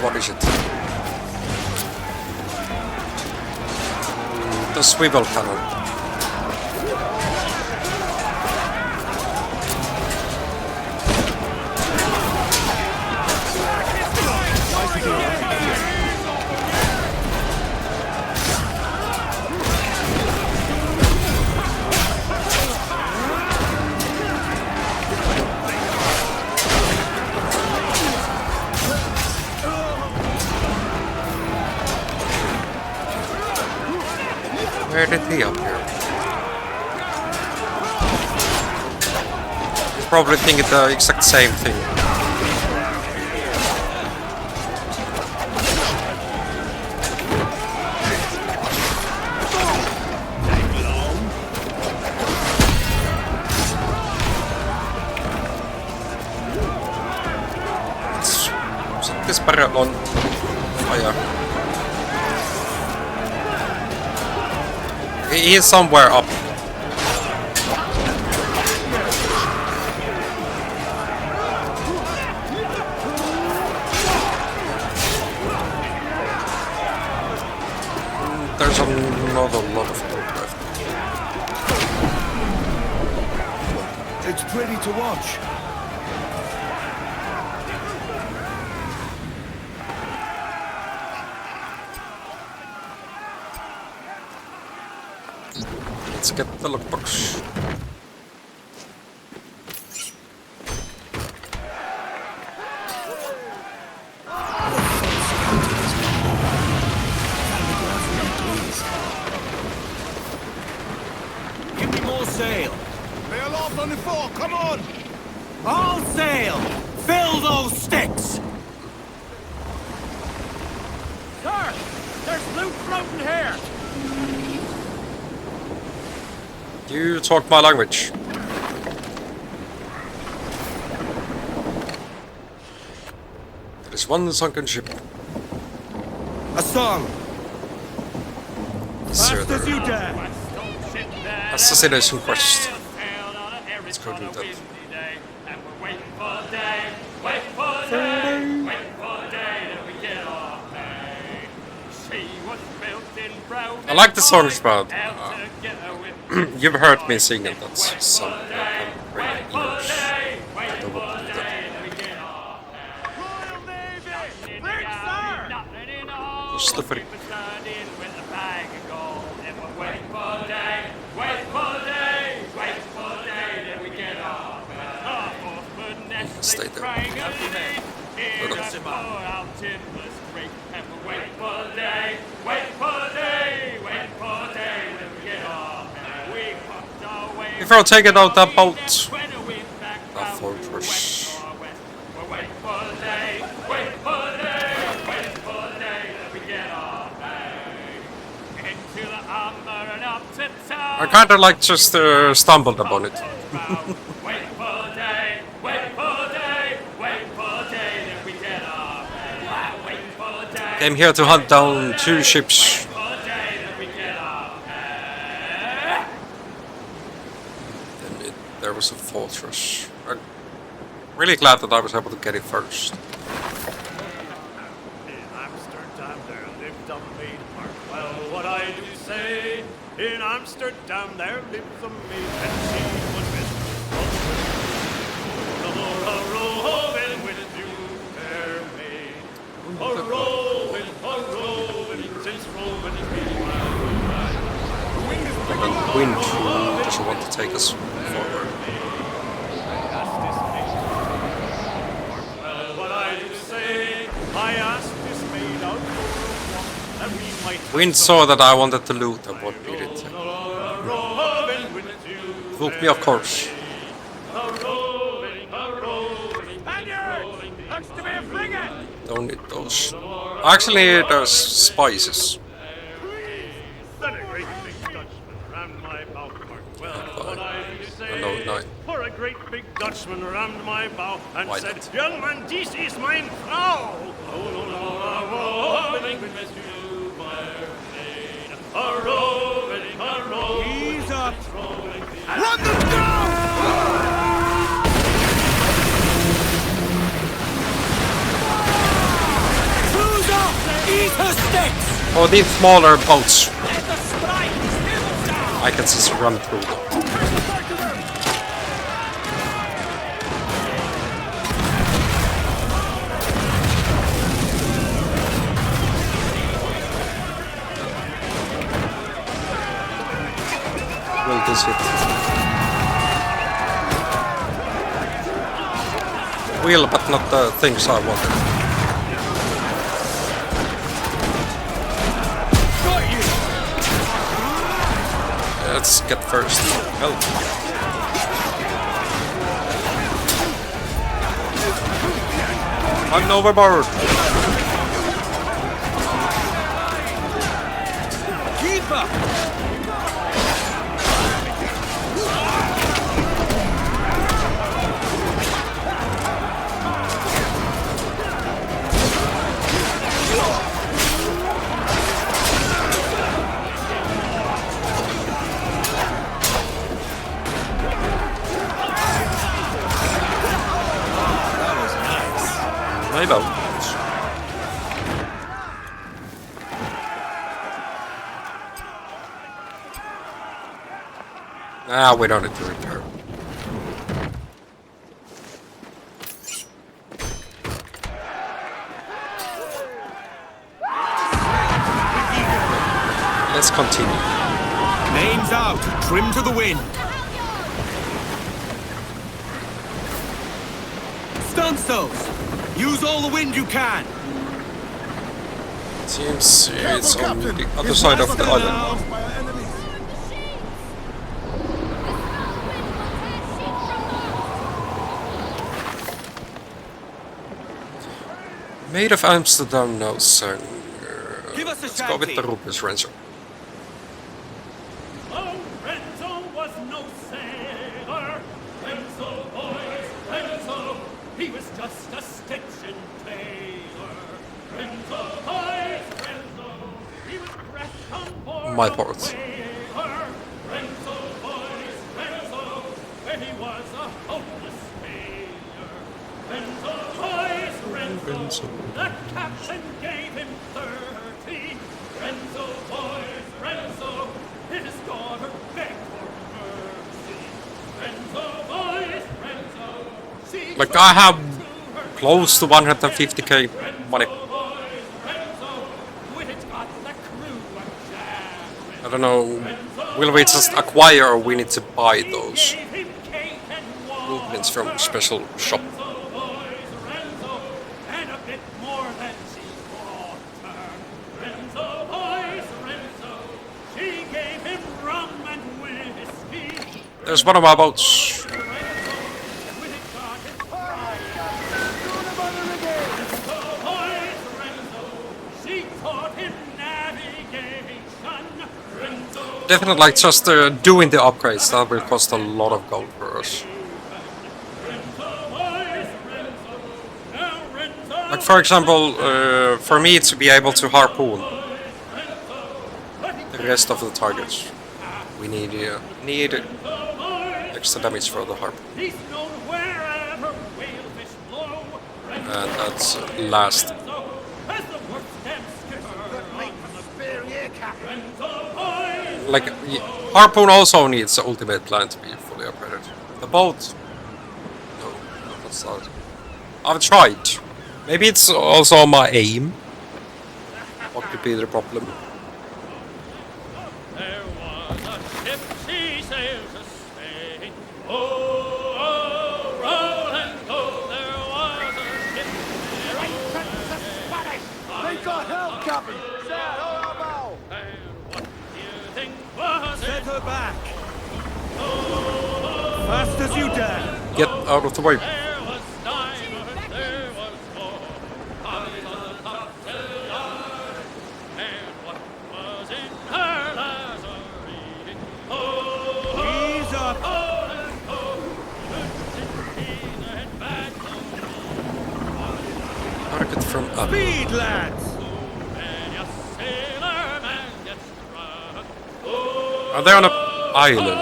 What is it? The swivel cannon. Where did he appear? probably thinking the exact same thing. Set this barrel on fire. He is somewhere up. There's another lot of loot left. It's pretty to watch. Let's get the lockbox. Give me more sail. They are aloft on the fore, come on! All sail! Fill those sticks! Sir, there's loot floating here. You talk my language. There is one sunken ship. A song. Fast as you dare. Assassination quest. Let's go do that. I like the songs, but you've heard me sing it. That's something I can bring in English. I don't want to do that. Slippery. Stay there. If I'll take it out that boat, that fortress. I kinda like just stumbled upon it. Came here to hunt down 2 ships. Then there was a fortress. I'm really glad that I was able to get it first. Well, what I do say, in Amsterdam there lives a maid, and she was mistress of the world. A roving with you, fair maid. A roving, since roving is being The wind doesn't want to take us forward. Well, what I do say, I asked this maid out for a walk, that we might... Wind saw that I wanted to loot and what did it? Loot me, of course. Don't need those. Actually, there's spices. No. For a great big Dutchman rammed my bow and Why said, not? "Young man, this is mine Frau." Ease up! Run them down! Cruise up! Eat her sticks! Oh, these smaller boats. I can just run through them. Will this hit? Will, but not the things I wanted. Let's get first. Help. I'm overboard! Keep up! Maybe. Ah, we don't need to repair. Let's continue. Names out, trim to the wind. Stance those. Use all the wind you can. Seems it's on the other side of the island. Made of Amsterdam, no sir. Let's go with the Rupes Rancher. Oh, Renzo was no sailor. Renzo, boys, Renzo. He was just a stitching tailor. Renzo, boys, Renzo. He was dressed on board My a fault. whaler. Renzo, boys, Renzo. When he was a hopeless failure. Renzo, boys, Renzo. The captain gave him 30. Renzo, boys, Renzo. His daughter begged for mercy. Renzo, boys, Renzo. She Like I have close to 150k money. I don't know, will we just acquire or we need to buy those movements from a special shop? There's one of my boats. Definitely, like just doing the upgrades, that will cost a lot of gold for us. Like for example, for me to be able to harpoon the rest of the targets, we need extra damage for the harpoon. And that's last. Like, harpoon also needs the ultimate plan to be fully upgraded. The boat? No, that's not. I've tried. Maybe it's also my aim. What could be the problem? There was a ship, she sails a Spain. Oh, roll and go. There was a ship. They got help, Captain! Set her back! Fast as you dare! Get out of the way. Ease up! Target from up. Speed, lads! Are they on an island?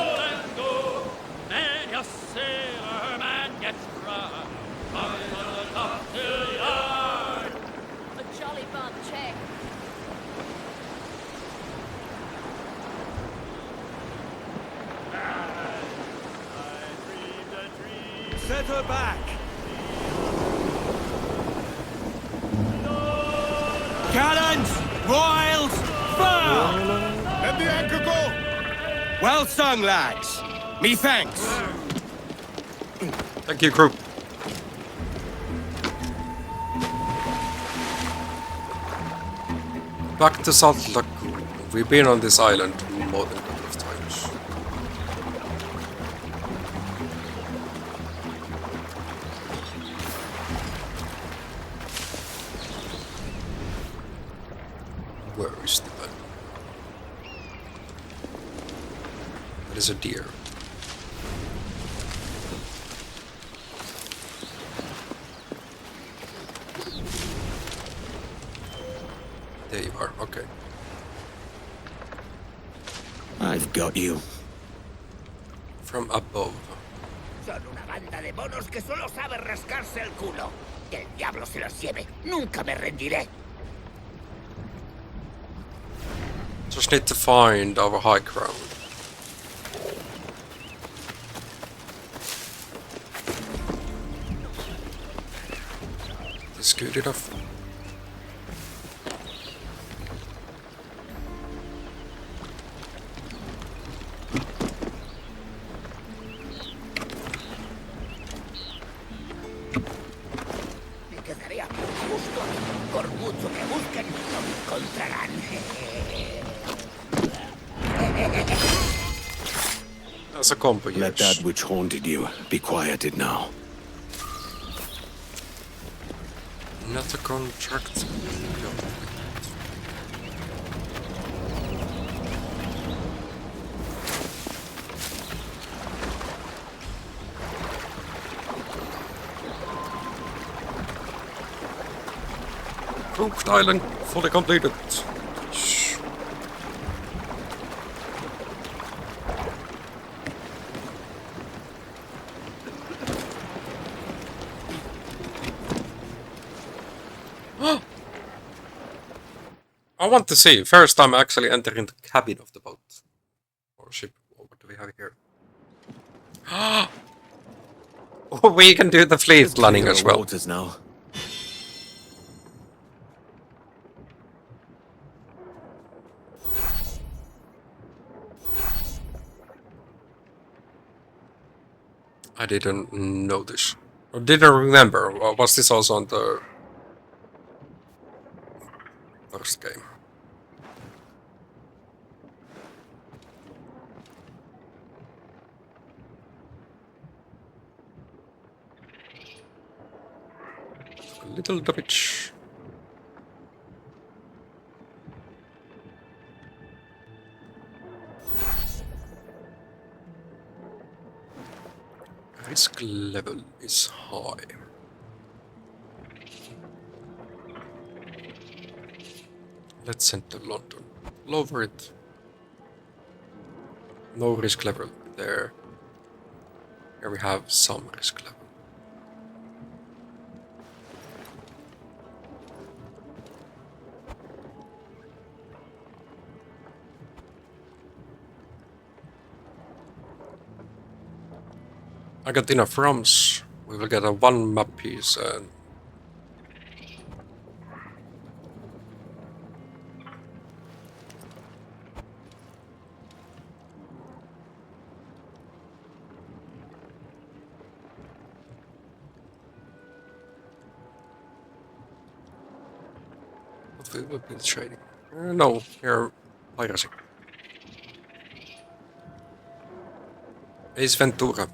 A jolly bunch, eh? Set her back! Cannons! Royals! Fire! Let the anchor go! Well sung, lads. Me thanks. Thank you, crew. Back to Salt Lagoon. We've been on this island more than a couple of times. Where is the button? That is a deer. There you are, okay. I've got you. From above. Son una banda de monos que solo sabe rascarse el culo. Que el diablo se los lleve. Nunca me rendiré. Just need to find our high ground. This good enough? Me quedaré justo aquí. Por mucho que busquen, no me encontrarán. That's a combo. Let that which haunted you be quieted now. Not a contract. Crooked Island fully completed. I want to see. First time actually entering the cabin of the boat. Or ship. What do we have here? We can do the fleet landing as well. Waters now. I didn't notice. Or didn't remember. Was this also on the first game? A little damage. Risk level is high. Let's send to London. Lower it. No risk level there. Here we have some risk level. I got enough ROMs. We will get a 1 map piece and what we will be trading. No, here piracy. Ace Ventura.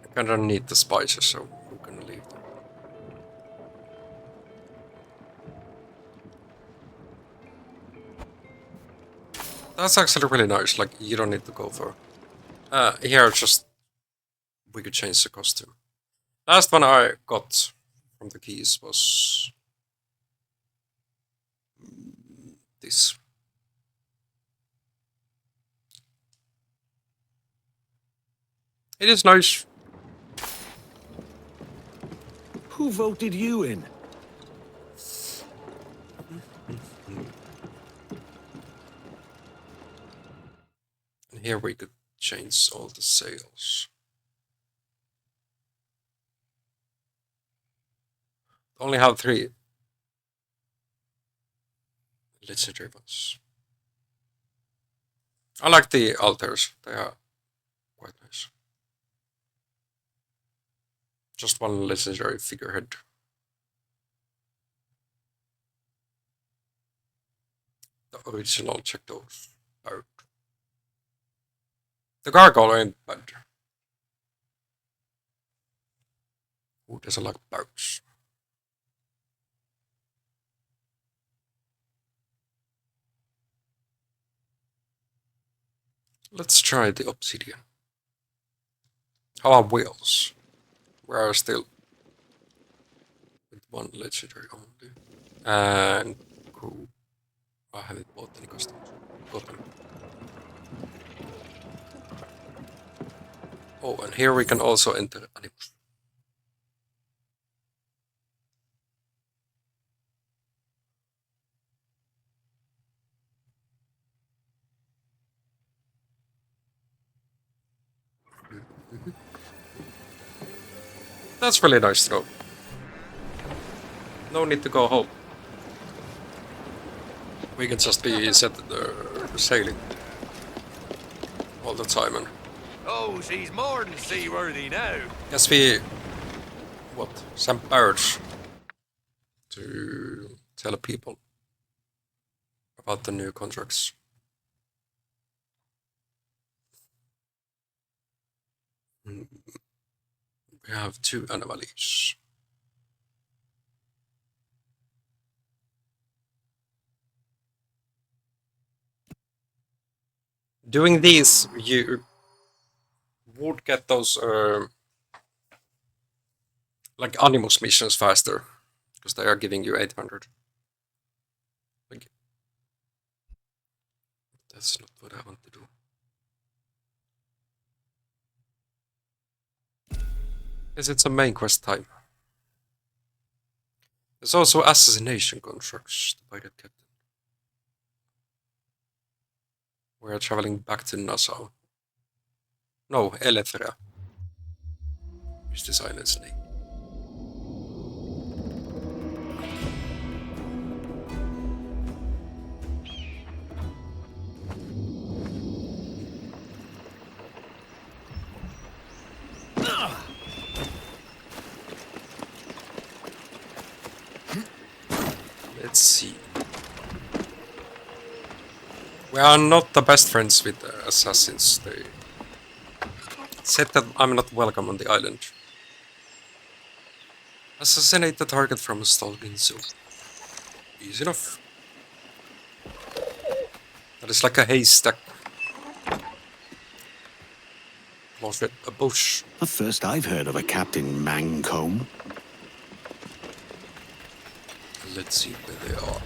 I kinda need the spices, so I'm gonna leave them. That's actually really nice, like you don't need to go for... here just... we could change the costume. Last one I got from the keys was... this. It is nice. Who voted you in? And here we could change all the sails. Only have 3 legendary ones. I like the altars, they are quite nice. Just 1 legendary figurehead. The original, check those out. The gargoyle ain't bad. Who doesn't like birds? Let's try the obsidian. How are wheels? We are still with one legendary only. And cool. I haven't bought any customs. Got them. Oh, and here we can also enter animals. That's really nice though. No need to go home. We can just be set sailing all the time and Oh, she's more than seaworthy now. guess we some birds to tell people about the new contracts. We have 2 anomalies. Doing these, you would get those like Animus missions faster because they are giving you 800. Like, that's not what I want to do. Yes, it's a main quest time. There's also assassination contracts to pirate captain. We are traveling back to Nassau. No, Elethra is this island's name. Let's see. We are not the best friends with the assassins. They said that I'm not welcome on the island. Assassinate the target from a stalking zone. Easy enough. That is like a haystack. Close with a bush. The first I've heard of a Captain Mancomb. Let's see where they are.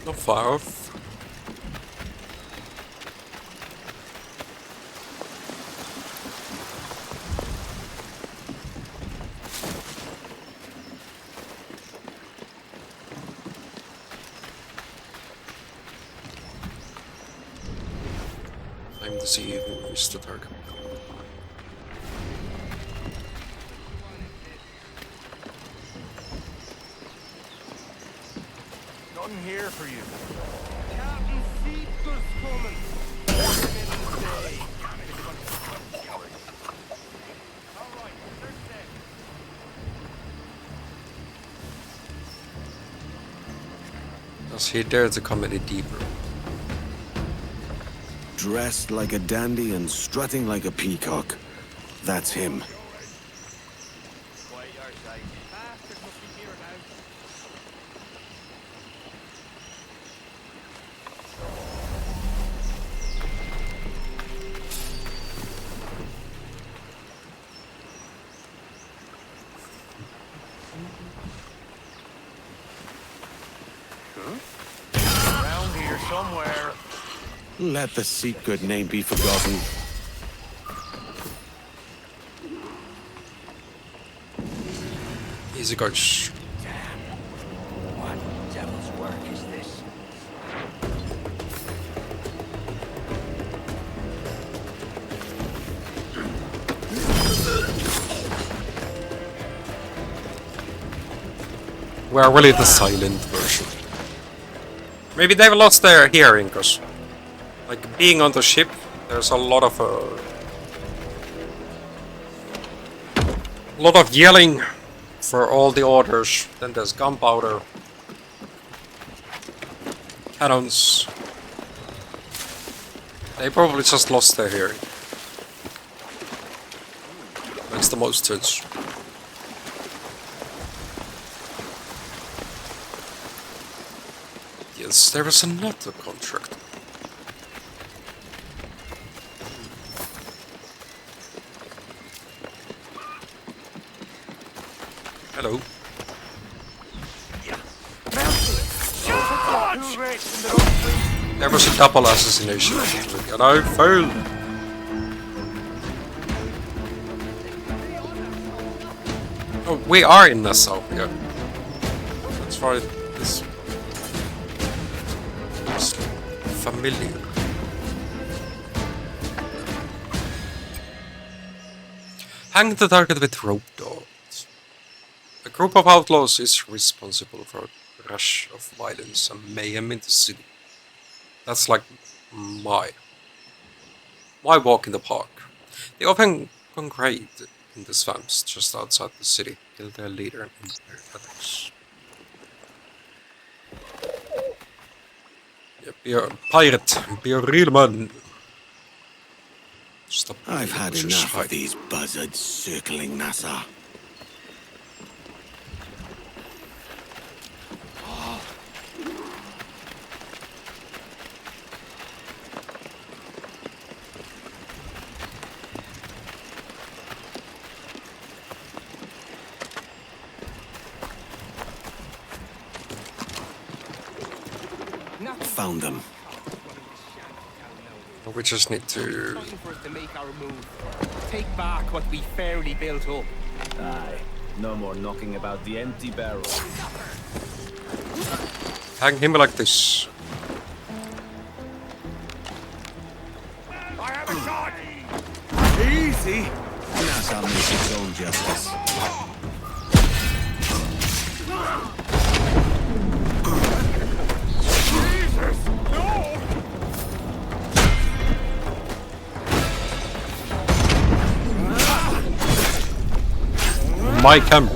Not far off. Time to see who is the target. Nothing here for you. Captain Seeker's coming. Does he dare to come any deeper? Dressed like a dandy and strutting like a peacock. That's him. Around here somewhere. Let the secret name be forgotten. Easy coach. What devil's work is this? We are really the silent version. Maybe they've lost their hearing, because like being on the ship, there's a lot of A lot of yelling for all the orders. Then there's gunpowder. Cannons. They probably just lost their hearing. Makes the most sense. Yes, there is another contract. Hello. There was a double assassination, and I failed. Oh, we are in Nassau, yeah. That's right. This is familiar. Hang the target with rope dogs. A group of outlaws is responsible for a rush of violence and mayhem in the city. That's like my walk in the park. They often congregate in the swamps just outside the city, kill their leader and their others. Yeah, be a pirate, be a real man. Stop. I've had enough of these buzzards circling Nassau. Found them. We just need to... Time for us to make our move. Take back what we fairly built up. Aye. No more knocking about the empty barrel. Hang him like this. I have a shot! Easy! Nassau makes its own justice. Jesus! No! My camp.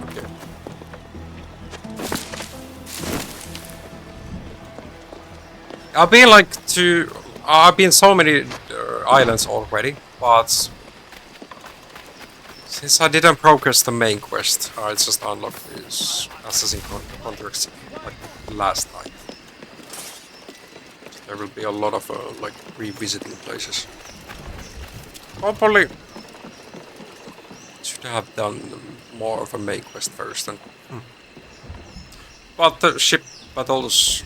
Okay. I've been so many islands already, but since I didn't progress the main quest, I just unlocked these Assassin contracts like last night. There will be a lot of like revisiting places. Probably should have done more of a main quest first. And, But the ship battles,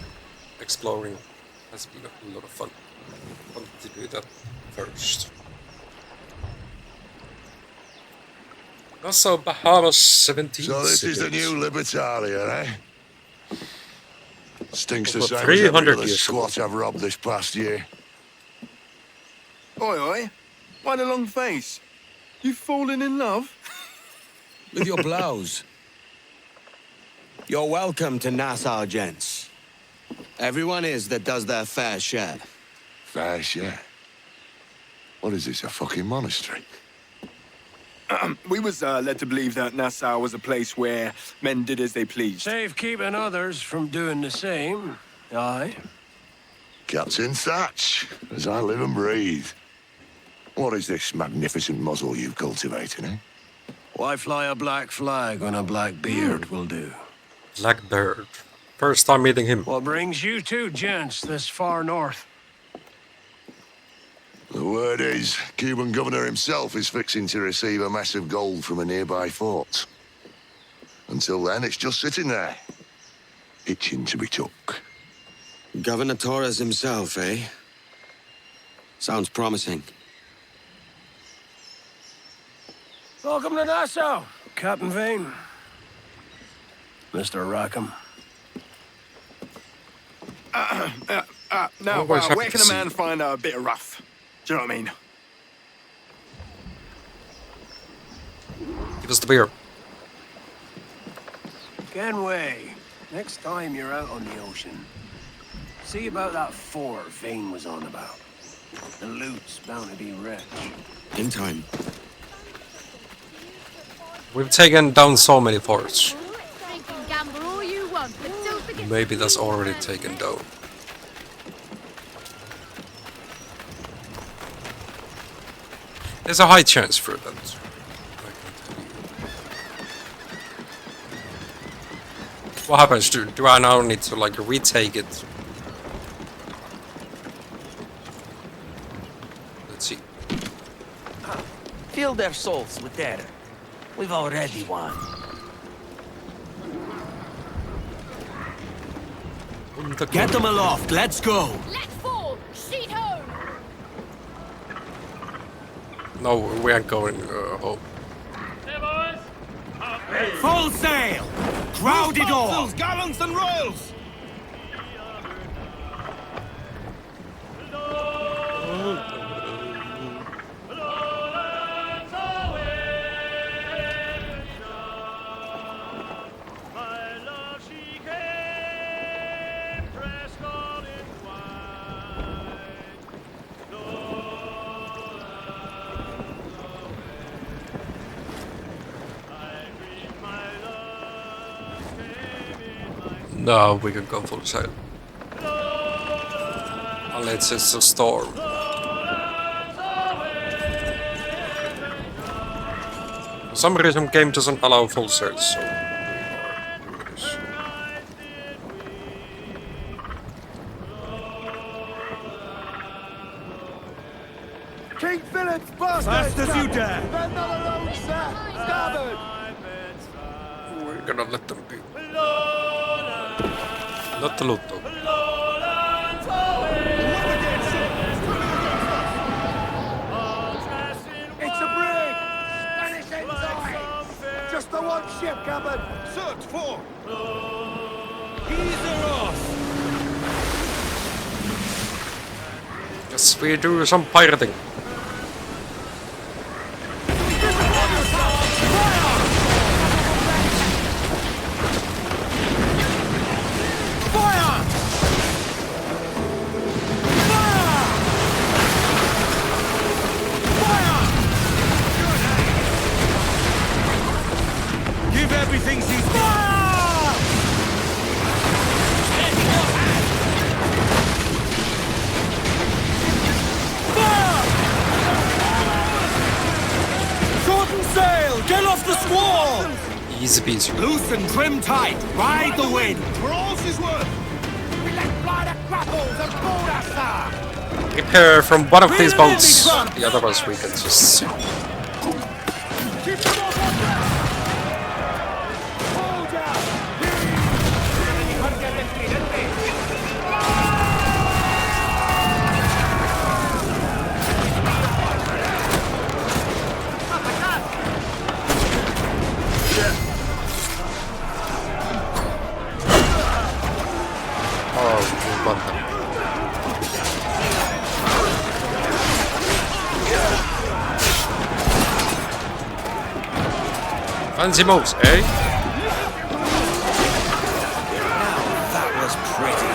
exploring, has been a lot of fun. I wanted to do that first. Also, Bahamas 17. So this is the new Libertalia, eh? Stinks the Over same as 300 every other years squat I've robbed this past year. Oi, oi. Why the long face? You've fallen in love? With your blouse. You're welcome to Nassau, gents. Everyone is that does their fair share. Fair share? What is this, a fucking monastery? We was led to believe that Nassau was a place where men did as they pleased. Safe keeping others from doing the same. Aye. Captain Thatch, as I live and breathe. What is this magnificent muzzle you've cultivated, eh? Why fly a black flag when a black beard will do? Blackbeard. First time meeting him. What brings you two gents this far north? The word is, Cuban governor himself is fixing to receive a massive gold from a nearby fort. Until then, it's just sitting there, itching to be took. Governor Torres himself, eh? Sounds promising. Welcome to Nassau, Captain Vane. Mr. Rackham. Now, Always happy where to can a see man you. find a bit of rough? Do you know what I mean? Give us the beer. Kenway, next time you're out on the ocean, see about that fort Vane was on about. The loot's bound to be rich. In time. We've taken down so many forts. You can gamble all you want, but don't forget. Maybe that's already taken down. There's a high chance for that. I can tell you. What happens? Do I now need to like retake it? Let's see. Fill their souls with terror. We've already won. Get them aloft, let's go! Let's fall! Sheet home! No, we aren't going home. Full sail! Crowded all! Gallants and royals! No, we can go full sail. Unless it's a storm. For some reason, game doesn't allow full sails, so we are doing this. King Philip's bastards! Fast as you dare! Bend on the road, sir! Starboard! We're gonna let them be. Not the loot though. It's a brig! Spanish ensign! Just the one ship, Captain! Search for! Ease her off! Yes, we do some pirating. Give everything she's Shorten sail! Get off the squall! Easy peasy. Loosen, trim tight! Ride the wind! For all she's worth! We let fly the grapples and board us, sir! Repair from one of these boats. The other ones we can just... Keep them off our deck! Hold down! Oh, we got them. Fancy moves, eh? That was pretty.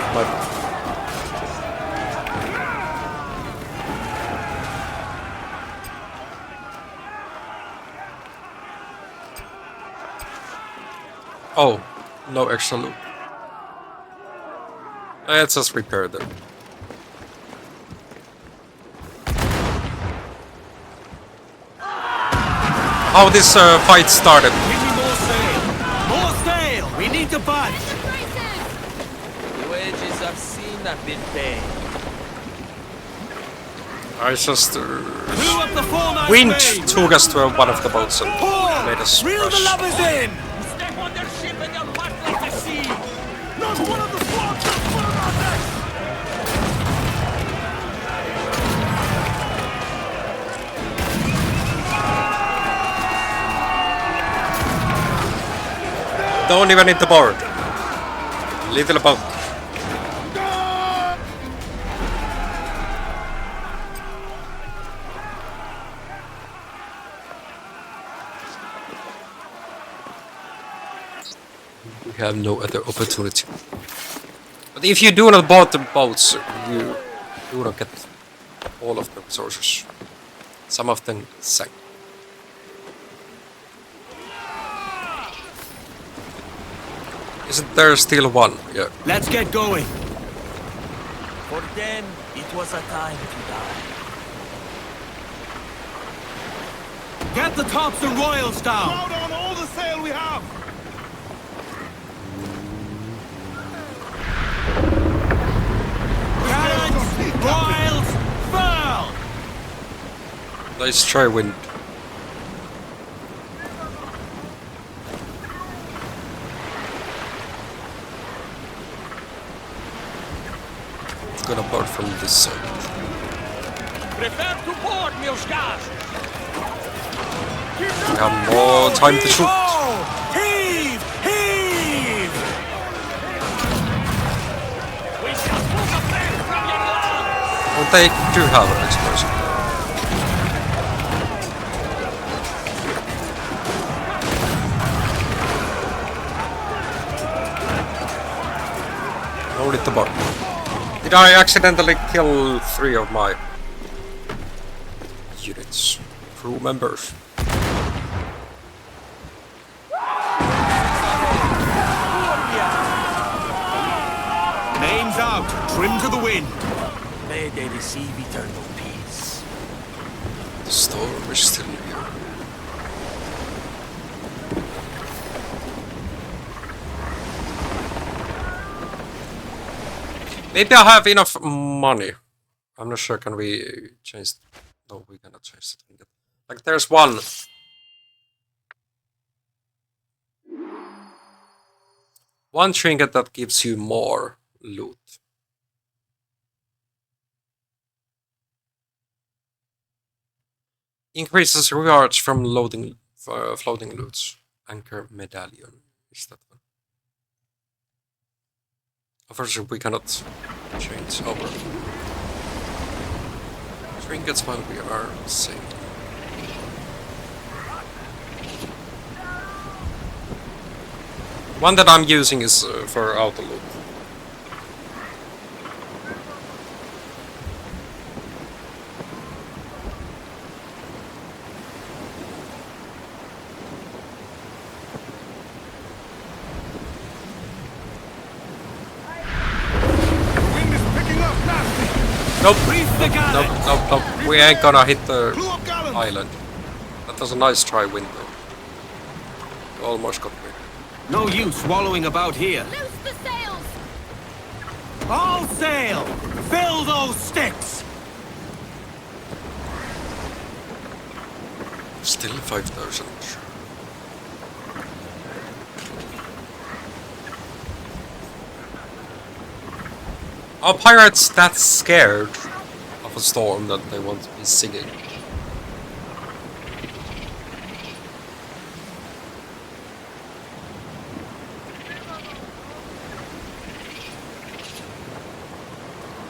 Oh, no extra loot. Let's just repair them. How this fight started. Give me more sail! More sail! We need to budge! The wages I've seen have been paid. I just Blew up the foremast wind main. took us to one of the boats and Pour! made us Reel the crash. lovers in! Step on their ship and they'll pass like the sea! Not one of the squads has put on our decks! Don't even hit the board. Leave the boat. We have no other opportunity. But if you do not board the boats, you do not get all of the resources. Some of them sank. Isn't there still one? Yeah. Let's get going. For them, it was a time to die. Get the tops and royals down. Crowd on all the sail we have. Cannons, royals, furl. Nice try, wind. Gonna board from this side. Prepare to board, meus caros. We have more time to shoot. Heave! Heave! We shall put a flag from your land. Well, they do have an explosion. Hold it the bottom. Did I accidentally kill 3 of my units? Crew members. Names out, trim to the wind. May they receive eternal peace. The storm is still here. Maybe I have enough money. I'm not sure. Can we change? No, we cannot change the trinket. Like, there's one. One trinket that gives you more loot. Increases rewards from loading floating loots. Anchor medallion. Is that one? Unfortunately, we cannot change over. Trinkets while we are safe. One that I'm using is for auto loot. Nope. Nope. We ain't gonna hit the island. That was a nice try, wind though. You almost got me. No use wallowing about here. Loose the sails! All sail! Fill those sticks! Still 5,000. Are pirates that scared of a storm that they want to be singing?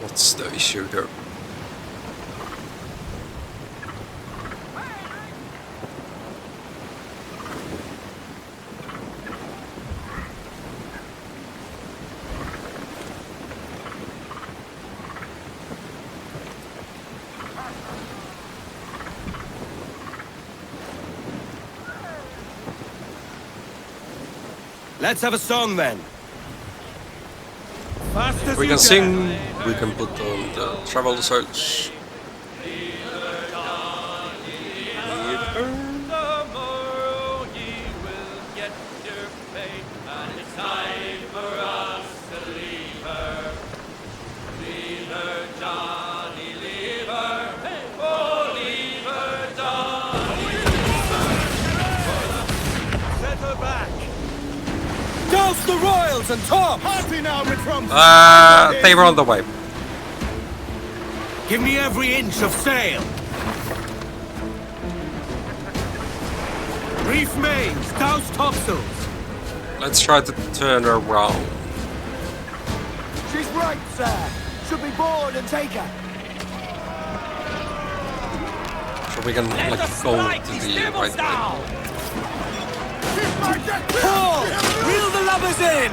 What's the issue there? Let's have a song then. Fast as We you can sing, we can put on the travel sails. Tomorrow ye will get your pay, and it's time for us to leave her. Leave her, Johnny, leave her. Hey, oh, leave her, Johnny, leave her. Set her back. Douse the royals and top! Party now, Mitrum. They were on the way. Give me every inch of sail. Reef mains, douse topsails. Let's try to turn her around. She's right, sir. Should be board and take her. So we can like go to the right way. Pull! Reel the lubbers in!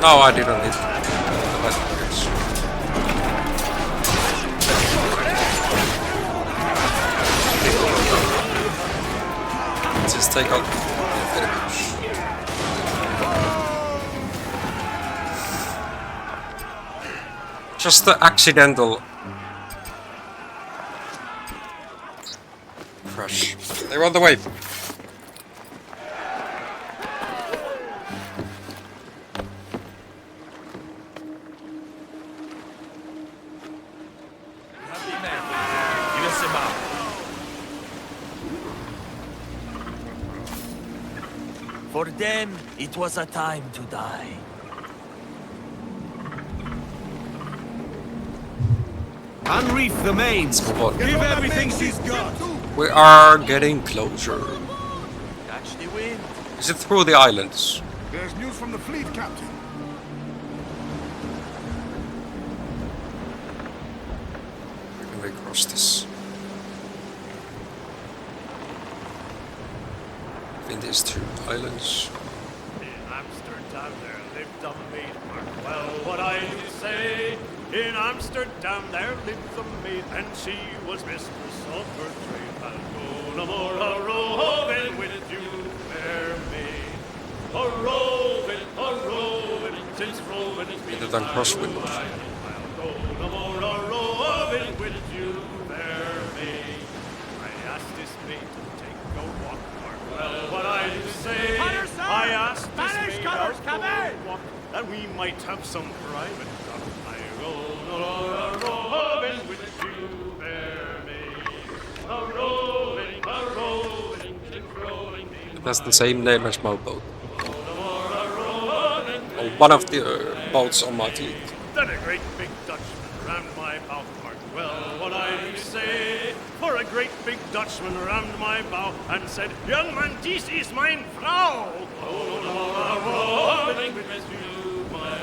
No, I didn't hit the light barriers. Let's just take out the enemies. Just the accidental crash. They're on the way. For them, it was a time to die. Unreef the mains. Give everything she's got. We are getting closer. Catch the wind. Is it through the islands? There's news from the fleet, Captain. Where can we cross this? I think there's 2 islands. In Amsterdam there lived a maid, mark well what I do say. In Amsterdam there lived a maid, and she was mistress of her trade. I'll go no more a-roving with you, fair maid. A-roving, since roving has been Better than crosswind. I'll go no more a-roving with you, fair maid. I asked this maid to take a walk, mark well what I do say. I asked this maid out for a walk, that we might have some private talk. I go no more a-roving with you, fair maid. A-roving, since roving been That's the same name as my boat. Or one of the boats on my fleet. Then a great big Dutchman rammed my bow, mark well what I do say. For a great big Dutchman rammed my bow and said, young man, this is mein Frau. A-roving with you, my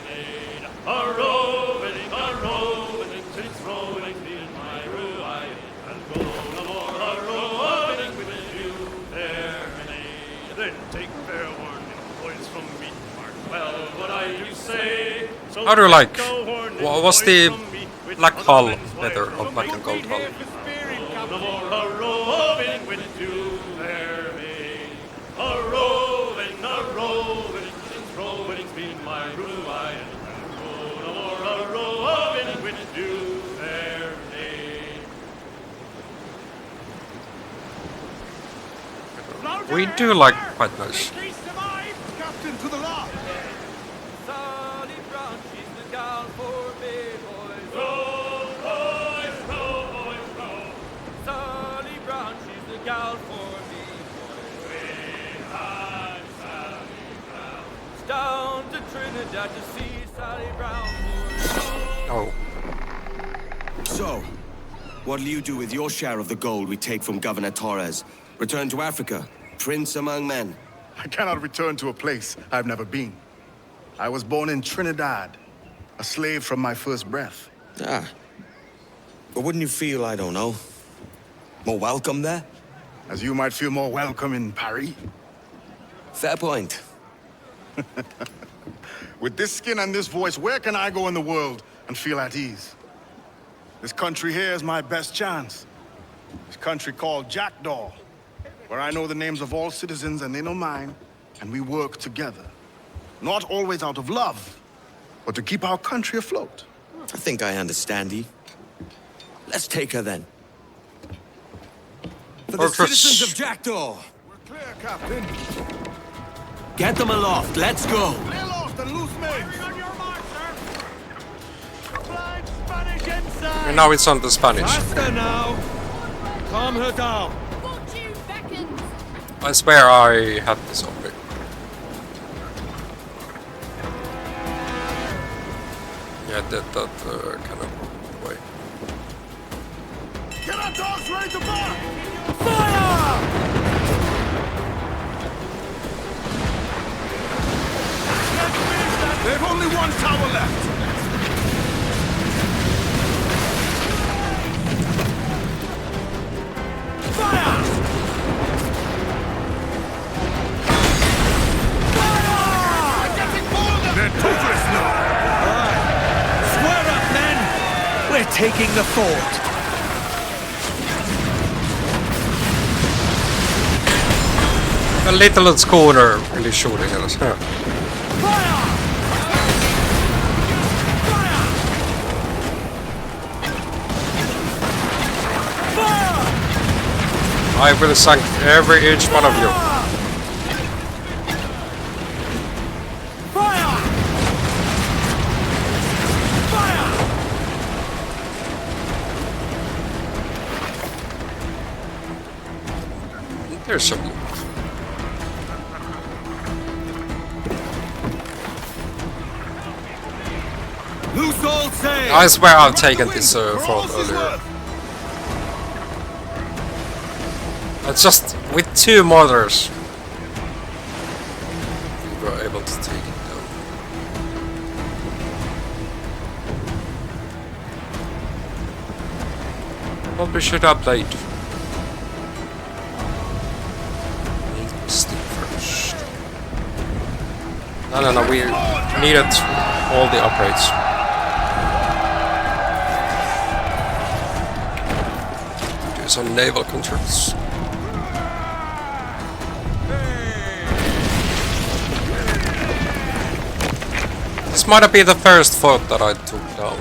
maid. A-roving, since roving been my ruin. And go no more a-roving with you, fair maid. Then take fair warning, boys, from me, mark well what I do say. So How do you like? Was boys the from me with black other hull men's better wives. or black and gold hull? No more a-roving with you, fair maid. A-roving, since roving's been my ruin. No more a-roving with you, fair maid. We do like quite nice. Captain, to the left. Sally Brown, she's the gal for me, boys. Row, boys, row. Sally Brown, she's the gal for me, boys. We had Sally Brown. It's down to Trinidad to see Sally Brown, boys. Oh. So, what'll you do with your share of the gold we take from Governor Torres? Return to Africa, prince among men. I cannot return to a place I've never been. I was born in Trinidad, a slave from my first breath. Ah. But wouldn't you feel, I don't know, more welcome there? As you might feel more welcome in Paris. Fair point. With this skin and this voice, where can I go in the world and feel at ease? This country here is my best chance. This country called Jackdaw, where I know the names of all citizens and they know mine, and we work together. Not always out of love, but to keep our country afloat. I think I understand you. Let's take her then. For the citizens of Jackdaw! We're clear, Captain. Get them aloft, let's go! Lay aloft and loose mates! On your mark, sir. Flying Spanish inside. And now it's on the Spanish. Faster now! Calm her down. Fortune beckons. I swear I had this already. Yeah, that kind of way. Get our dogs ready to bark! Fire! They've only one tower left! Fire! They're too defend the fort. A little schooner really shooting at us. Huh. I will sink every each one of you. There's some loot. Loose all sail. I swear I've taken this fort earlier. It's just with 2 mortars we were able to take it down. What we should have played. First. No, we needed all the upgrades. Do some naval contracts. This might have been the first fort that I took down.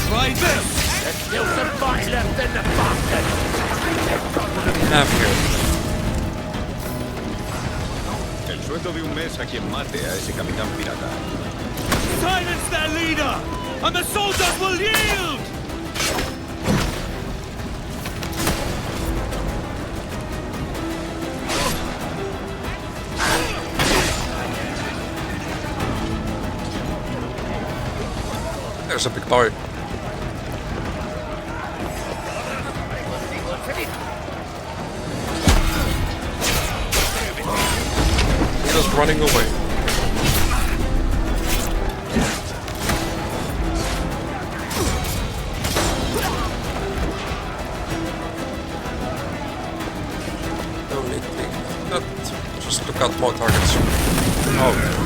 Try this! There's still some fight left in the bastard! Have here. El sueldo de un mes a quien mate a ese capitán pirata. Silence their leader, and the soldiers will yield! There's a big boy. He's just running away. Don't need that. Just look at more targets. Oh.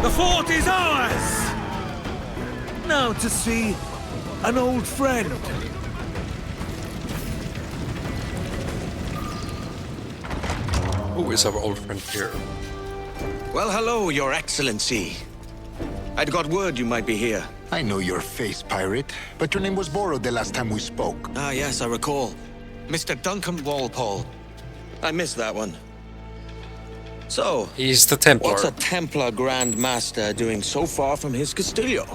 The fort is ours! Now to see an old friend. Who is our old friend here? Well, hello, Your Excellency. I'd got word you might be here. I know your face, pirate, but your name was borrowed the last time we spoke. Ah, yes, I recall. Mr. Duncan Walpole. I missed that one. So, he's the Templar. What's a Templar Grand Master doing so far from his Castillo?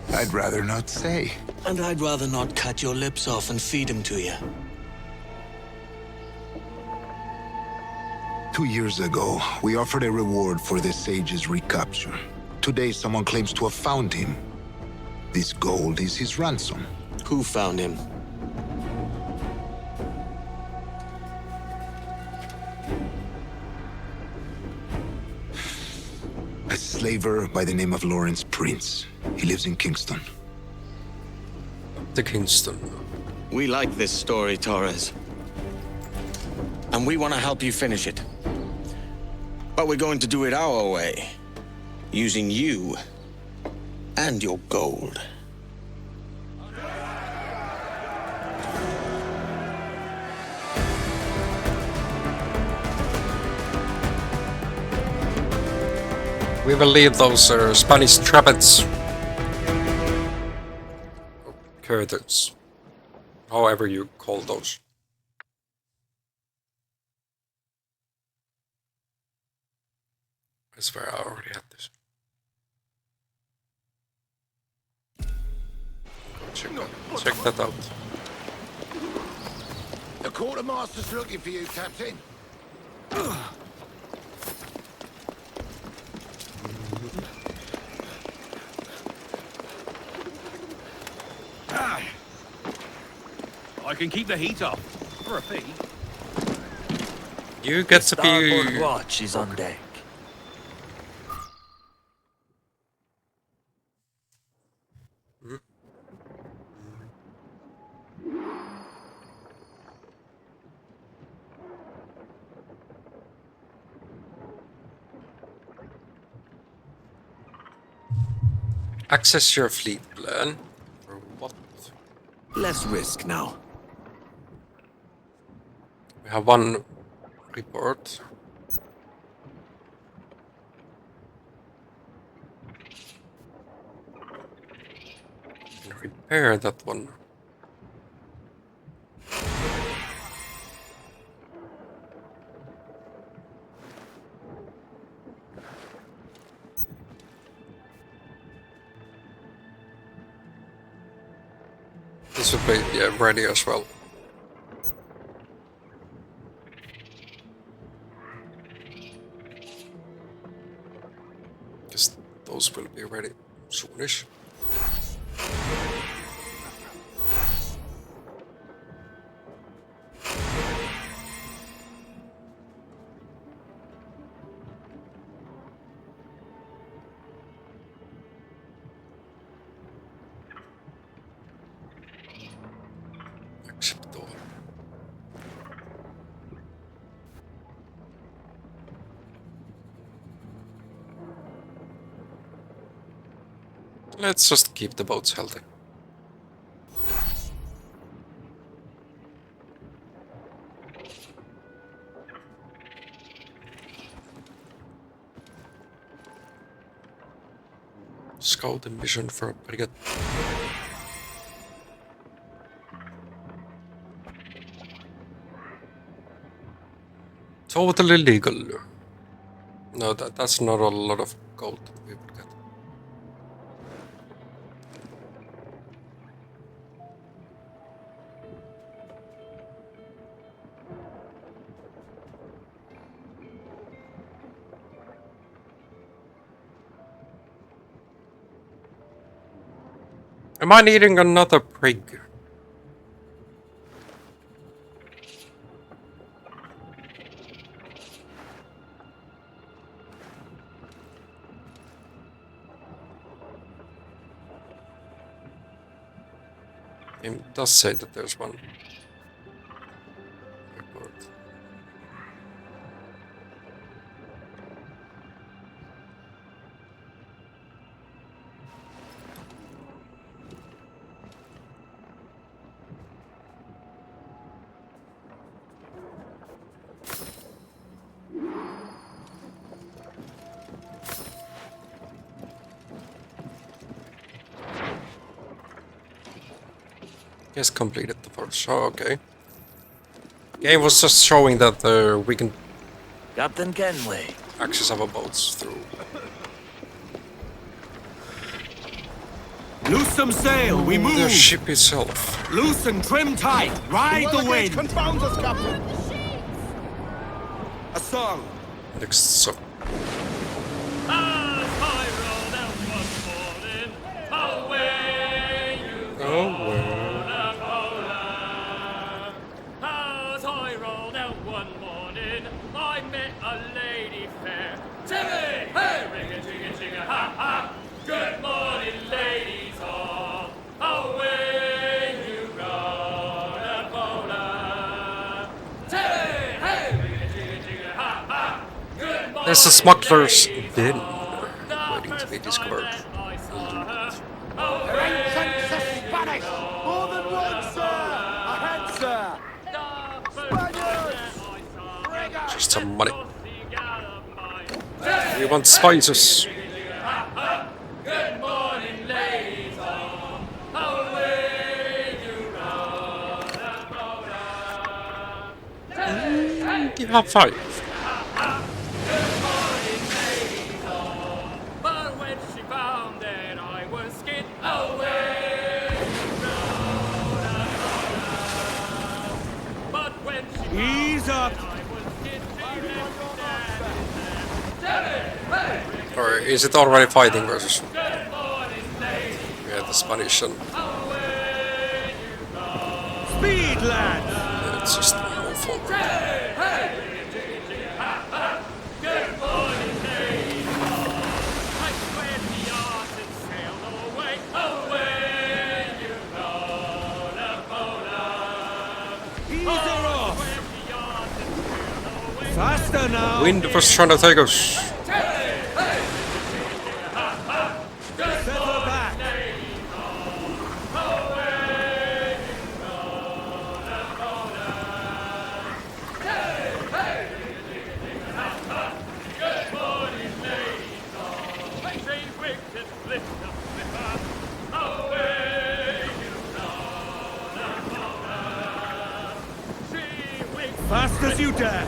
I'd rather not say. And I'd rather not cut your lips off and feed him to you. 2 years ago, we offered a reward for the sage's recapture. Today, someone claims to have found him. This gold is his ransom. Who found him? A slaver by the name of Lawrence Prince. He lives in Kingston. The Kingston. We like this story, Torres. And we want to help you finish it. But we're going to do it our way. Using you and your gold. We will leave those Spanish trumpets. Curtains. However you call those. I swear I already had this. Check that out. quartermaster's looking for you, Captain. I can keep the heat off for a fee. You get to Starboard be... watch is on deck. Access your fleet plan. For what? Less risk now. We have one report. Can repair that one. This would be, yeah, ready as well. Guess those will be ready soonish. Let's just keep the boats healthy. Scout and mission for a frigate. Totally legal. No, that's not a lot of gold that we would get. Am I needing another prig? It does say that there's one. Report. Yes, completed the first. Oh, okay. Game was just showing that we can Captain Kenway. access our boats through. Loose some sail, we move! The ship itself. Loose and trim tight, ride the wind! Confounds us, Captain! A song! Next song. Good morning, ladies all. Away you go, the polar. Hey, hey, jigga, jigga, ha, ha. Good morning. There's a smuggler's den waiting to be discovered. Spanish! More than one, sir! Ahead, sir! Spaniards! Just some money. We want spices. Good morning, ladies all. Away you go, the polar. You have 5. Good morning, ladies all. But when she found that I was skin away you go, the polar. But when Ease up! Or is it already fighting versus... Yeah, the Spanish and... Speed, lads! Yeah, it's just move forward. Faster now! Wind was trying to take us. Fast as you dare!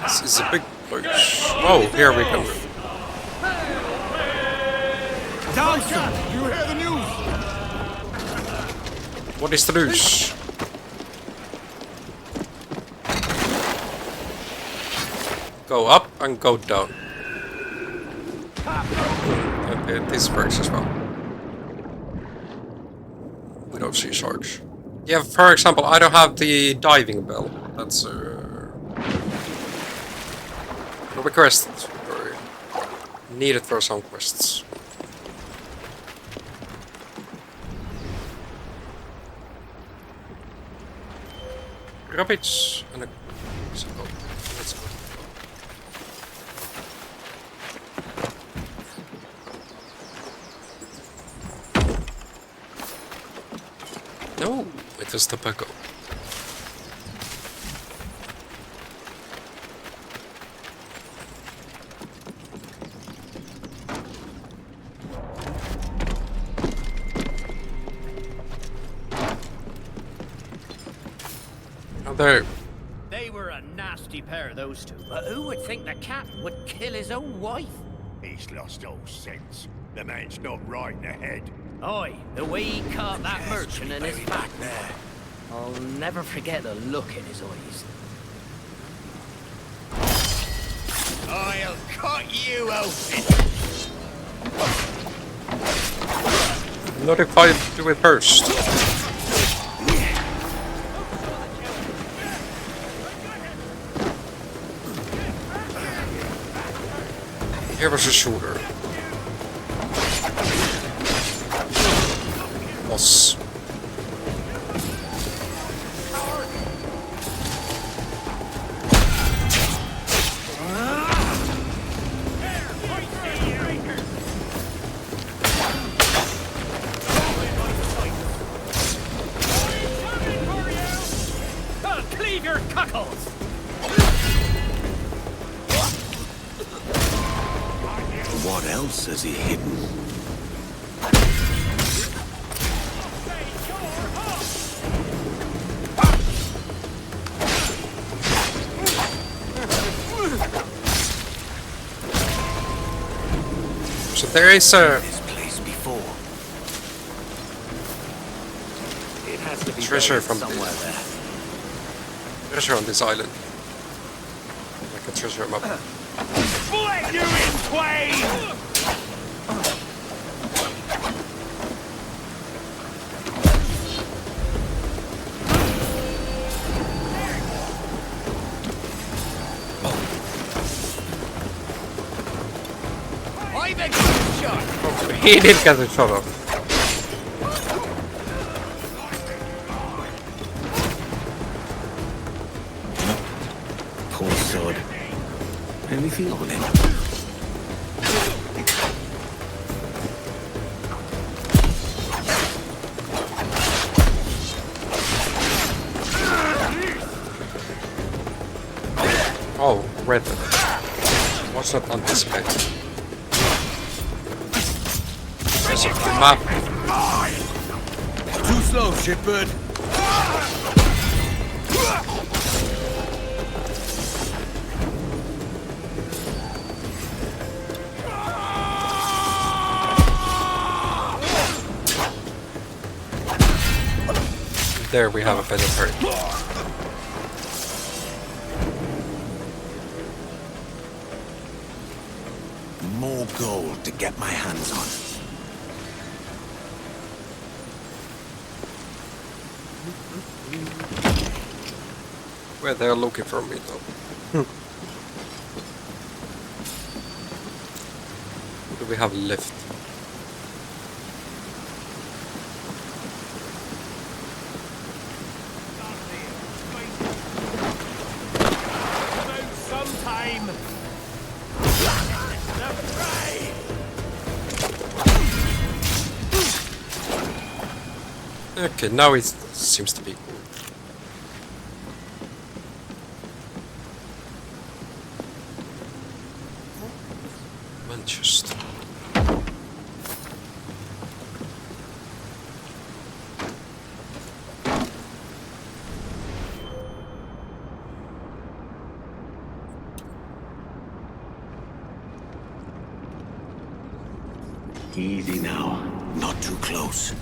This is a big place. Oh, here we go. Dawson, you hear the news? What is the news? Go up and go down. Okay, this works as well. We don't see sharks. Yeah, for example, I don't have the diving bell. That's requested or needed for some quests. Rabbits and a... Let's go. No, it was tobacco. They were a nasty pair, those two. But who would think the captain would kill his own wife? He's lost all sense. The man's not right in the head. Aye, the way he caught that merchant in his back there. I'll never forget the look in his eyes. I'll cut you open. Not if I do it first. Here was a shooter. Boss. Cleave your cuckles! What else has he hidden? So there is a This place before. It has to be treasure buried from somewhere there. treasure on this island. Like a treasure map. Split you in twain! I've a good shot. He did get the shot off. Poor sod. Anything on him? Oh, red. Was not anticipated. There's a map. Too slow, shitbird. There we have a better parry. More gold to get my hands on. Where they're looking for me though. What do we have left? Sometime. Okay, now it seems to be cool. Manchester. Easy now. Not too close.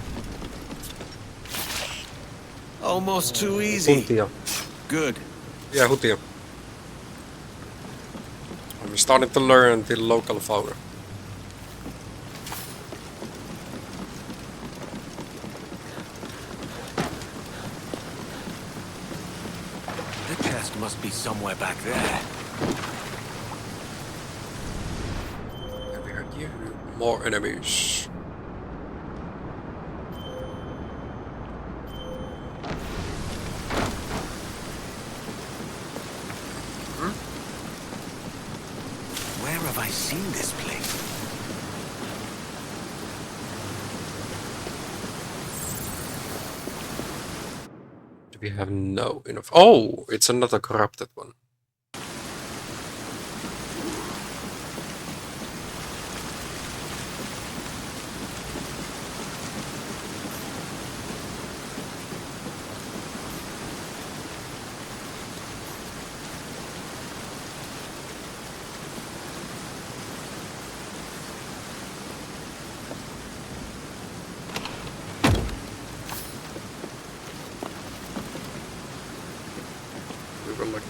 Almost too easy. Huntia. Good. Yeah, Huntia. I'm starting to learn the local fauna. The chest must be somewhere back there. Where are you? More enemies. Where have I seen this place? Do we have no enough? Oh, it's another corrupted one. We were like...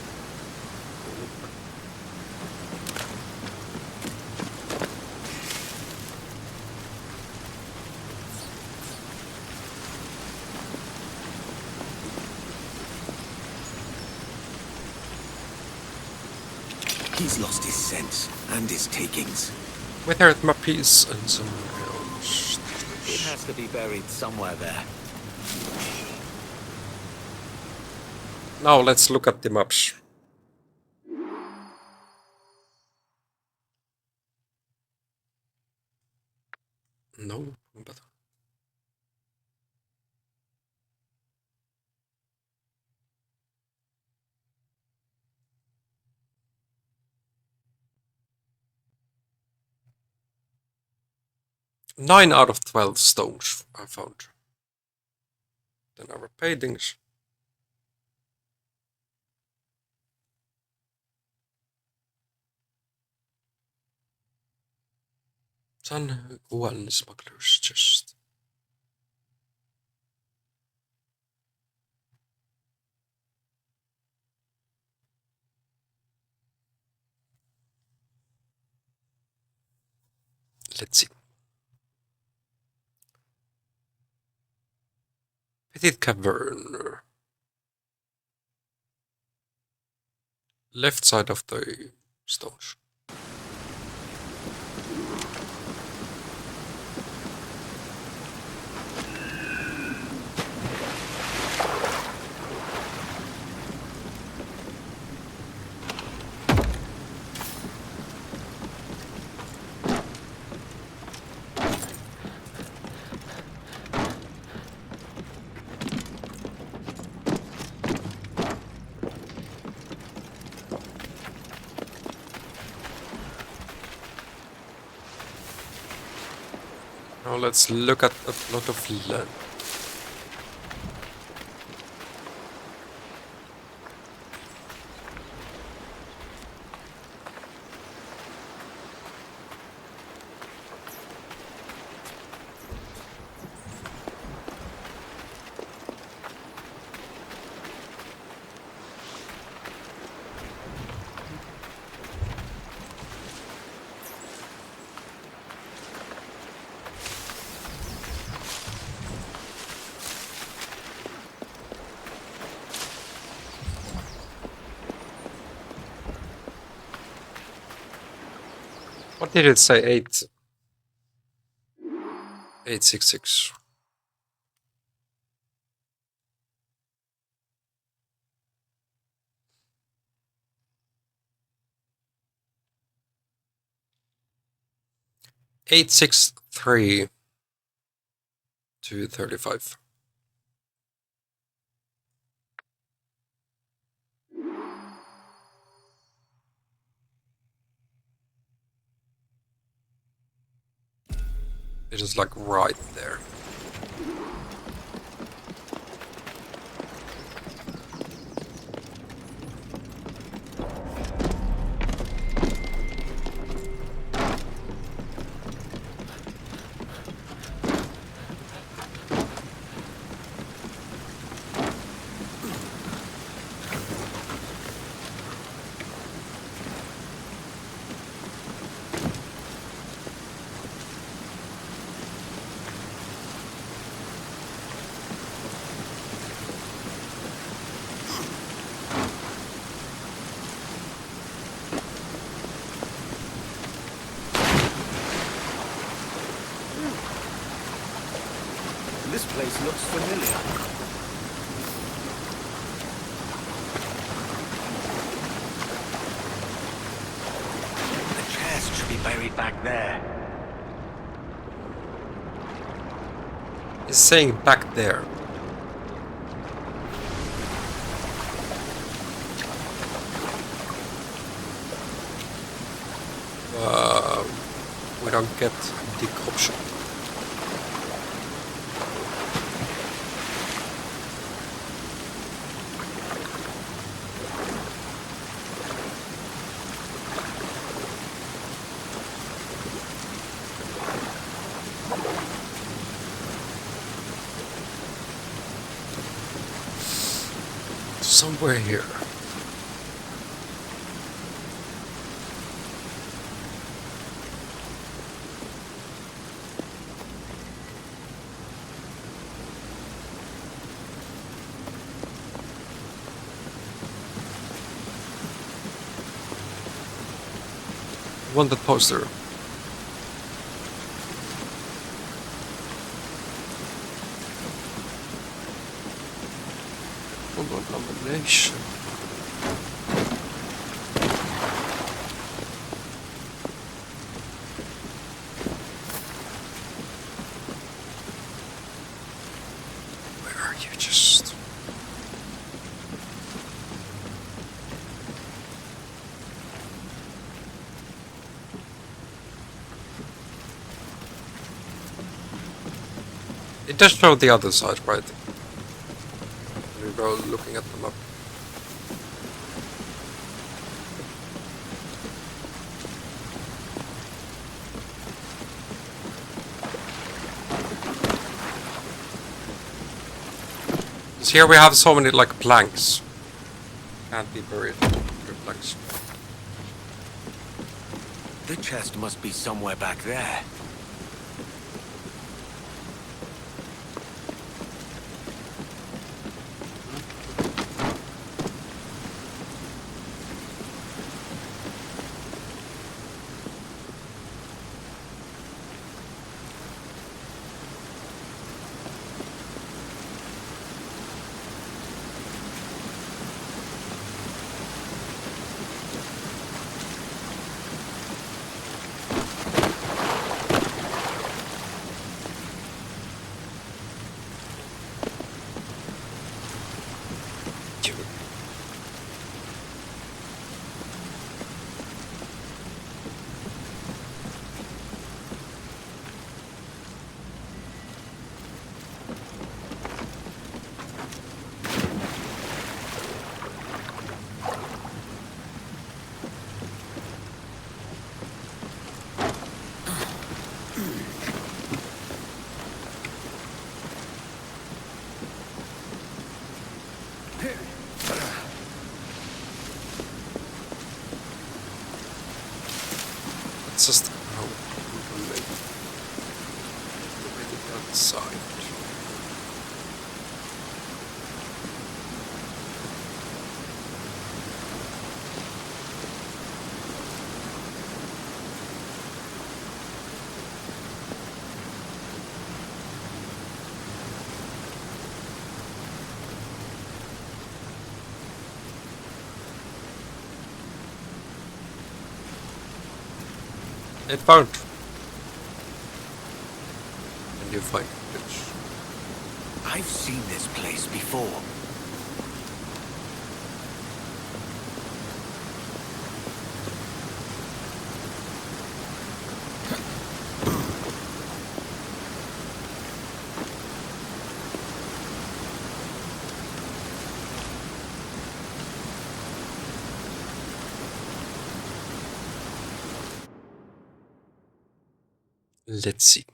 He's lost his sense and his takings. Withered my piece and some else. It has to be buried somewhere there. Now let's look at the maps. No, but... Nine out of 12 stones I found. Then our paintings. San Juan smuggler's chest. Let's see. Petit cavern. Left side of the stones. Now let's look at a lot of land. What did it say? 866. $863 to 35. It is like right there. This place looks familiar. The chest should be buried back there. It's saying back there. We don't get the option. Somewhere here. Wanted poster. Nomination. Where are you? Just it does show the other side, right? We go looking at the map. So here we have so many like planks. Can't be buried with planks. The chest must be somewhere back there. It's just how we make the outside. It won't. And you find it. I've seen this place before. Let's see.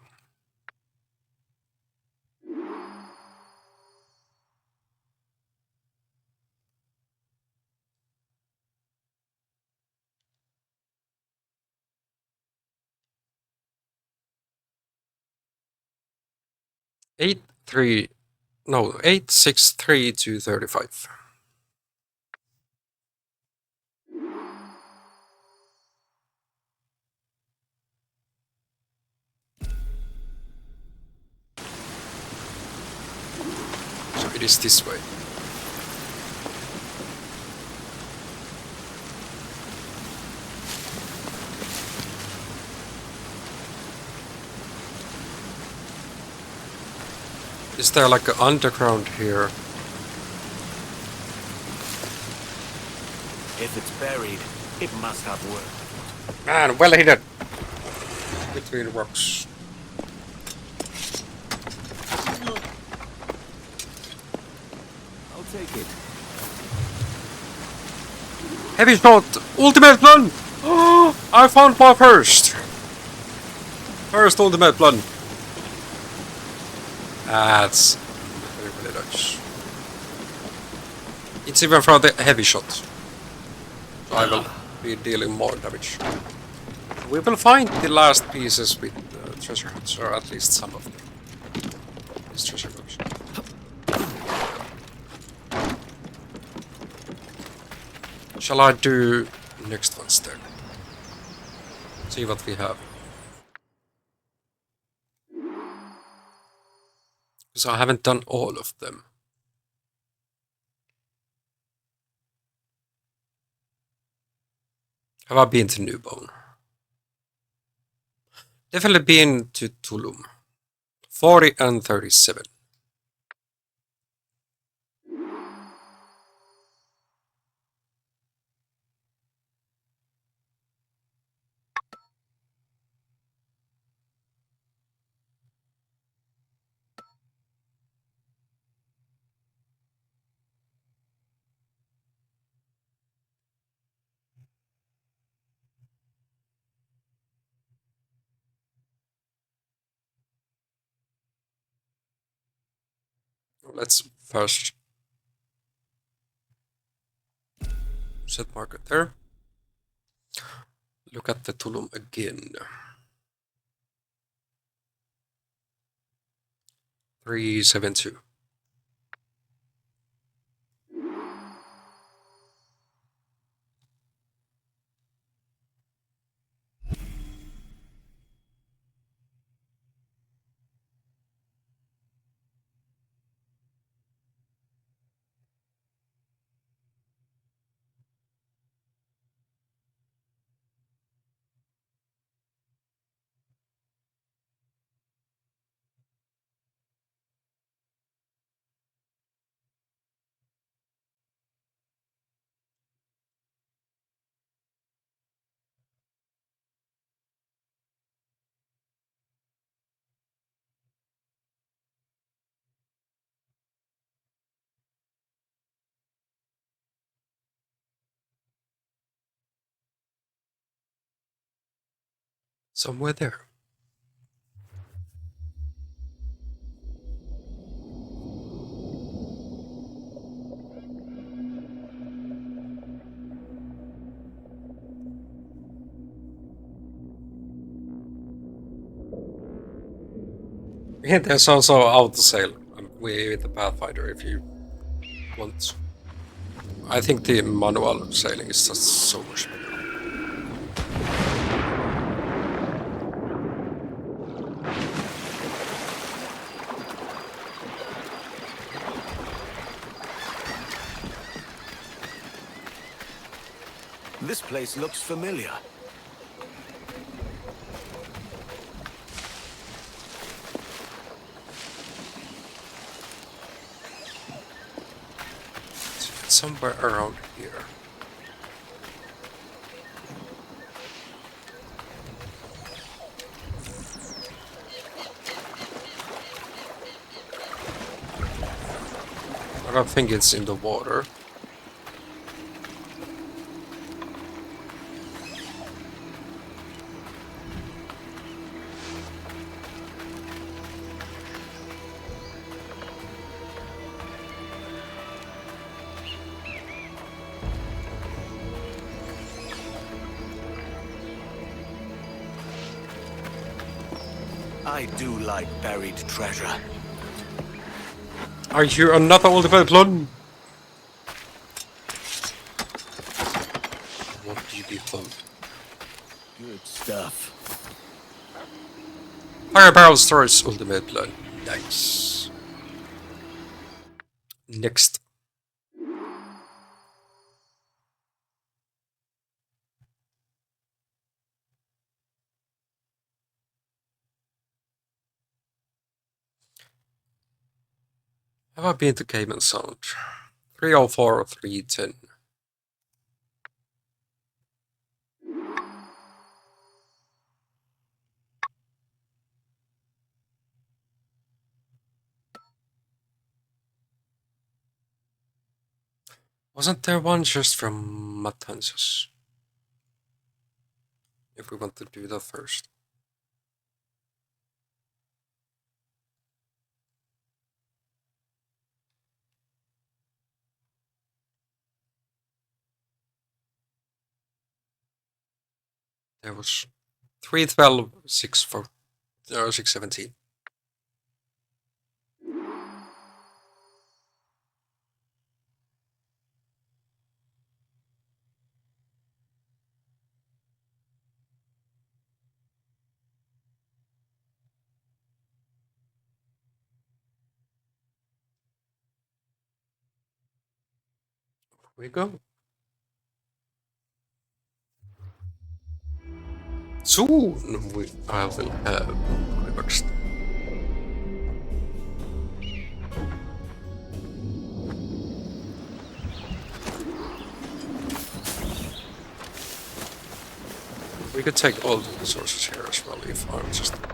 Eight 863-235. So it is this way. Is there like an underground here? If it's buried, it must have worked. Man, well hidden. Between rocks. I'll take it. Heavy shot! Ultimate blun! Oh, I found my first! First ultimate blun. That's really nice. It's even from the heavy shot. So I will be dealing more damage. We will find the last pieces with treasure hunts, or at least some of them. These treasure hunts. Shall I do next ones then? See what we have. Because I haven't done all of them. Have I been to Newbone? Definitely been to Tulum. 40 and 37. Let's first set market there. Look at the Tulum again. 372. Somewhere there. Yeah, there's also auto sail with the Pathfinder if you want. I think the manual sailing is just so much better. This place looks familiar. somewhere around here. I don't think it's in the water. I do like buried treasure. Are you another ultimate plum? What do you be plum? Good stuff. Fire barrel stores ultimate blood. Nice. Next. Have I been to Cayman Sound? 304 or 310. Wasn't there one just from Matanzas? If we want to do that first. There was 312, 617. Here we go. Soon I will have reversed. We could take all the resources here as well if I'm just able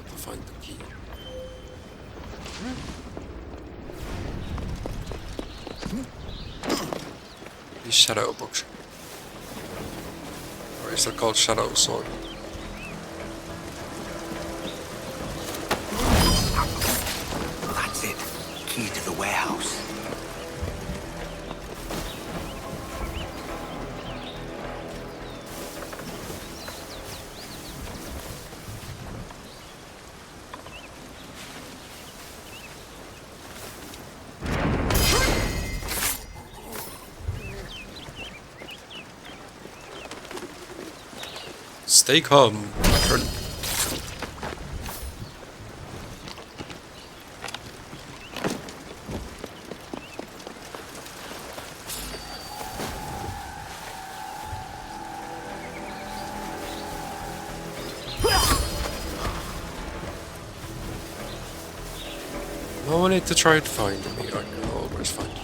to find the key. The shadow box. Or is that called shadow sword? That's it. Key to the warehouse. Stay calm. Turn. No one need to try to find me, I can always find you.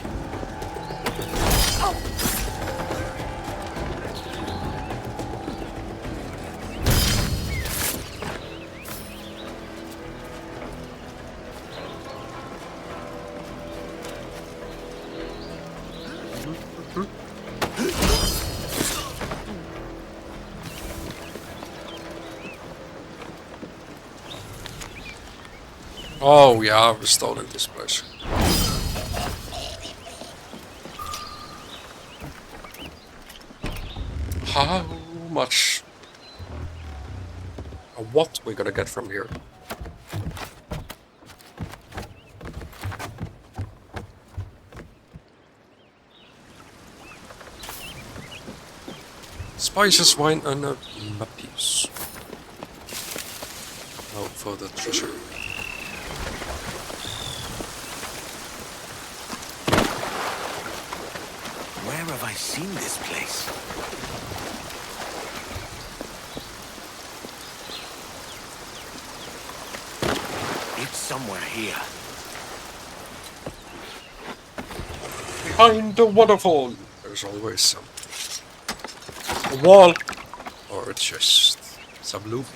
Oh yeah, I've stolen this place. How much? What we gonna get from here? Spices, wine, and a piece. Oh, for the treasure. Where have I seen this place? It's somewhere here. Behind the waterfall, there's always something. A wall or a chest. Some loot.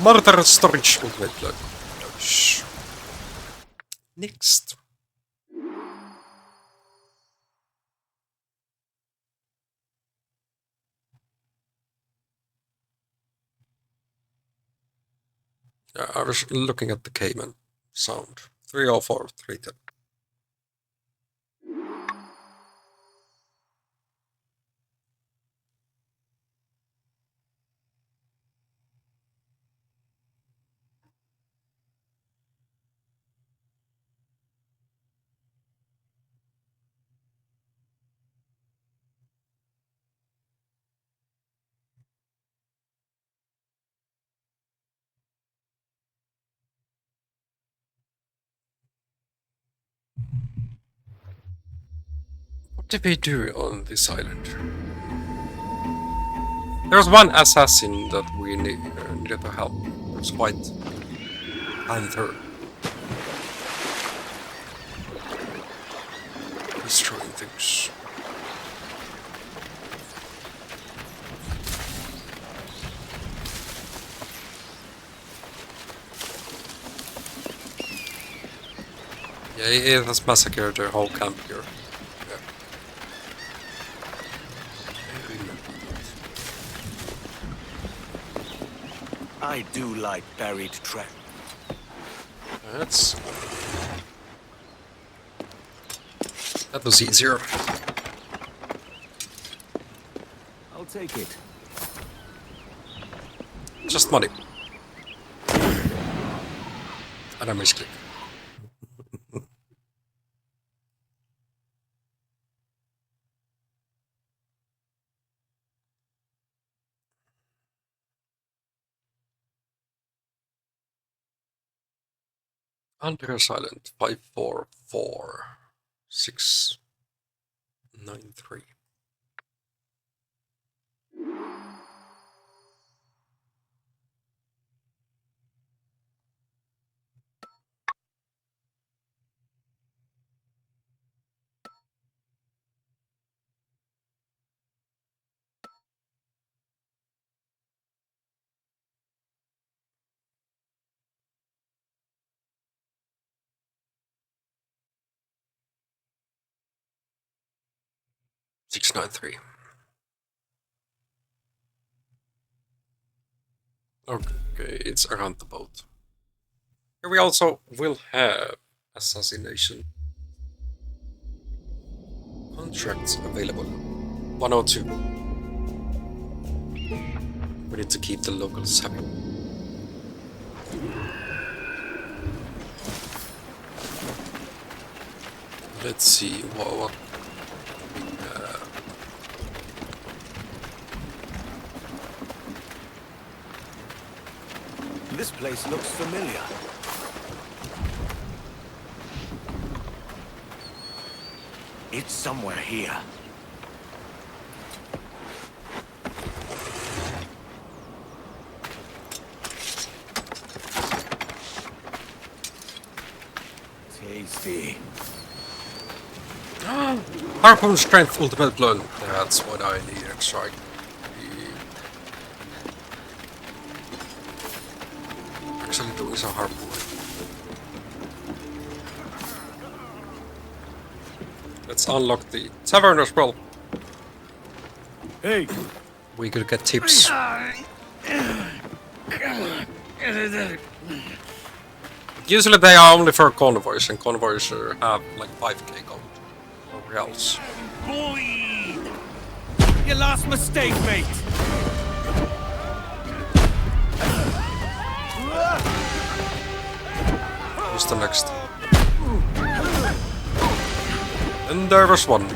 Murder storage ultimate blood. Next. I was looking at the Cayman sound. 304, 310. What did we do on this island? There's one assassin that we needed to help. There's White Panther. Destroying things. Yeah, it has massacred the whole camp here. I do like buried treasure. That was easier. I'll take it. Just money. And I misclick. Under silent 544693. Six 9-3. Okay, it's around the boat. Here we also will have assassination contracts available. 102. We need to keep the locals happy. Let's see what we have. This place looks familiar. It's somewhere here. Tasty. Harpoon strength ultimate blood. That's what I need. Strike. Actually doing some harpoon. Let's unlock the tavern as well. Hey, we could get tips. Usually they are only for convoys, and convoys have like 5k gold or reals. Boy! Your last mistake, mate! Who's the next? And there was one.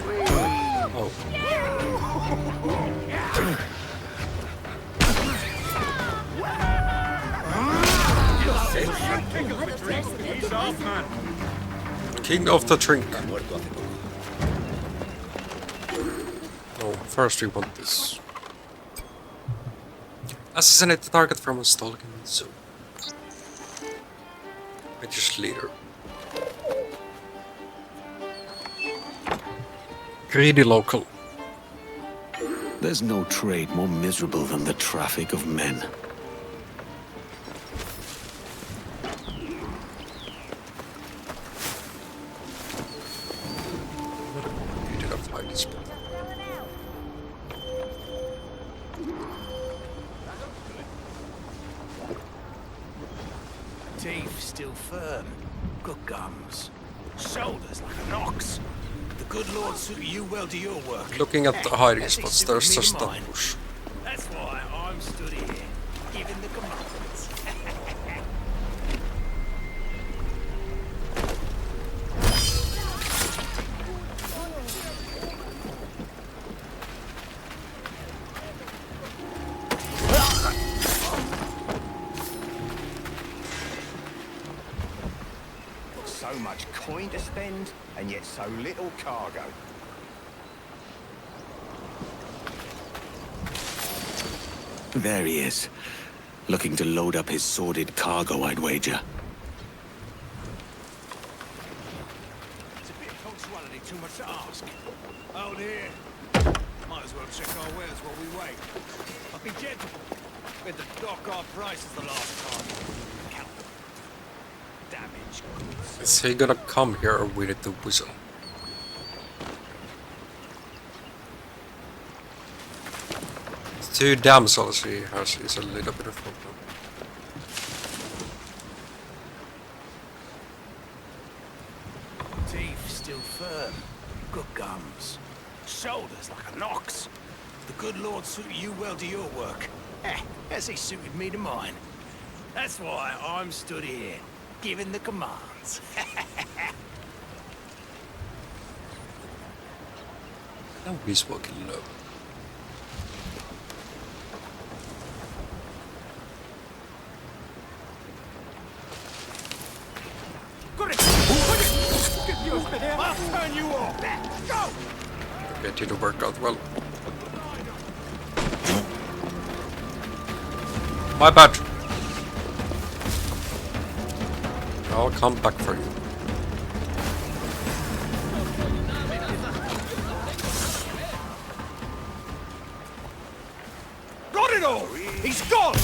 Oh. King of the drink. No, first we want this. Assassinate the target from a stalking zone. British leader. Greedy local. There's no trade more miserable than the traffic of men. You did not find this. Teeth still firm. Good gums. Shoulders like an ox. The good Lord suited you well to your work. Looking at the hiding spots, there's just that bush. That's why I'm stood here, giving the commandments. So much coin to spend, and yet so little cargo. There he is, looking to load up his sordid cargo, I'd wager. It's a bit of punctuality, too much to ask. Out here. Might as well check our wares while we wait. But be gentle. We had to dock our prices the last time. Count them. Damage goods. Is he gonna come here or we need to whistle? Two damsels he has is a little bit of a problem. Teeth still firm. Good gums. Shoulders like an ox. The good Lord suited you well to your work. As he suited me to mine. That's why I'm stood here, giving the commands. Now he's walking low. I'll turn you off. Go! Okay, it didn't work out well. My bad. I'll come back for you. Got it all! He's gone!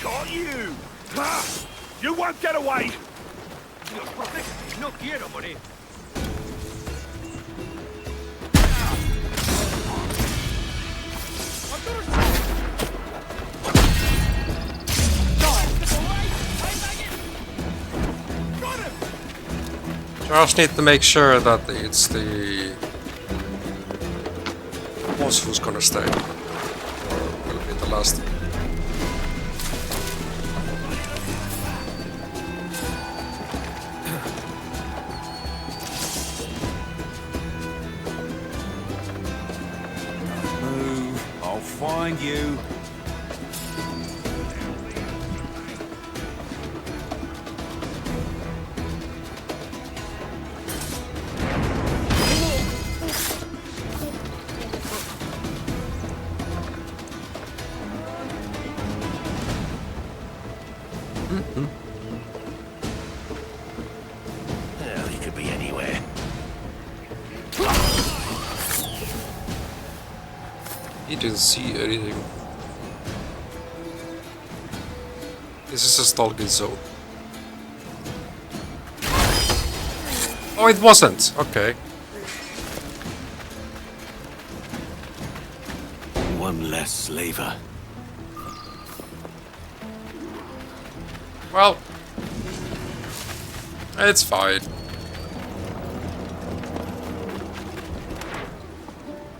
Got you! Ha! You won't get away! No quiero morir. Just need to make sure that it's the boss who's gonna stay. Will be the last. Move. I'll find you. Hell, he could be anywhere. He didn't see anything. This is a stalking zone. Oh, it wasn't. Okay. One less slaver. Well, it's fine.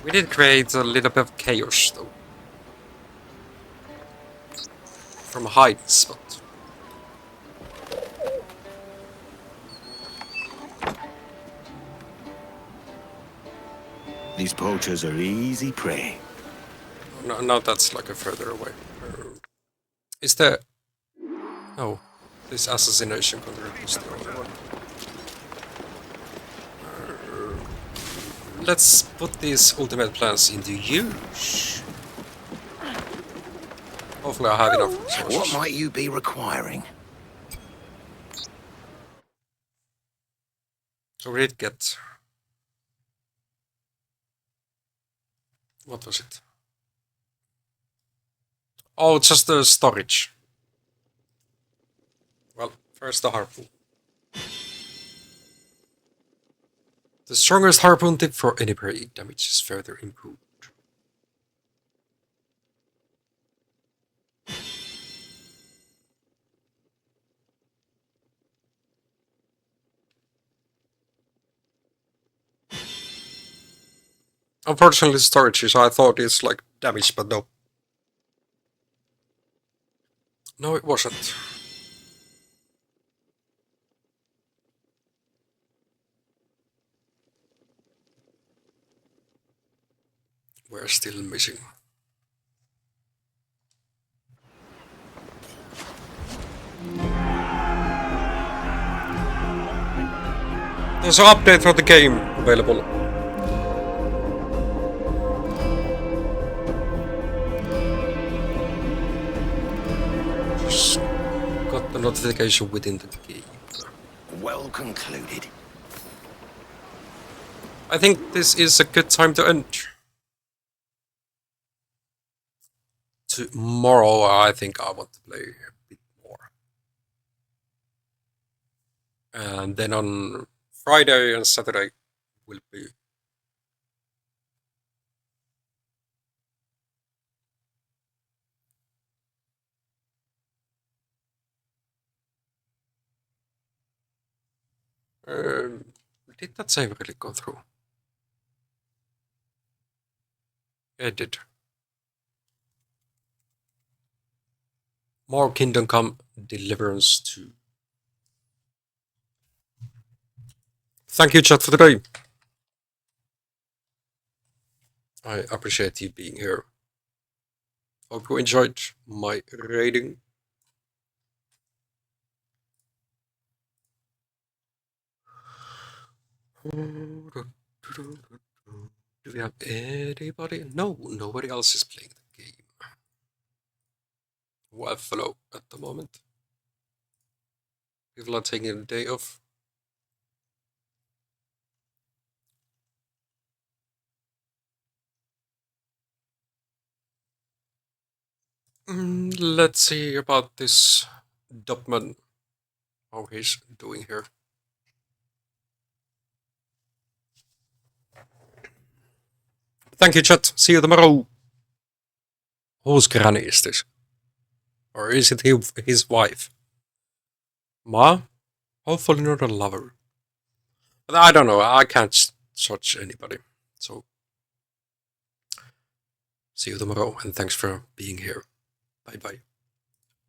We did create a little bit of chaos, though. From a hiding spot. These poachers are easy prey. No, now that's like a further away. Is there... No, this assassination contract is the only one. Let's put these ultimate plans into use. Hopefully I have enough resources. What might you be requiring? So we did get What was it? Oh, it's just the storage. Well, first the harpoon. The strongest harpoon tip for any prey. Damage is further improved. Unfortunately, storage is, I thought it's like damage, but no. No, it wasn't. We're still missing. There's an update for the game available. Just got the notification within the game. Well concluded. I think this is a good time to end. Tomorrow, I think I want to play a bit more. And then on Friday and Saturday will be did that save really go through? It did. More Kingdom Come Deliverance 2. Thank you, chat, for today. I appreciate you being here. Hope you enjoyed my rating. Do we have anybody? No, nobody else is playing the game. Who I follow at the moment. People are taking a day off. Let's see about this Dopman. How he's doing here. Thank you, chat. See you tomorrow. Whose granny is this? Or is it his wife? Ma? Hopefully not a lover. But I don't know. I can't judge anybody. So, see you tomorrow, and thanks for being here. Bye bye.